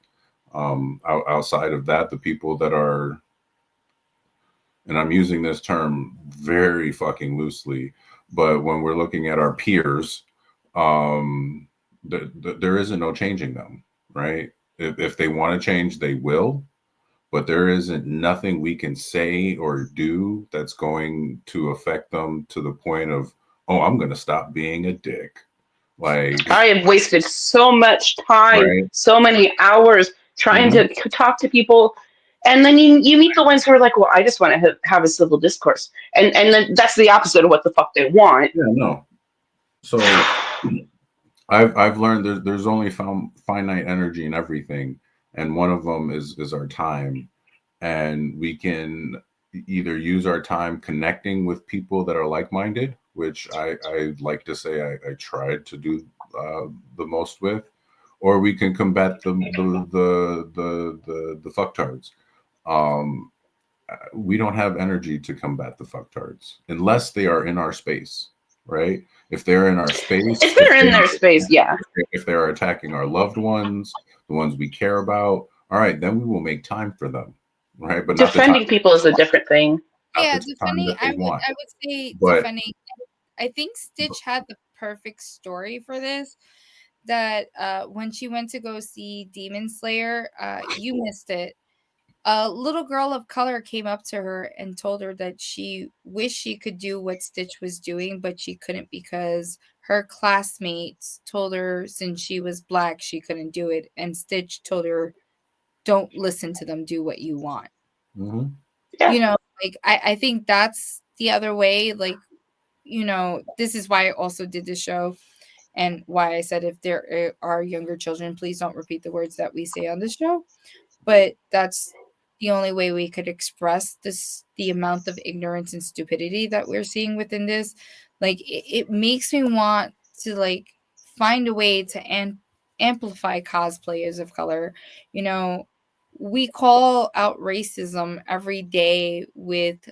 Outside of that, the people that are, and I'm using this term very fucking loosely, but when we're looking at our peers, um, there isn't no changing them, right? If they want to change, they will, but there isn't nothing we can say or do that's going to affect them to the point of, oh, I'm going to stop being a dick. Like, I have wasted so much time, right? so many hours trying Mm-hmm. to talk to people. And then you meet the ones who are like, well, I just want to have a civil discourse. And then that's the opposite of what the fuck they want. Yeah, no. So I've learned there's only finite energy in everything, and one of them is our time, and we can either use our time connecting with people that are like-minded, which I like to say I tried to do the most with, or we can combat the fucktards. Um, we don't have energy to combat the fucktards unless they are in our space, right? If they're in our space, If they're in their space, yeah. if they're attacking our loved ones, the ones we care about, all right, then we will make time for them, right? But not the time, Defending people is a different thing. not yeah, the time defending. that they want. I would say But defending. I think Stitch had the perfect story for this. That when she went to go see Demon Slayer, you missed it. A little girl of color came up to her and told her that she wished she could do what Stitch was doing, but she couldn't because her classmates told her since she was black she couldn't do it, and Stitch told her, "Don't listen to them. Do what you want." mhm. Yeah. You know, like I think that's the other way. Like, you know, this is why I also did this show and why I said if there are younger children, please don't repeat the words that we say on this show. But that's the only way we could express this the amount of ignorance and stupidity that we're seeing within this. Like it makes me want to like find a way to amplify cosplayers of color. You know, we call out racism every day with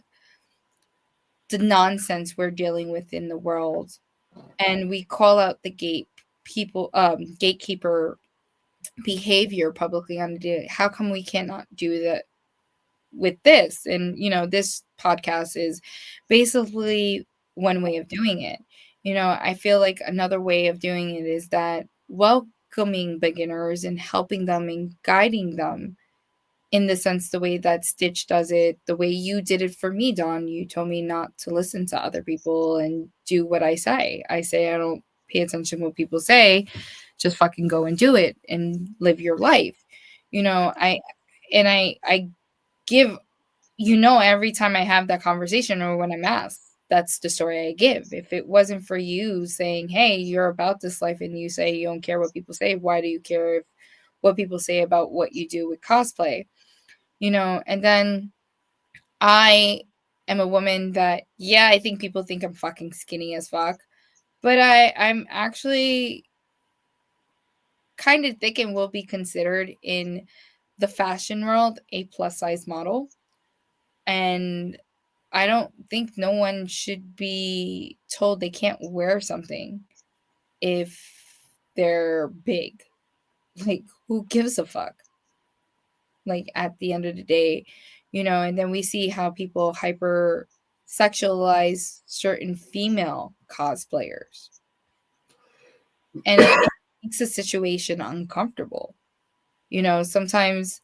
the nonsense we're dealing with in the world, and we call out the gatekeeper behavior publicly on the day. How come we cannot do that with this? And you know, this podcast is basically one way of doing it. You know, I feel like another way of doing it is that welcoming beginners and helping them and guiding them in the sense the way that Stitch does it, the way you did it for me, Don. You told me not to listen to other people and do what I say. I say I don't pay attention to what people say, just fucking go and do it and live your life. You know, I give, you know, every time I have that conversation or when I'm asked, that's the story I give. If it wasn't for you saying, "Hey, you're about this life," and you say you don't care what people say, why do you care if what people say about what you do with cosplay? You know, and then I am a woman that, yeah, I think people think I'm fucking skinny as fuck, but I'm actually kind of thick and will be considered in the fashion world a plus size model. And I don't think no one should be told they can't wear something if they're big. Like, who gives a fuck? Like, at the end of the day, you know, and then we see how people hyper sexualize certain female cosplayers. And it makes the situation uncomfortable. You know, sometimes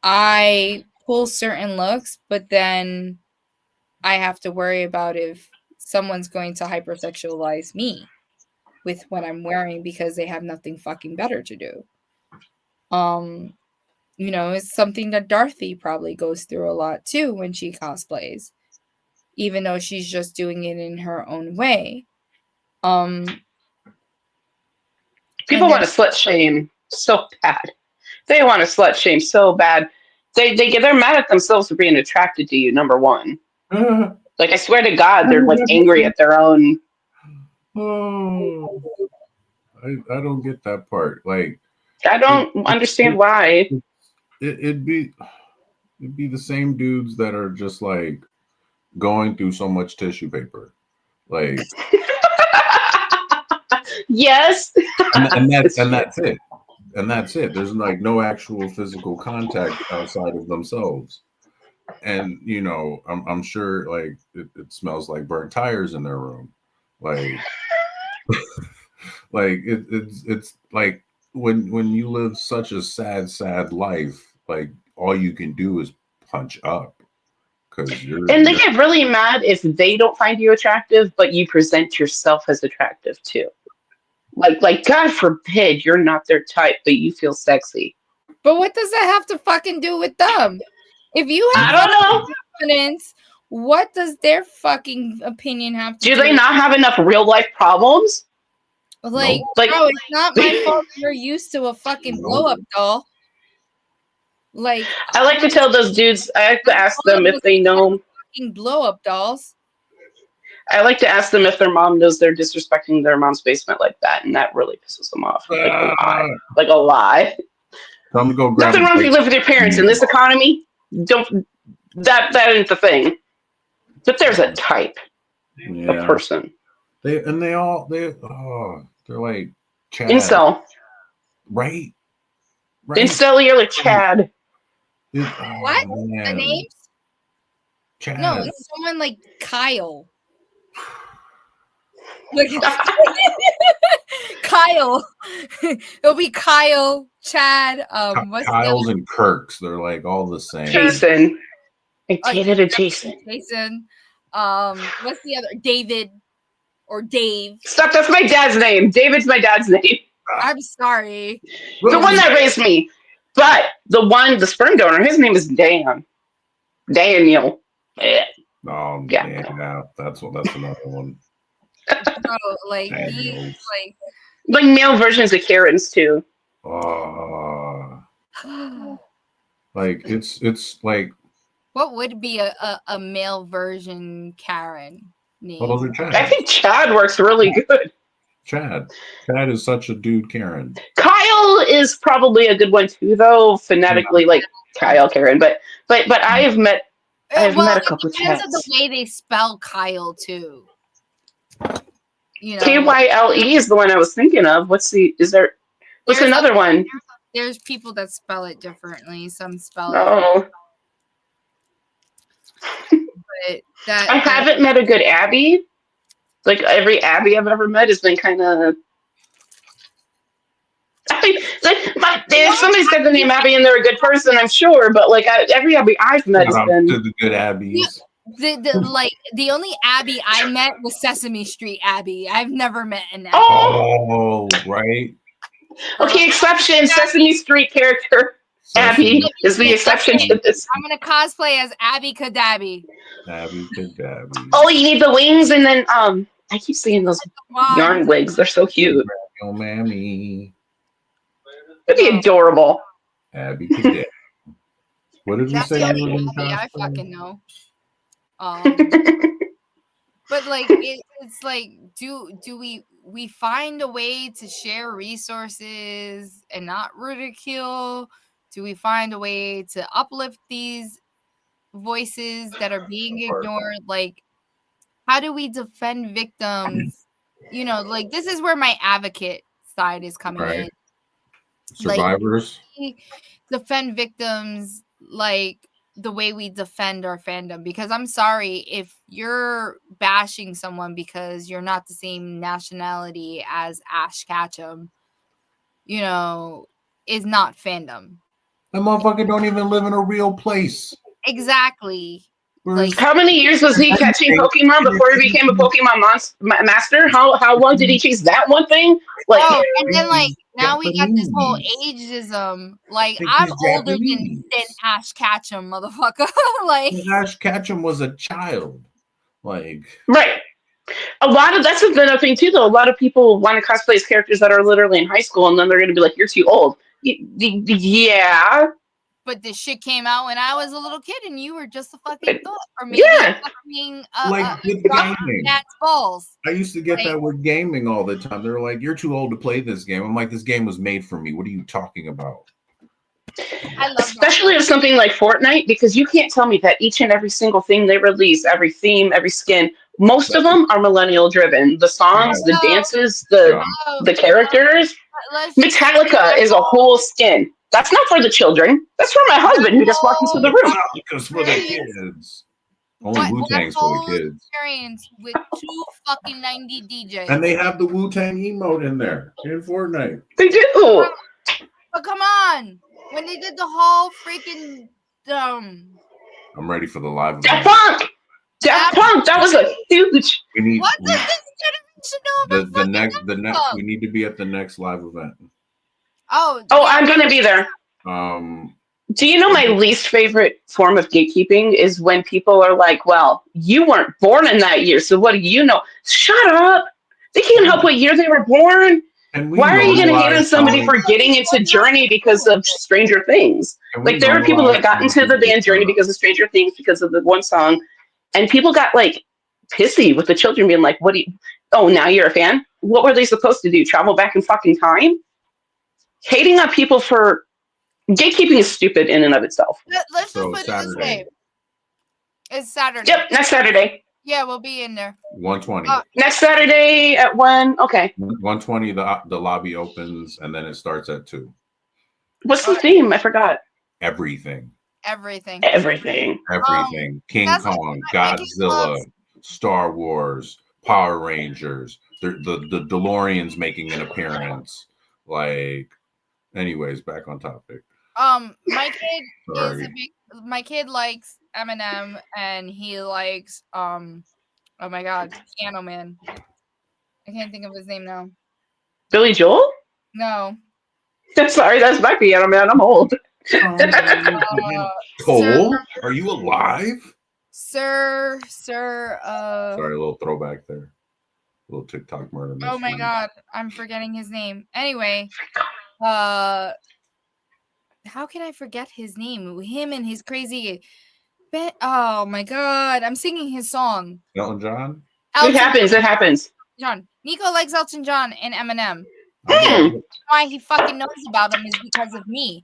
I pull certain looks, but then I have to worry about if someone's going to hypersexualize me with what I'm wearing because they have nothing fucking better to do. It's something that Dorothy probably goes through a lot too when she cosplays, even though she's just doing it in her own way. And People want then to slut shame so bad. They want to slut shame so bad. They're mad at themselves for being attracted to you. Number one, like I swear to God, they're like angry at their own. Oh, I don't get that part. Like, I don't it, understand it, why. it'd be the same dudes that are just like going through so much tissue paper, like, Yes, and it's true. that's it, and that's it. There's like no actual physical contact outside of themselves, and I'm sure like it smells like burnt tires in their room, like like it's like when you live such a sad life, like all you can do is punch up because And they get really mad if they don't find you attractive, but you present yourself as attractive too. Like God forbid you're not their type, but you feel sexy. but what does that have to fucking do with them? If you have I don't fucking know. confidence, what does their fucking opinion have to Do do they with not have enough real life problems? like, Nope. Like, bro, it's not my fault you're used to a fucking blow Nope. up doll. Like, I like to tell those dudes. I like to ask all of them if us they have know. fucking blow up dolls. I like to ask them if their mom knows they're disrespecting their mom's basement like that, and that really pisses them off. Like a lot. Like a lot. I'm gonna go grab Nothing a wrong if bite. you live with your parents in this economy. Don't that ain't the thing. But there's a type of Yeah, person. they're like Chad, Incel. right? Right? Incel, you're like Chad. What? Oh The man, names? No, Chad. it's someone like Kyle. Like Kyle. It'll be Kyle, Chad. What's the Kyles other? and Kirks, they're like all the same. Jason. I Oh, dated a Jason. Jason. What's the other? David or Dave. Stop, that's my dad's name. David's my dad's name. I'm sorry. The one that raised me. But the sperm donor, his name is Dan. Daniel. Yeah. Yeah. Yeah, that's another one. Bro, like these, Daniels. Like male versions of Karens too. Uh, like like it's like what would be a male version Karen well, those name? are I Chads. think Chad works really good. Chad. Chad is such a dude, Karen. Kyle is probably a good one too, though phonetically, like Kyle Karen. But I've met Well, a it couple of depends on the Chads. way they spell Kyle too. Kyle is the one I was thinking of. What's There's another one? there's people that spell it differently. Some spell it, Oh, but I that haven't met a good Abby. Like every Abby I've ever met has been kind of. If somebody's got the name Abby and they're a good person, I'm sure. But like every Abby I've met Shout has out been. to the good Abbeys. the only Abby I met was Sesame Street Abby. I've never met an Abby. Oh, right. Okay, exception. Sesame Street character Abby is the exception to this. I'm gonna cosplay as Abby Kadabi. Abby Kadabi. Oh, you need the wings, and then I keep seeing those yarn wigs. They're so cute. Your mammy. It'd be adorable. Abby Kadabi. What did we That's say? the only You were in Abby I cosplay? fucking know. But like it's like do we find a way to share resources and not ridicule? Do we find a way to uplift these voices that are being ignored? Like, how do we defend victims? Like this is where my advocate side is coming Right. in. Survivors. Like, defend victims like the way we defend our fandom, because I'm sorry if you're bashing someone because you're not the same nationality as Ash Ketchum, is not fandom. That motherfucker don't even live in a real place. Exactly. Whereas Like, How many years was he catching Pokemon before he became a Pokemon master? How long did he chase that one thing? Like, oh, and then like he's now we got this whole Japanese. ageism. Like, I think I'm he's older than Japanese. Ash Ketchum, motherfucker. Like, Ash Ketchum was a child. Like, right. A lot of that's another thing too, though. A lot of people want to cosplay as characters that are literally in high school, and then they're going to be like, "You're too old." Yeah, but this shit came out when I was a little kid, and you were just a fucking It- thought, or maybe a yeah. fucking like with drop gaming. man's balls. I used to get Like, that with gaming all the time. They're like, "You're too old to play this game." I'm like, "This game was made for me. What are you talking about?" I love that. Especially with something like Fortnite, because you can't tell me that each and every single thing they release, every theme, every skin, most of them are millennial driven. The songs, the Hello, dances, the hello, the characters. let's just say Metallica is a whole skin. That's not for the children. That's for my husband who just walked into the room. Metallica's for the kids. Only what Wu that Tang's for the whole kids. experience with 2 fucking 90 DJs. And they have the Wu Tang emote in there in Fortnite. They do. But come on, when they did the whole freaking I'm ready for the live Daft event. Punk. Daft Punk. That was a huge. We need what does this generation know about fucking Daft Punk? we need to be at the next live event. Oh, Oh, yeah. I'm gonna be there. Do you know my least favorite form of gatekeeping is when people are like, "Well, you weren't born in that year, so what do you know?" Shut up. They can't help what year they were born. And we Why are you going to hate on normalize somebody for getting into Journey because of Stranger Things? and we Like, there are people normalize that got into the band Journey because of Stranger Things because of the one song, and people got like pissy with the children being like, "What do you? Oh, now you're a fan? What were they supposed to do? Travel back in fucking time?" Hating on people for gatekeeping is stupid in and of itself. Let's So just put it this way. Saturday, It's Saturday. Yep, next Saturday. Yeah, we'll be in there. 120. Next Saturday at 1. Okay. 120, the lobby opens and then it starts at 2. What's the theme? I forgot. Everything. Everything. Everything. King that's Kong, my kid Godzilla, loves- Star Wars, Power Rangers, the DeLorean's making an appearance. Like, anyways, back on topic. My kid Sorry. my kid likes Eminem, and he likes oh my god, Piano Man. I can't think of his name now. Billy Joel? No. Sorry, that's my piano man. I'm old. Cole, are you alive? Sir, Sorry, a little throwback there. A little TikTok murder mystery. oh my god, I'm forgetting his name. Anyway, how can I forget his name? Him and his crazy oh my god, I'm singing his song. Elton John? It happens. John. Nico likes Elton John and Eminem. Hmm. Why he fucking knows about them is because of me.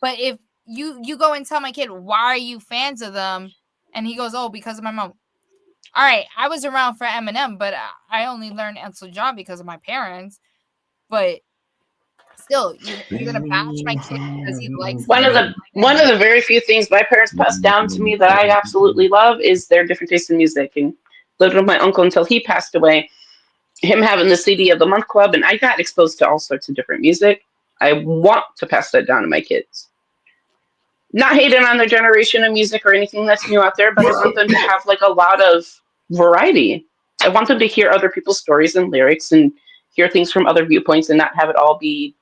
But if you go and tell my kid, why are you fans of them? And he goes, oh, because of my mom. All right, I was around for Eminem, but I only learned Elton John because of my parents. But still, you're gonna bash my kid because he likes One of the very few things my parents passed down to me that I absolutely love is their different taste in music. And lived with my uncle until he passed away. Him having the CD of the Month Club, and I got exposed to all sorts of different music. I want to pass that down to my kids. Not hating on their generation of music or anything that's new out there, but I want them to have like a lot of variety. I want them to hear other people's stories and lyrics and hear things from other viewpoints and not have it all be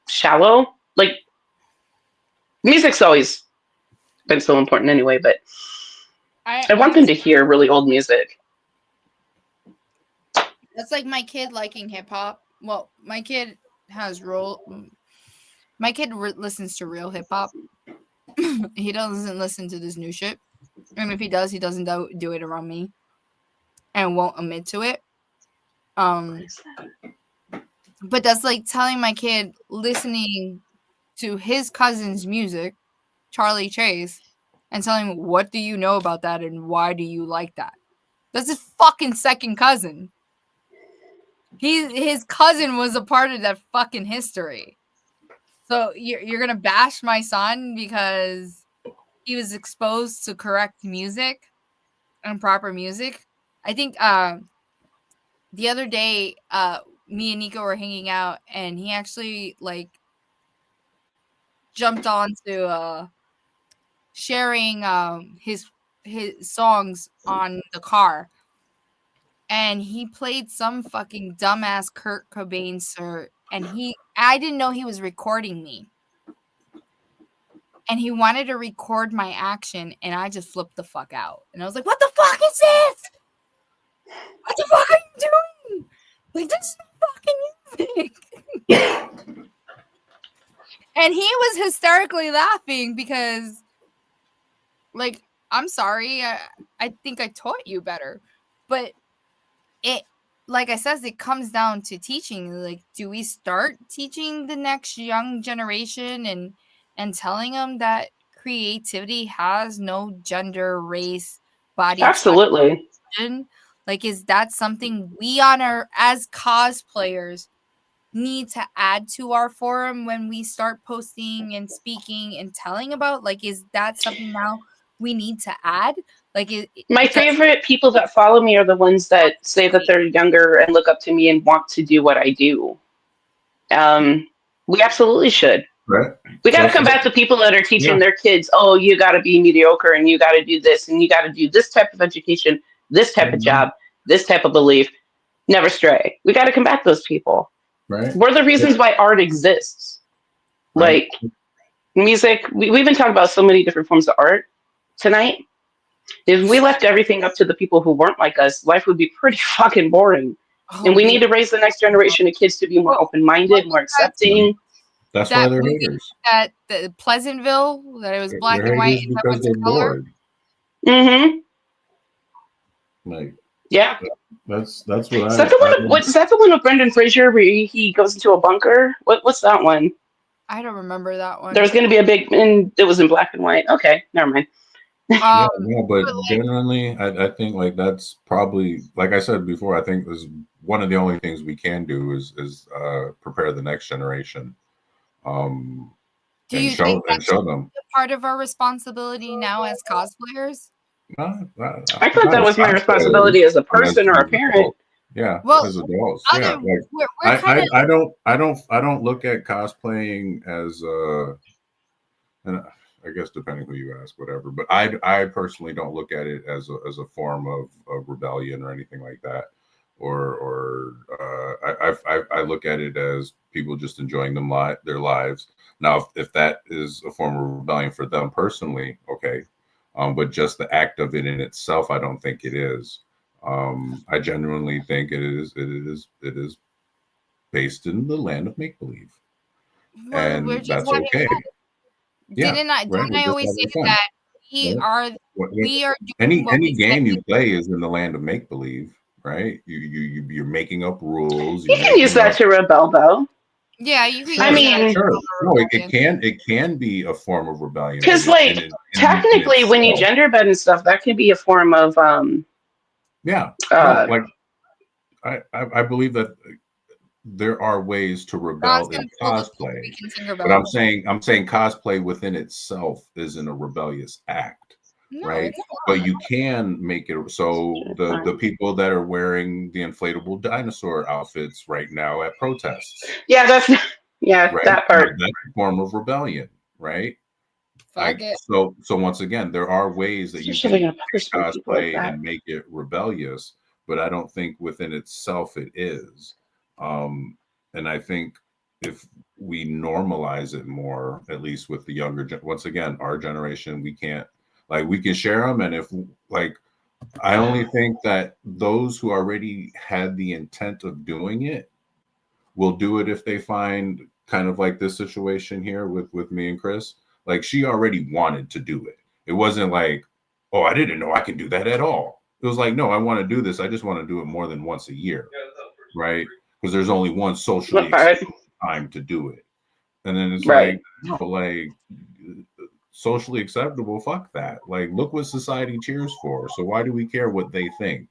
shallow. Like, music's always been so important anyway, but I want them to hear really old music. That's like my kid liking hip hop. Well, my kid has listens to real hip hop. He doesn't listen to this new shit. And if he does, he doesn't do it around me and won't admit to it. But that's like telling my kid listening to his cousin's music, Charlie Chase, and telling him, what do you know about that and why do you like that? That's his fucking second cousin. His cousin was a part of that fucking history. So you're gonna bash my son because he was exposed to correct music and proper music. I think the other day me and Nico were hanging out, and he actually like jumped on to sharing his songs on the car, and he played some fucking dumbass Kurt Cobain, sir. And I didn't know he was recording me, and he wanted to record my action, and I just flipped the fuck out, and I was like, "What the fuck is this? What the fuck are you doing? Like, this is fucking music." And he was hysterically laughing because, like, I'm sorry, I think I taught you better, but it, like I says, it comes down to teaching. Like, do we start teaching the next young generation and telling them that creativity has no gender, race, body type? Absolutely. Like, is that something we on our as cosplayers need to add to our forum when we start posting and speaking and telling about? Like, is that something now we need to add? Like, My does favorite people that follow me are the ones that say that they're younger and look up to me and want to do what I do. We absolutely should. Right. We got to come back to people that are teaching their kids, oh, you got to be mediocre and you got to do this and you got to do this type of education, this type of job, this type of belief. Never stray. We got to combat those people. Right. We're the reasons why art exists. Right. Like music, we've been talking about so many different forms of art tonight. If we left everything up to the people who weren't like us, life would be pretty fucking boring. And we need to raise the next generation of kids to be more open-minded, more accepting. That's that why they're movie haters. at the Pleasantville, that it was black They're and white haters and then because went to they're color. bored. Mm-hmm. Like, yeah. That's what Is that the one? What's that? The one with Brendan Fraser where he goes into a bunker? What's that one? I don't remember that one. There's going to be a big, and it was in black and white. Okay, never mind. Yeah, no, but but, like, generally, I think like that's probably, like I said before, I think is one of the only things we can do is prepare the next generation, do and you think show that's them. a part of our responsibility now as cosplayers? I thought Not that as was my cosplayers, responsibility as a but as person or a parent. adults. Yeah, Well, as adults. Yeah, other like we're kind of I don't look at cosplaying as and I guess depending who you ask, whatever. But I personally don't look at it as a form of rebellion or anything like that. I look at it as people just enjoying their lives. Now, if that is a form of rebellion for them personally, okay. But just the act of it in itself, I don't think it is. I genuinely think it is based in the land of make believe, well, we're and just that's having okay. fun. Yeah, Didn't right. We're I just always say having fun. that we Right? are What- we are doing what any we said game we you play is in the land of make believe, right? You're making up rules. You You're can use making that up. to rebel, though. Yeah, you could I use that as mean, Sure. a No, rebellion. it can be a form of rebellion because like in technically, when you itself. gender bend and stuff, that can be a form of Yeah. No, like I believe that there are ways to rebel in Johnson told us cosplay, we can sing but rebel. I'm saying cosplay within itself isn't a rebellious act, No, right? it's not. But you can make it so the people that are wearing the inflatable dinosaur outfits right now at protests, yeah, that's right? that part. That's a form of rebellion, right? Fuck it. So once again, there are ways that you Especially can gonna pepper spray take people like cosplay that. and make it rebellious, but I don't think within itself it is. And I think if we normalize it more, at least with the once again, our generation, we can't, like, we can share them, and if, like, I only think that those who already had the intent of doing it will do it if they find kind of like this situation here with me and Chris. Like, she already wanted to do it. It wasn't like, oh, I didn't know I can do that at all. It was like, no, I want to do this. I just want to do it more than once a year, right? Because there's only one socially What part? acceptable time to do it. And then it's Right. like, no, like, socially acceptable, fuck that. Like, look what society cheers for. So why do we care what they think,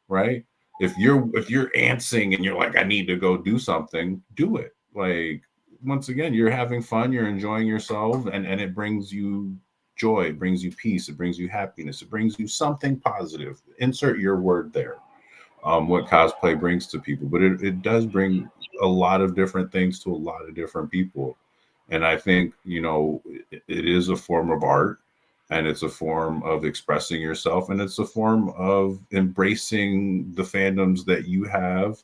right? If you're antsing and you're like, I need to go do something, do it. Like, once again, you're having fun, you're enjoying yourself, and it brings you joy, it brings you peace, it brings you happiness, it brings you something positive. Insert your word there. What cosplay brings to people, but it does bring a lot of different things to a lot of different people. And I think, it is a form of art, and it's a form of expressing yourself, and it's a form of embracing the fandoms that you have.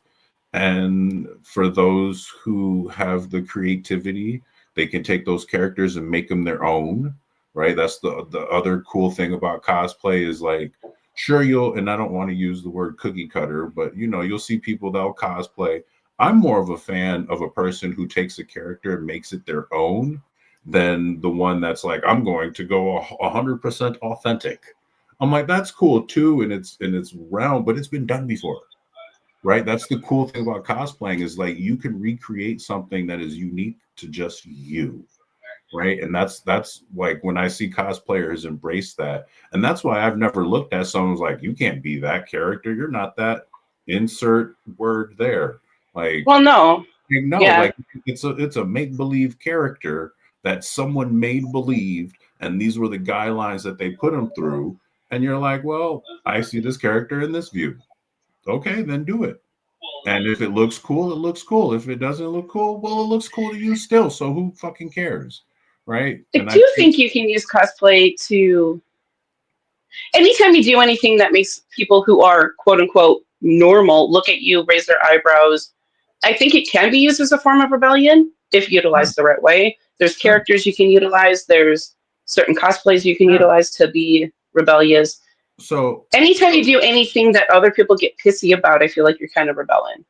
And for those who have the creativity, they can take those characters and make them their own, right? That's the other cool thing about cosplay is like, sure, you'll, and I don't want to use the word cookie cutter, but you'll see people that'll cosplay. I'm more of a fan of a person who takes a character and makes it their own than the one that's like, I'm going to go 100% authentic. I'm like, that's cool too, and it's round, but it's been done before, right? That's the cool thing about cosplaying is like you can recreate something that is unique to just you, right? And that's like when I see cosplayers embrace that, and that's why I've never looked at someone's like, you can't be that character, you're not that, insert word there, like, Well, no. no, Yeah. like it's a make-believe character that someone made believed, and these were the guidelines that they put them through, and you're like, well, I see this character in this view, okay, then do it. And if it looks cool, it looks cool. If it doesn't look cool, well, it looks cool to you still. So who fucking cares, right? I And I do think think you can use cosplay to, anytime you do anything that makes people who are quote unquote normal look at you, raise their eyebrows, I think it can be used as a form of rebellion if sure, utilized the right way. There's sure, characters you can utilize, there's certain cosplays you can yeah. utilize to be rebellious. So Anytime you do anything that other people get pissy about, I feel like you're kind of rebelling.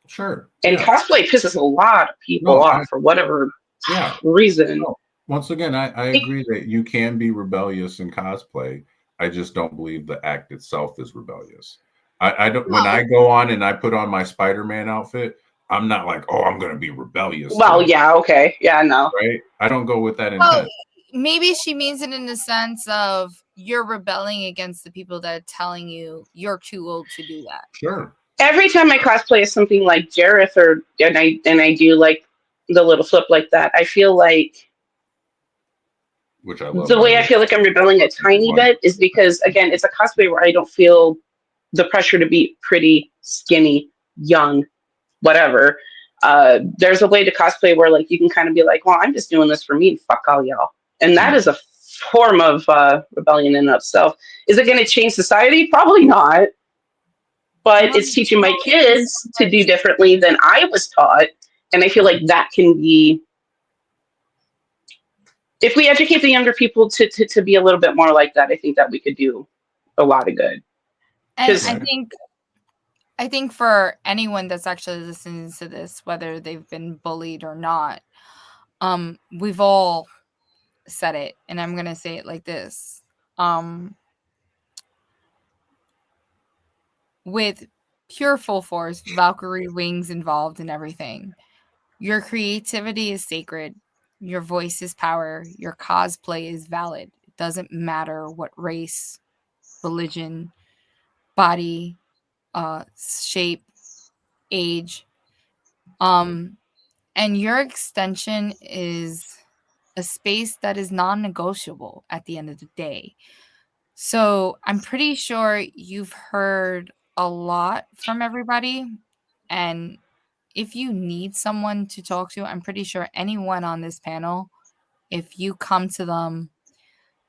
sure, And yeah, cosplay pisses a lot of people no, off for whatever yeah. reason. No. Once again, I agree that you can be rebellious in cosplay. I just don't believe the act itself is rebellious. I don't. When I No. go on and I put on my Spider-Man outfit, I'm not like, oh, I'm going to be rebellious Well, today, yeah, okay. Yeah, no. right? I don't go with that Well, intent. maybe she means it in the sense of you're rebelling against the people that are telling you you're too old to do that. Sure, Every time I cosplay as something like Jareth, or and I do like the little flip like that, I feel like which I love, the by the way I way. feel like I'm rebelling a tiny bit is because, again, it's a cosplay where I don't feel the pressure to be pretty, skinny, young, whatever. There's a way to cosplay where like you can kind of be like, well, I'm just doing this for me, fuck all y'all, and that is a form of rebellion in itself. Is it going to change society? Probably not, but Well, it's teaching my no, it's kids to do much. differently than I was taught, and I feel like that can be, if we educate the younger people to be a little bit more like that, I think that we could do a lot of good. And Because I Right. think I think for anyone that's actually listening to this, whether they've been bullied or not, we've all said it, and I'm gonna say it like this. With pure full force, Valkyrie wings involved in everything. Your creativity is sacred. Your voice is power. Your cosplay is valid. It doesn't matter what race, religion, body, shape, age. And your extension is a space that is non-negotiable at the end of the day. So I'm pretty sure you've heard a lot from everybody. And if you need someone to talk to, I'm pretty sure anyone on this panel, if you come to them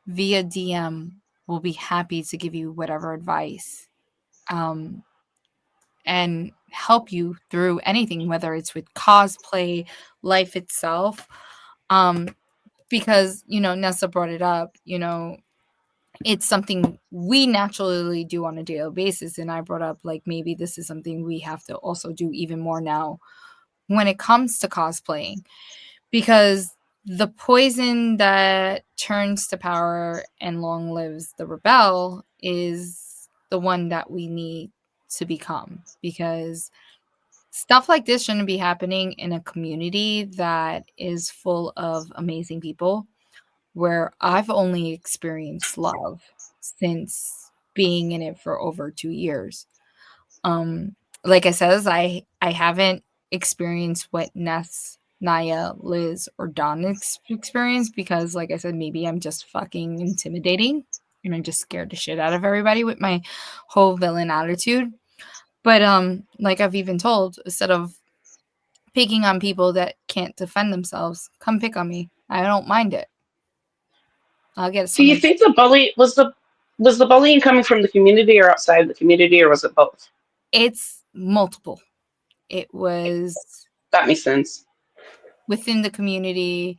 via DM, will be happy to give you whatever advice and help you through anything, whether it's with cosplay, life itself. Um, because, Nessa brought it up, it's something we naturally do on a daily basis. And I brought up, like, maybe this is something we have to also do even more now when it comes to cosplaying, because the poison that turns to power and long lives the rebel is the one that we need to become, because stuff like this shouldn't be happening in a community that is full of amazing people, where I've only experienced love since being in it for over 2 years. Like I says, I haven't experienced what Ness, Naya, Liz, or Dawn experienced, because, like I said, maybe I'm just fucking intimidating and I'm just scared the shit out of everybody with my whole villain attitude. But like I've even told, instead of picking on people that can't defend themselves. Come pick on me. I don't mind it. I'll get Do you someone. think was the bullying coming from the community or outside the community, or was it both? It's multiple. It was That makes sense. within the community,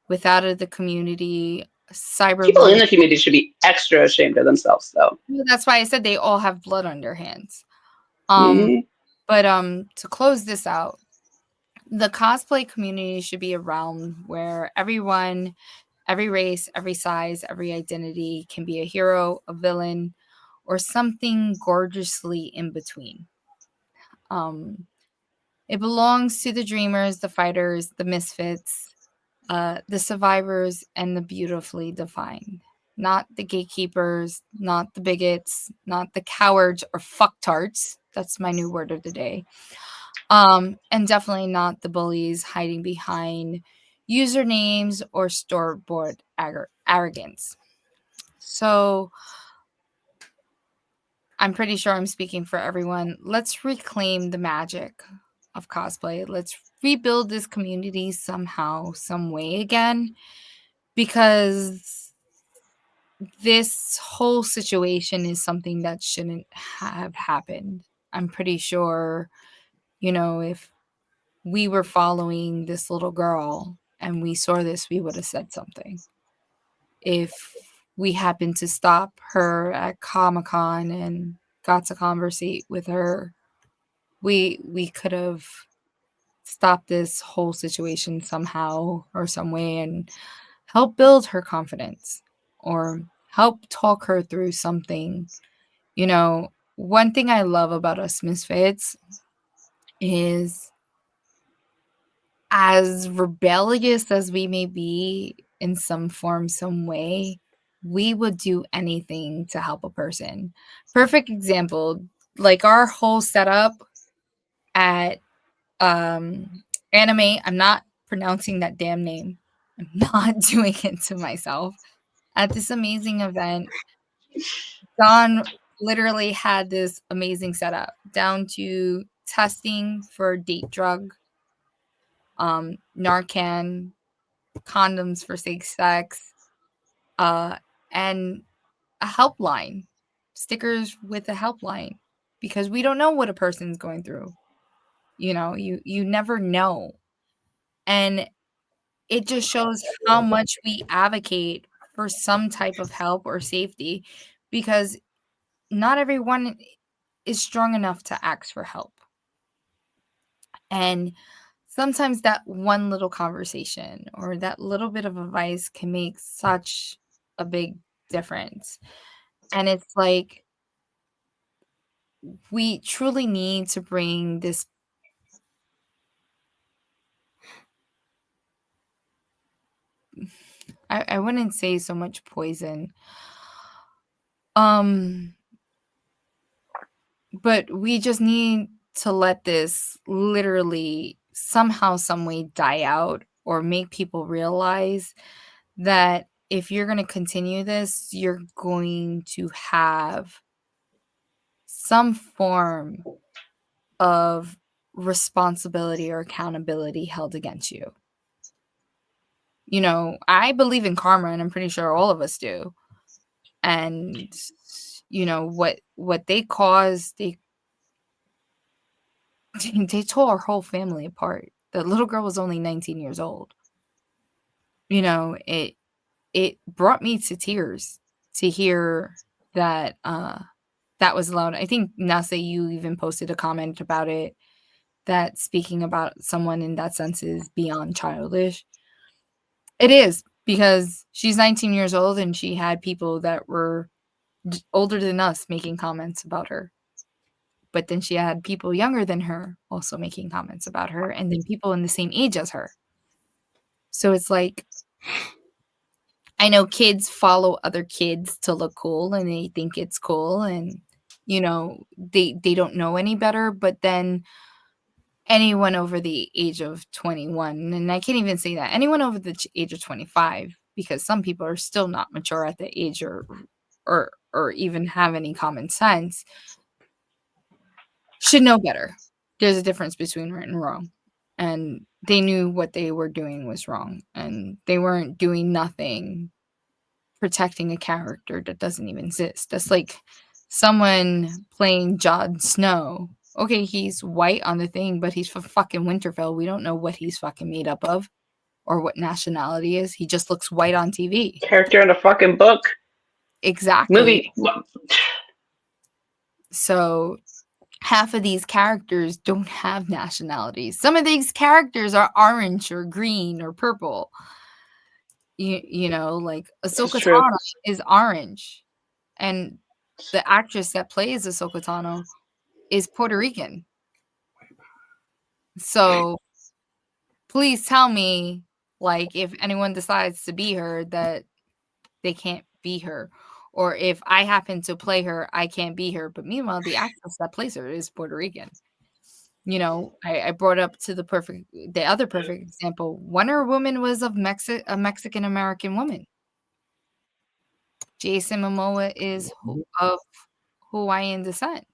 without of the community, People in cyberbullying. the community should be extra ashamed of themselves, though. Well, that's why I said they all have blood on their hands. Um, Mhm. but to close this out, the cosplay community should be around where everyone, every race, every size, every identity can be a hero, a villain, or something gorgeously in between. Um, it belongs to the dreamers, the fighters, the misfits, the survivors, and the beautifully defined. Not the gatekeepers, not the bigots, not the cowards or fucktarts. That's my new word of the day. And definitely not the bullies hiding behind usernames or storyboard arrogance. So I'm pretty sure I'm speaking for everyone. Let's reclaim the magic of cosplay. Let's rebuild this community somehow, some way again, because this whole situation is something that shouldn't have happened. I'm pretty sure, if we were following this little girl and we saw this, we would have said something. If we happened to stop her at Comic-Con and got to conversate with her, we could have stopped this whole situation somehow or some way and help build her confidence or help talk her through something. One thing I love about us misfits is, as rebellious as we may be in some form, some way, we would do anything to help a person. Perfect example, like our whole setup at anime. I'm not pronouncing that damn name. I'm not doing it to myself. At this amazing event, Don literally had this amazing setup down to testing for date drug, Narcan, condoms for safe sex, uh, and a helpline, stickers with a helpline, because we don't know what a person's going through. You never know. And it just shows how much we advocate for some type of help or safety, because not everyone is strong enough to ask for help. And sometimes that one little conversation or that little bit of advice can make such a big difference. And it's like we truly need to bring this. I wouldn't say so much poison. Um, but we just need to let this literally somehow, some way die out, or make people realize that if you're going to continue this, you're going to have some form of responsibility or accountability held against you. I believe in karma, and I'm pretty sure all of us do. And what they caused, they tore our whole family apart. The little girl was only 19 years old. It brought me to tears to hear that that was allowed. I think, Nasa, you even posted a comment about it, that speaking about someone in that sense is beyond childish. It is, because she's 19 years old and she had people that were older than us making comments about her. But then she had people younger than her also making comments about her, and then people in the same age as her. So it's like, I know kids follow other kids to look cool and they think it's cool, and they don't know any better, but then anyone over the age of 21, and I can't even say that, anyone over the age of 25, because some people are still not mature at the age, or even have any common sense, should know better. There's a difference between right and wrong. and they knew what they were doing was wrong, and they weren't doing nothing protecting a character that doesn't even exist. That's like someone playing Jon Snow. Okay, he's white on the thing, but he's from fucking Winterfell. We don't know what he's fucking made up of or what nationality is. He just looks white on TV. Character in a fucking book, Exactly. movie. So half of these characters don't have nationalities. Some of these characters are orange or green or purple. You know, like This is Ahsoka true. Tano is orange, and the actress that plays Ahsoka Tano is Puerto Rican. So please tell me, like, if anyone decides to be her, that they can't be her. Or if I happen to play her, I can't be her. But meanwhile, the actress that plays her is Puerto Rican. You know, I brought up to the other perfect example. Wonder Woman was of a Mexican American woman. Jason Momoa is of Hawaiian descent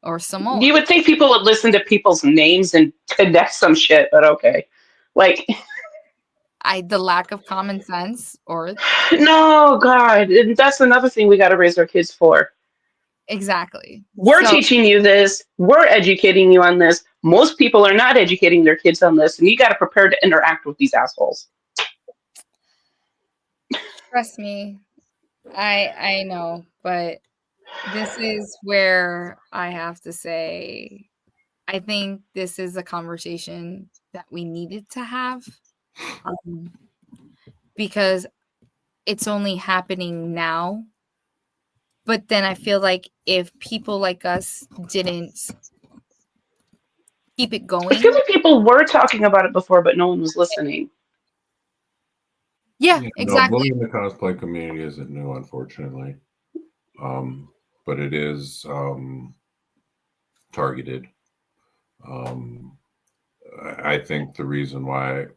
or Samoan. You would think people would listen to people's names and connect some shit, but okay. Like, The lack of common sense, or no, God. And that's another thing we got to raise our kids for. exactly. We're So teaching you this. We're educating you on this. Most people are not educating their kids on this, and you got to prepare to interact with these assholes. trust me, I know, but this is where I have to say, I think this is a conversation that we needed to have, um, because it's only happening now. But then I feel like if people like us didn't keep it I going, feel like people were talking about it before, but no one was listening. yeah, Yeah, no, exactly. bullying the cosplay community isn't new, unfortunately. But it is targeted. Um, I think the reason why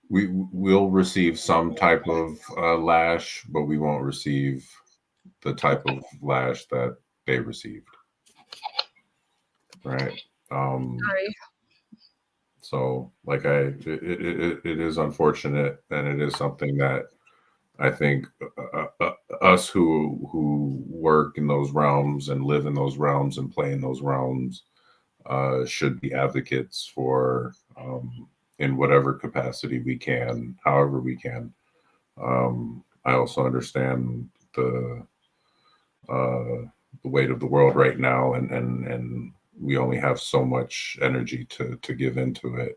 we will receive some type of lash, but we won't receive the type of lash that they received. Right. Um, Sorry. so, like, it is unfortunate, and it is something that I think us who work in those realms and live in those realms and play in those realms should be advocates for in whatever capacity we can, however we can. I also understand the weight of the world right now, and we only have so much energy to give into it.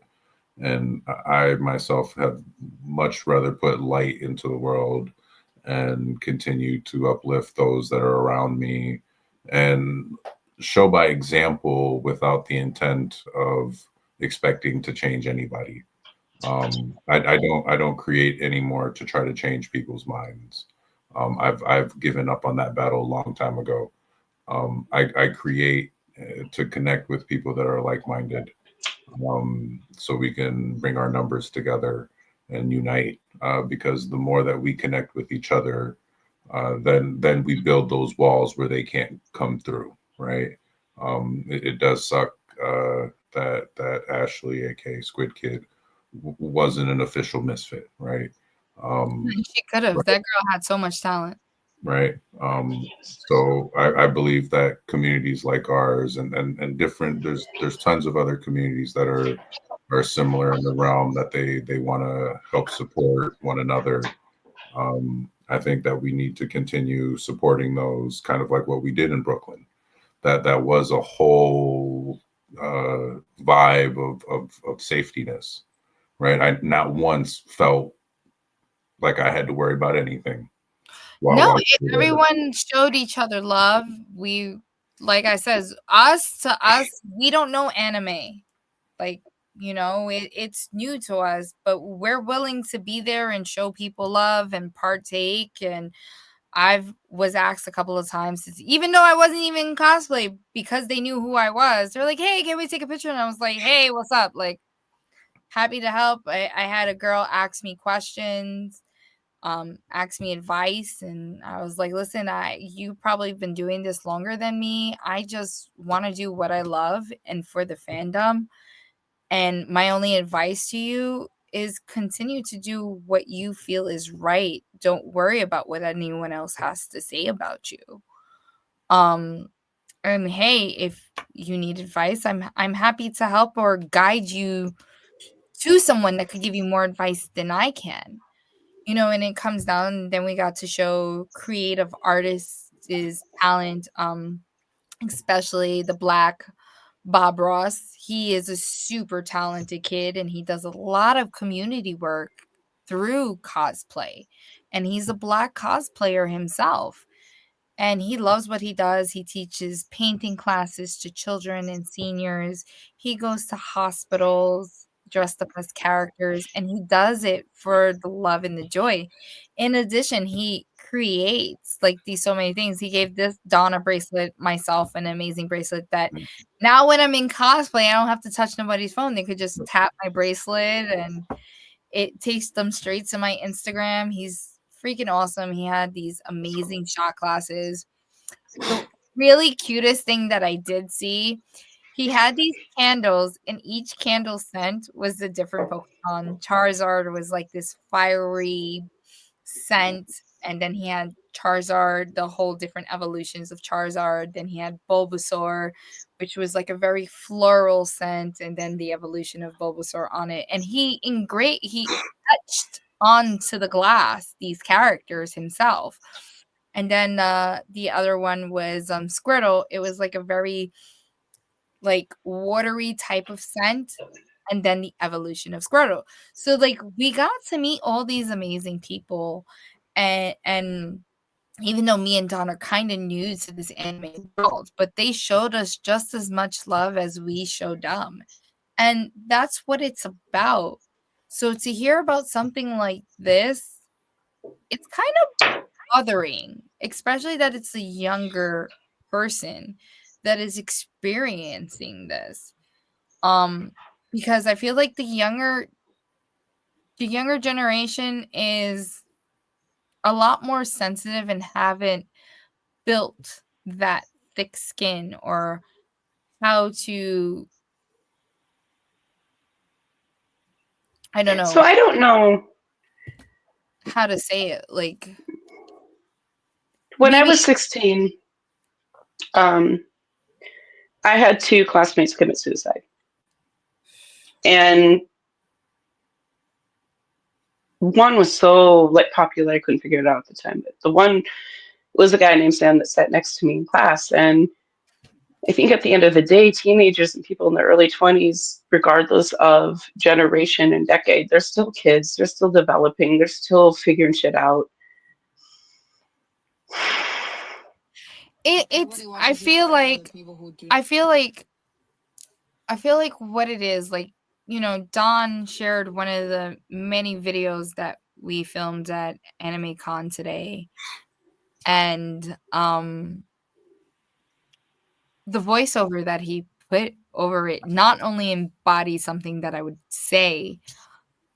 And I myself have much rather put light into the world and continue to uplift those that are around me and show by example without the intent of expecting to change anybody. I don't create anymore to try to change people's minds. I've given up on that battle a long time ago. I create to connect with people that are like-minded, so we can bring our numbers together and unite. Because the more that we connect with each other, then we build those walls where they can't come through. Right? It does suck that Ashley, aka Squid Kid, wasn't an official misfit. Right? She could have. That girl had so much talent. Right. So I believe that communities like ours and different, there's tons of other communities that are similar in the realm that they want to help support one another. I think that we need to continue supporting those, kind of like what we did in Brooklyn. That was a whole vibe of safetiness, right? I not once felt like I had to worry about anything. No, While if everyone showed each other love, like I says, to us, we don't know anime. Like, you know, it's new to us, but we're willing to be there and show people love and partake. And I've was asked a couple of times, even though I wasn't even in cosplay, because they knew who I was. They're like, "Hey, can we take a picture?" And I was like, "Hey, what's up?" Like, happy to help. I had a girl ask me questions, asked me advice, and I was like, "Listen, you probably been doing this longer than me. I just want to do what I love, and for the fandom, And my only advice to you is continue to do what you feel is right. Don't worry about what anyone else has to say about you. Um and hey, if you need advice, I'm happy to help or guide you to someone that could give you more advice than I can. And it comes down, then we got to show creative artists' talent, especially the Black Bob Ross. He is a super talented kid and he does a lot of community work through cosplay. And he's a Black cosplayer himself. And he loves what he does. He teaches painting classes to children and seniors. He goes to hospitals dressed up as characters, and he does it for the love and the joy. In addition, he creates like these so many things. He gave this Donna bracelet, myself, an amazing bracelet that now when I'm in cosplay, I don't have to touch nobody's phone. They could just tap my bracelet and it takes them straight to my Instagram. He's freaking awesome. He had these amazing shot classes. The really cutest thing that I did see, he had these candles, and each candle scent was a different Pokemon. Charizard was like this fiery scent, and then he had Charizard, the whole different evolutions of Charizard. Then he had Bulbasaur, which was like a very floral scent, and then the evolution of Bulbasaur on it. And he etched onto the glass these characters himself. And then the other one was Squirtle. It was like a very like watery type of scent, and then the evolution of Squirtle. So like we got to meet all these amazing people, and even though me and Don are kind of new to this anime world, but they showed us just as much love as we showed them. And that's what it's about. So to hear about something like this, it's kind of bothering, especially that it's a younger person that is experiencing this. Um, because I feel like the younger generation is a lot more sensitive and haven't built that thick skin or how to I don't So know I don't know. how to say it. Like When I maybe was 16, um, I had two classmates commit suicide. And one was so like popular I couldn't figure it out at the time. But the one was a guy named Sam that sat next to me in class. And I think at the end of the day, teenagers and people in their early 20s, regardless of generation and decade, they're still kids. They're still developing. They're still figuring shit out. it's I feel like what it is, like, Don shared one of the many videos that we filmed at AnimeCon today, and, the voiceover that he put over it not only embodies something that I would say,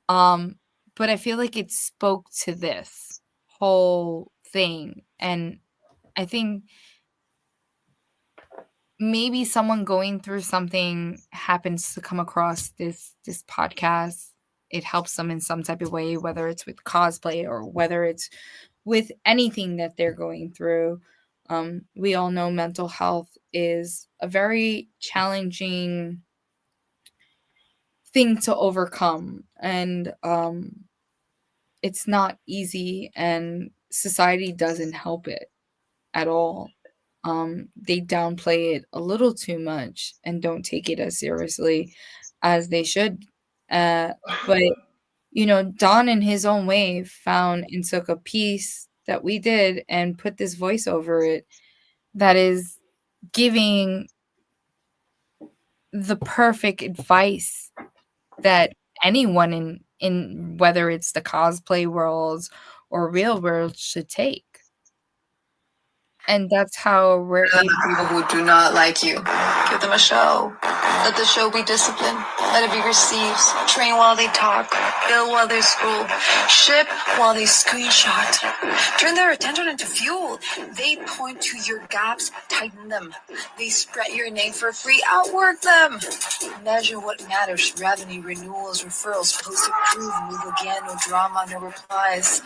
um, but I feel like it spoke to this whole thing, and I think maybe someone going through something happens to come across this podcast. It helps them in some type of way, whether it's with cosplay or whether it's with anything that they're going through. We all know mental health is a very challenging thing to overcome, and it's not easy, and society doesn't help it at all. They downplay it a little too much and don't take it as seriously as they should. But Don in his own way found and took a piece that we did and put this voice over it that is giving the perfect advice that anyone in whether it's the cosplay world or real world should take. And that's how we're able. People who do not like you, give them a show. Let the show be discipline. Let it be receives. Train while they talk. Build while they scroll. Ship while they screenshot. Turn their attention into fuel. They point to your gaps, tighten them. They spread your name for free, outwork them. Measure what matters. Revenue, renewals, referrals, post approved, move again, no drama, no replies.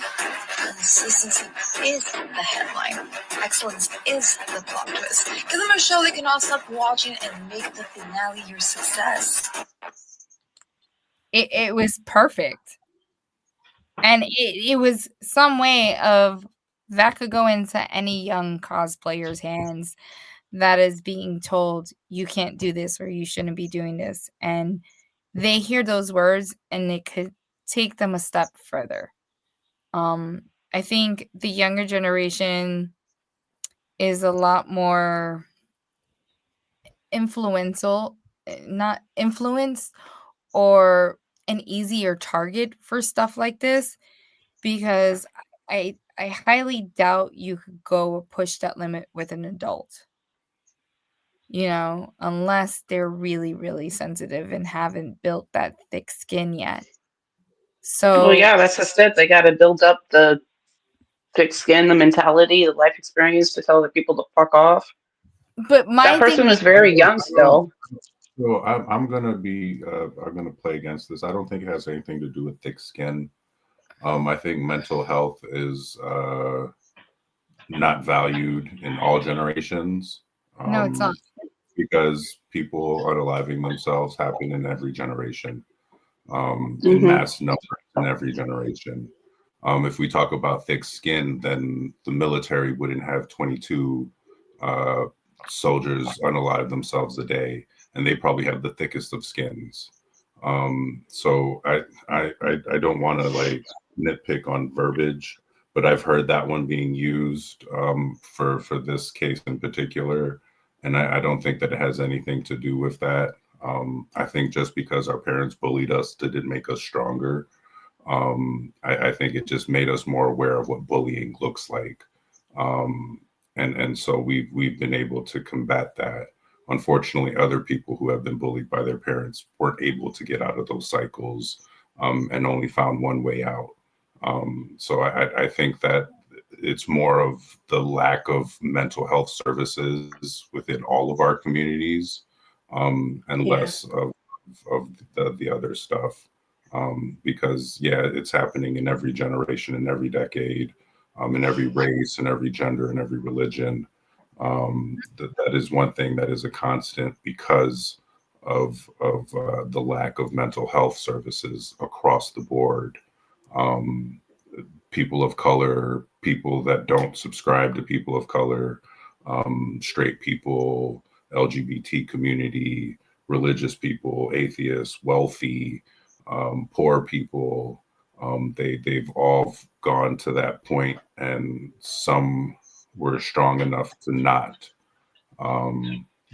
Consistency is the headline. Excellence is the plot twist. Give them a show they can all stop watching and make the finale your success. It was perfect. And it was some way of that could go into any young cosplayer's hands that is being told you can't do this or you shouldn't be doing this. And they hear those words and it could take them a step further. I think the younger generation is a lot more influential, not influenced or an easier target for stuff like this because I highly doubt you could go push that limit with an adult. You know, unless they're really, really sensitive and haven't built that thick skin yet. Well, So, yeah, that's just it. They got to build up the thick skin, the mentality, the life experience to tell the people to fuck off. but That my thing person is, was very young Well, still. so I'm gonna be I'm gonna play against this. I don't think it has anything to do with thick skin. I think mental health is not valued in all generations. no, it's not. Um, because people unaliving themselves happen in every generation, in Hmm. mass numbers in every generation. If we talk about thick skin, then the military wouldn't have 22 uh, soldiers unalive themselves a day, and they probably have the thickest of skins. So I don't want to like nitpick on verbiage, but I've heard that one being used for this case in particular, and I don't think that it has anything to do with that. I think just because our parents bullied us didn't make us stronger. I think it just made us more aware of what bullying looks like, um, and so we've been able to combat that. Unfortunately, other people who have been bullied by their parents weren't able to get out of those cycles, and only found one way out. So I think that it's more of the lack of mental health services within all of our communities, and Yeah. less of the other stuff. Because yeah, it's happening in every generation, in every decade, in every race, in every gender, in every religion. That is one thing that is a constant because of the lack of mental health services across the board. Um, People of color, people that don't subscribe to people of color, straight people, LGBT community, religious people, atheists, wealthy, poor people. They've all gone to that point, and some were strong enough to not,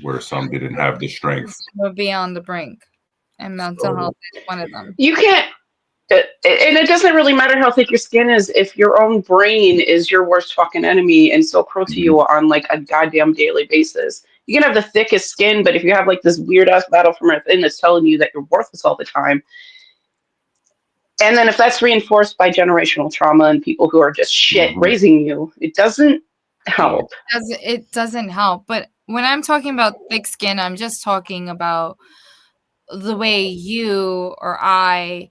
where some didn't have the strength. We're beyond the brink, and mental So, health is one of them. You can't, and it doesn't really matter how thick your skin is if your own brain is your worst fucking enemy and so cruel to mhm, you on like a goddamn daily basis. You can have the thickest skin, but if you have like this weird ass battle from within that's telling you that you're worthless all the time, and then if that's reinforced by generational trauma and people who are just shit mhm, raising you, it doesn't yeah, help. It doesn't help. But when I'm talking about thick skin, I'm just talking about the way you or I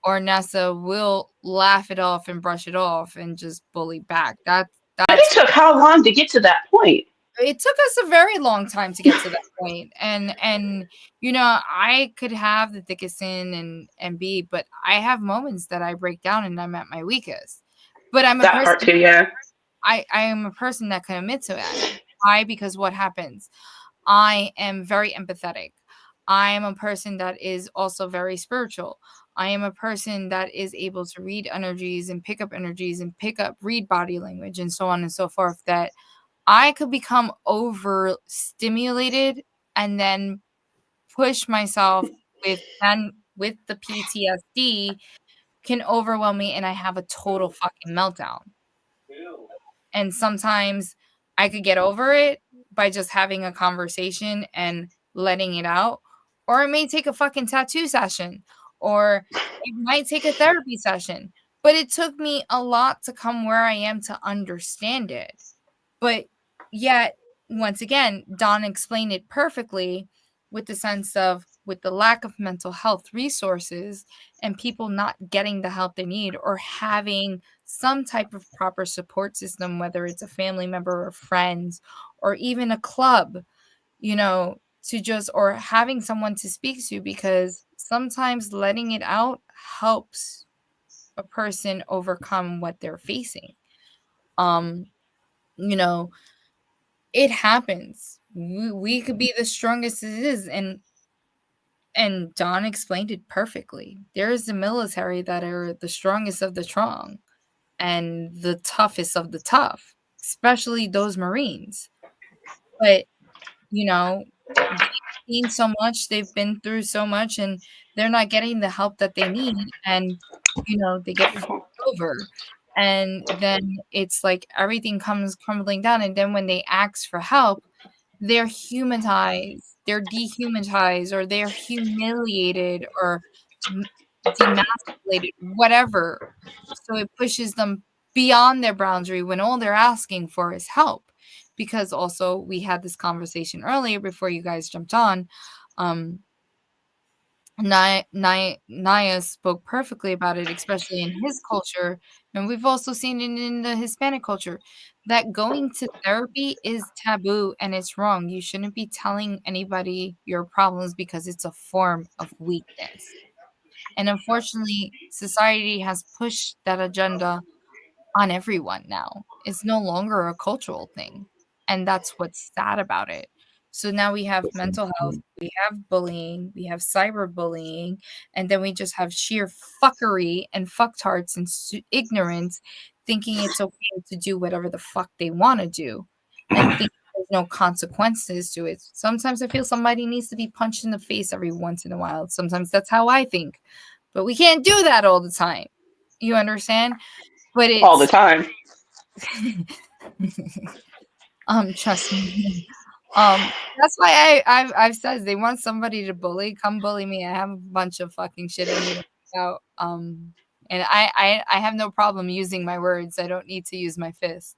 or Nessa will laugh it off and brush it off and just bully back. But That's it took how long to get to that point? it took us a very long time to get to that point. And you know, I could have the thickest skin and be, but I have moments that I break down and I'm at my weakest. But I'm a That part person too, yeah. I am a person that can admit to that. Why? Because what happens? I am very empathetic. I am a person that is also very spiritual. I am a person that is able to read energies and pick up, read body language and so on and so forth. That I could become overstimulated and then push myself with the PTSD can overwhelm me and I have a total fucking meltdown. And sometimes I could get over it by just having a conversation and letting it out, or it may take a fucking tattoo session, or it might take a therapy session. But it took me a lot to come where I am to understand it. But yet, once again, Don explained it perfectly with the sense of with the lack of mental health resources and people not getting the help they need or having some type of proper support system, whether it's a family member or friends or even a club, to just or having someone to speak to, because sometimes letting it out helps a person overcome what they're facing. Um, you know, it happens. We could be the strongest as it is, and Don explained it perfectly. There's the military that are the strongest of the strong and the toughest of the tough, especially those Marines. But, they've seen so much, they've been through so much, and they're not getting the help that they need, and, they get fucked over. And then it's like everything comes crumbling down, and then when they ask for help, they're humanized, they're dehumanized, or they're humiliated or m demasculated, whatever. So it pushes them beyond their boundary when all they're asking for is help. Because also we had this conversation earlier before you guys jumped on, um, Naya spoke perfectly about it, especially in his culture, and we've also seen it in the Hispanic culture, that going to therapy is taboo and it's wrong. You shouldn't be telling anybody your problems because it's a form of weakness. And unfortunately, society has pushed that agenda on everyone now. It's no longer a cultural thing, and that's what's sad about it. So now we have mental health, we have bullying, we have cyberbullying, and then we just have sheer fuckery and fucktards and ignorance thinking it's okay to do whatever the fuck they want to do and think there's no consequences to it. Sometimes I feel somebody needs to be punched in the face every once in a while. Sometimes that's how I think. But we can't do that all the time. You understand? But all the it's time. trust me. That's why I've said they want somebody to bully, come bully me. I have a bunch of fucking shit I need to work out. And I have no problem using my words. I don't need to use my fist.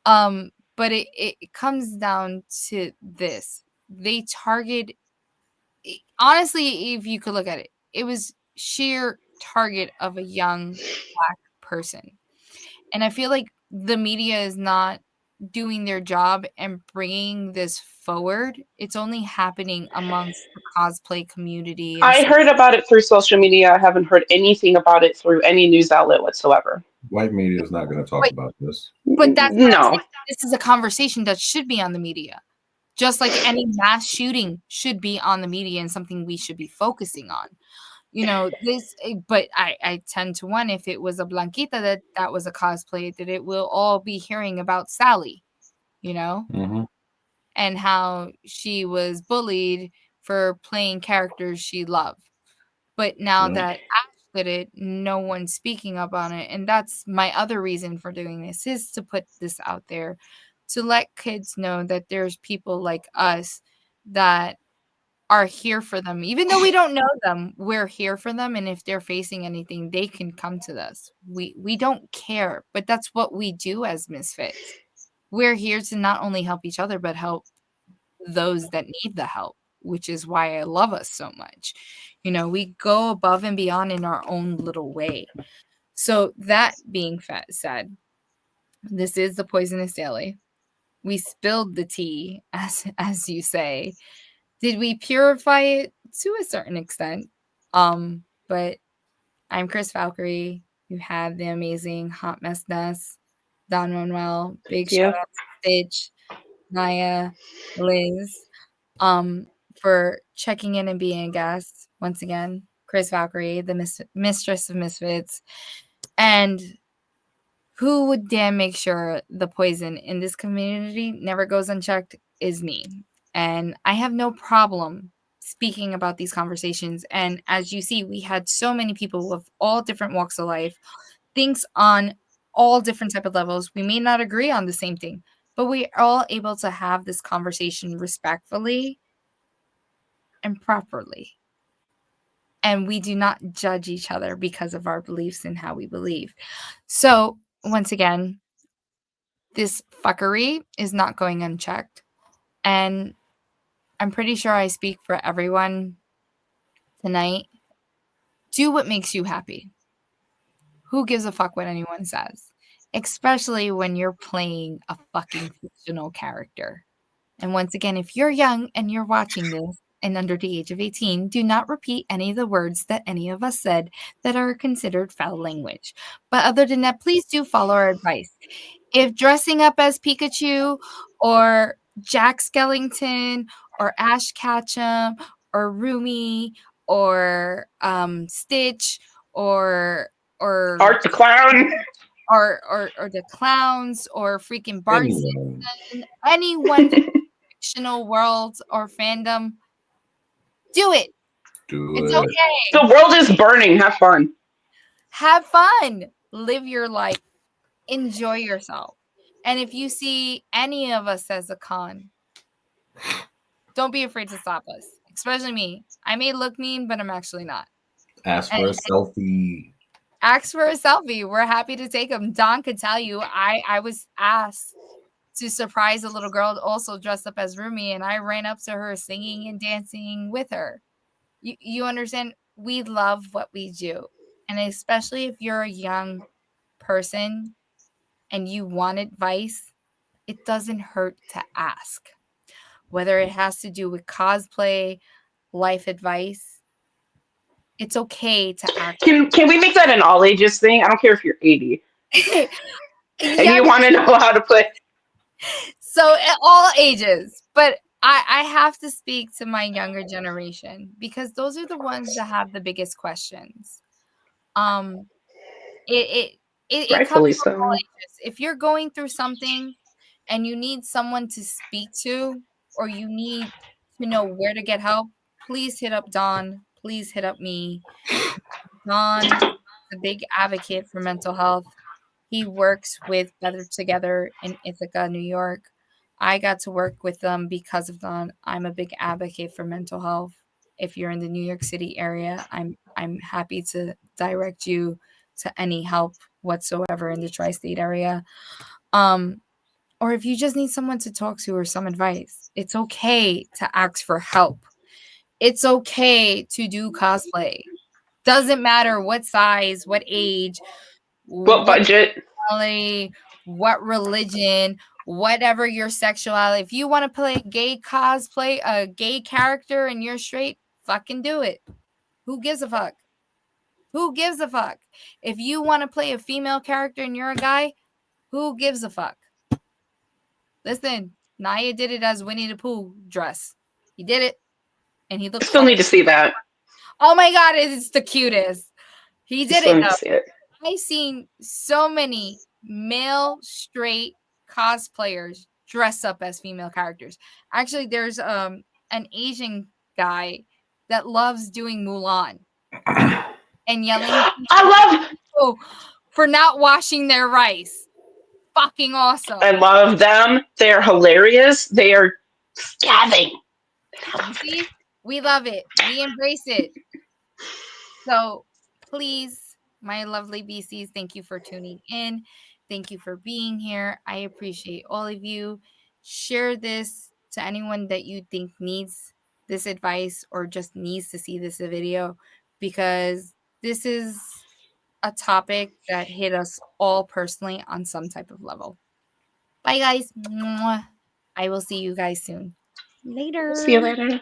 But it comes down to this. They target honestly, if you could look at it, it was sheer target of a young black person. And I feel like the media is not doing their job and bringing this forward. It's only happening amongst the cosplay community and I stuff. heard about it through social media. I haven't heard anything about it through any news outlet whatsoever. White media is not going to talk But about this. but that's what I'm No. saying. This is a conversation that should be on the media. Just like any mass shooting should be on the media and something we should be focusing on. But I tend to one, if it was a Blanquita that was a cosplay, that it will all be hearing about Sally, you know, Mm-hmm. and how she was bullied for playing characters she loved. But now Yeah. that Ash did it, no one's speaking up on it. And that's my other reason for doing this, is to put this out there, to let kids know that there's people like us that are here for them. Even though we don't know them, we're here for them. And if they're facing anything, they can come to us. We don't care, but that's what we do as misfits. We're here to not only help each other, but help those that need the help, which is why I love us so much. We go above and beyond in our own little way. So that being said, this is the Poisonous Daily. We spilled the tea, as you say. Did we purify it to a certain extent? But I'm Chris Valkyrie. You have the amazing Hot Mess Ness, Don Manuel. Big Thank shout you. out to Stitch, Naya, Liz, for checking in and being a guest once again. Chris Valkyrie, the mistress of misfits, and who would damn make sure the poison in this community never goes unchecked is me. And I have no problem speaking about these conversations. And as you see, we had so many people of all different walks of life, things on all different type of levels. We may not agree on the same thing, but we're all able to have this conversation respectfully and properly. And we do not judge each other because of our beliefs and how we believe. So, once again, this fuckery is not going unchecked. And I'm pretty sure I speak for everyone tonight. Do what makes you happy. Who gives a fuck what anyone says? Especially when you're playing a fucking fictional character. And once again, if you're young and you're watching this and under the age of 18, do not repeat any of the words that any of us said that are considered foul language. But other than that, please do follow our advice. If dressing up as Pikachu or Jack Skellington or Ash Ketchum or Rumi or Stitch or Art the clown. or the clowns or freaking Bart Anyway, Simpson, anyone from fictional world or fandom, do it. do It's it. okay. The world is burning. Have fun. Have fun. Live your life. Enjoy yourself. And if you see any of us as a con, don't be afraid to stop us. Especially me. I may look mean, but I'm actually not. Ask And for a selfie. ask for a selfie. We're happy to take them. Don could tell you I was asked to surprise a little girl also dressed up as Rumi, and I ran up to her singing and dancing with her. You understand? We love what we do. And especially if you're a young person and you want advice, it doesn't hurt to ask. Whether it has to do with cosplay, life advice, it's okay to ask. Can we make that an all ages thing? I don't care if you're 80 and you Young, want to know how to play. so at all ages. But I have to speak to my younger generation because those are the ones that have the biggest questions. Um, it it comes Rightfully from all so. ages. If you're going through something and you need someone to speak to, or you need to know where to get help, please hit up Don. Please hit up me. Don is a big advocate for mental health. He works with Better Together in Ithaca, New York. I got to work with them because of Don. I'm a big advocate for mental health. If you're in the New York City area, I'm happy to direct you to any help whatsoever in the tri-state area. Or if you just need someone to talk to or some advice, it's okay to ask for help. It's okay to do cosplay. Doesn't matter what size, what age, What what budget? sexuality, what religion, whatever your sexuality. If you want to play gay cosplay, a gay character and you're straight, fucking do it. Who gives a fuck? Who gives a fuck? If you want to play a female character and you're a guy, who gives a fuck? Listen, Naya did it as Winnie the Pooh dress. He did it, and he looked Still fucking. need to see that. Oh my god, it's the cutest. He did Still it need to though. see it. I've seen so many male straight cosplayers dress up as female characters. Actually, there's an Asian guy that loves doing Mulan and yelling at I people for not washing their rice. Fucking awesome. love them. They are hilarious. They are scathing. You see? We love it. We embrace it. So please, my lovely BCs, thank you for tuning in. Thank you for being here. I appreciate all of you. Share this to anyone that you think needs this advice or just needs to see this video because this is a topic that hit us all personally on some type of level. Bye, guys. Mwah. I will see you guys soon. See you Later. later.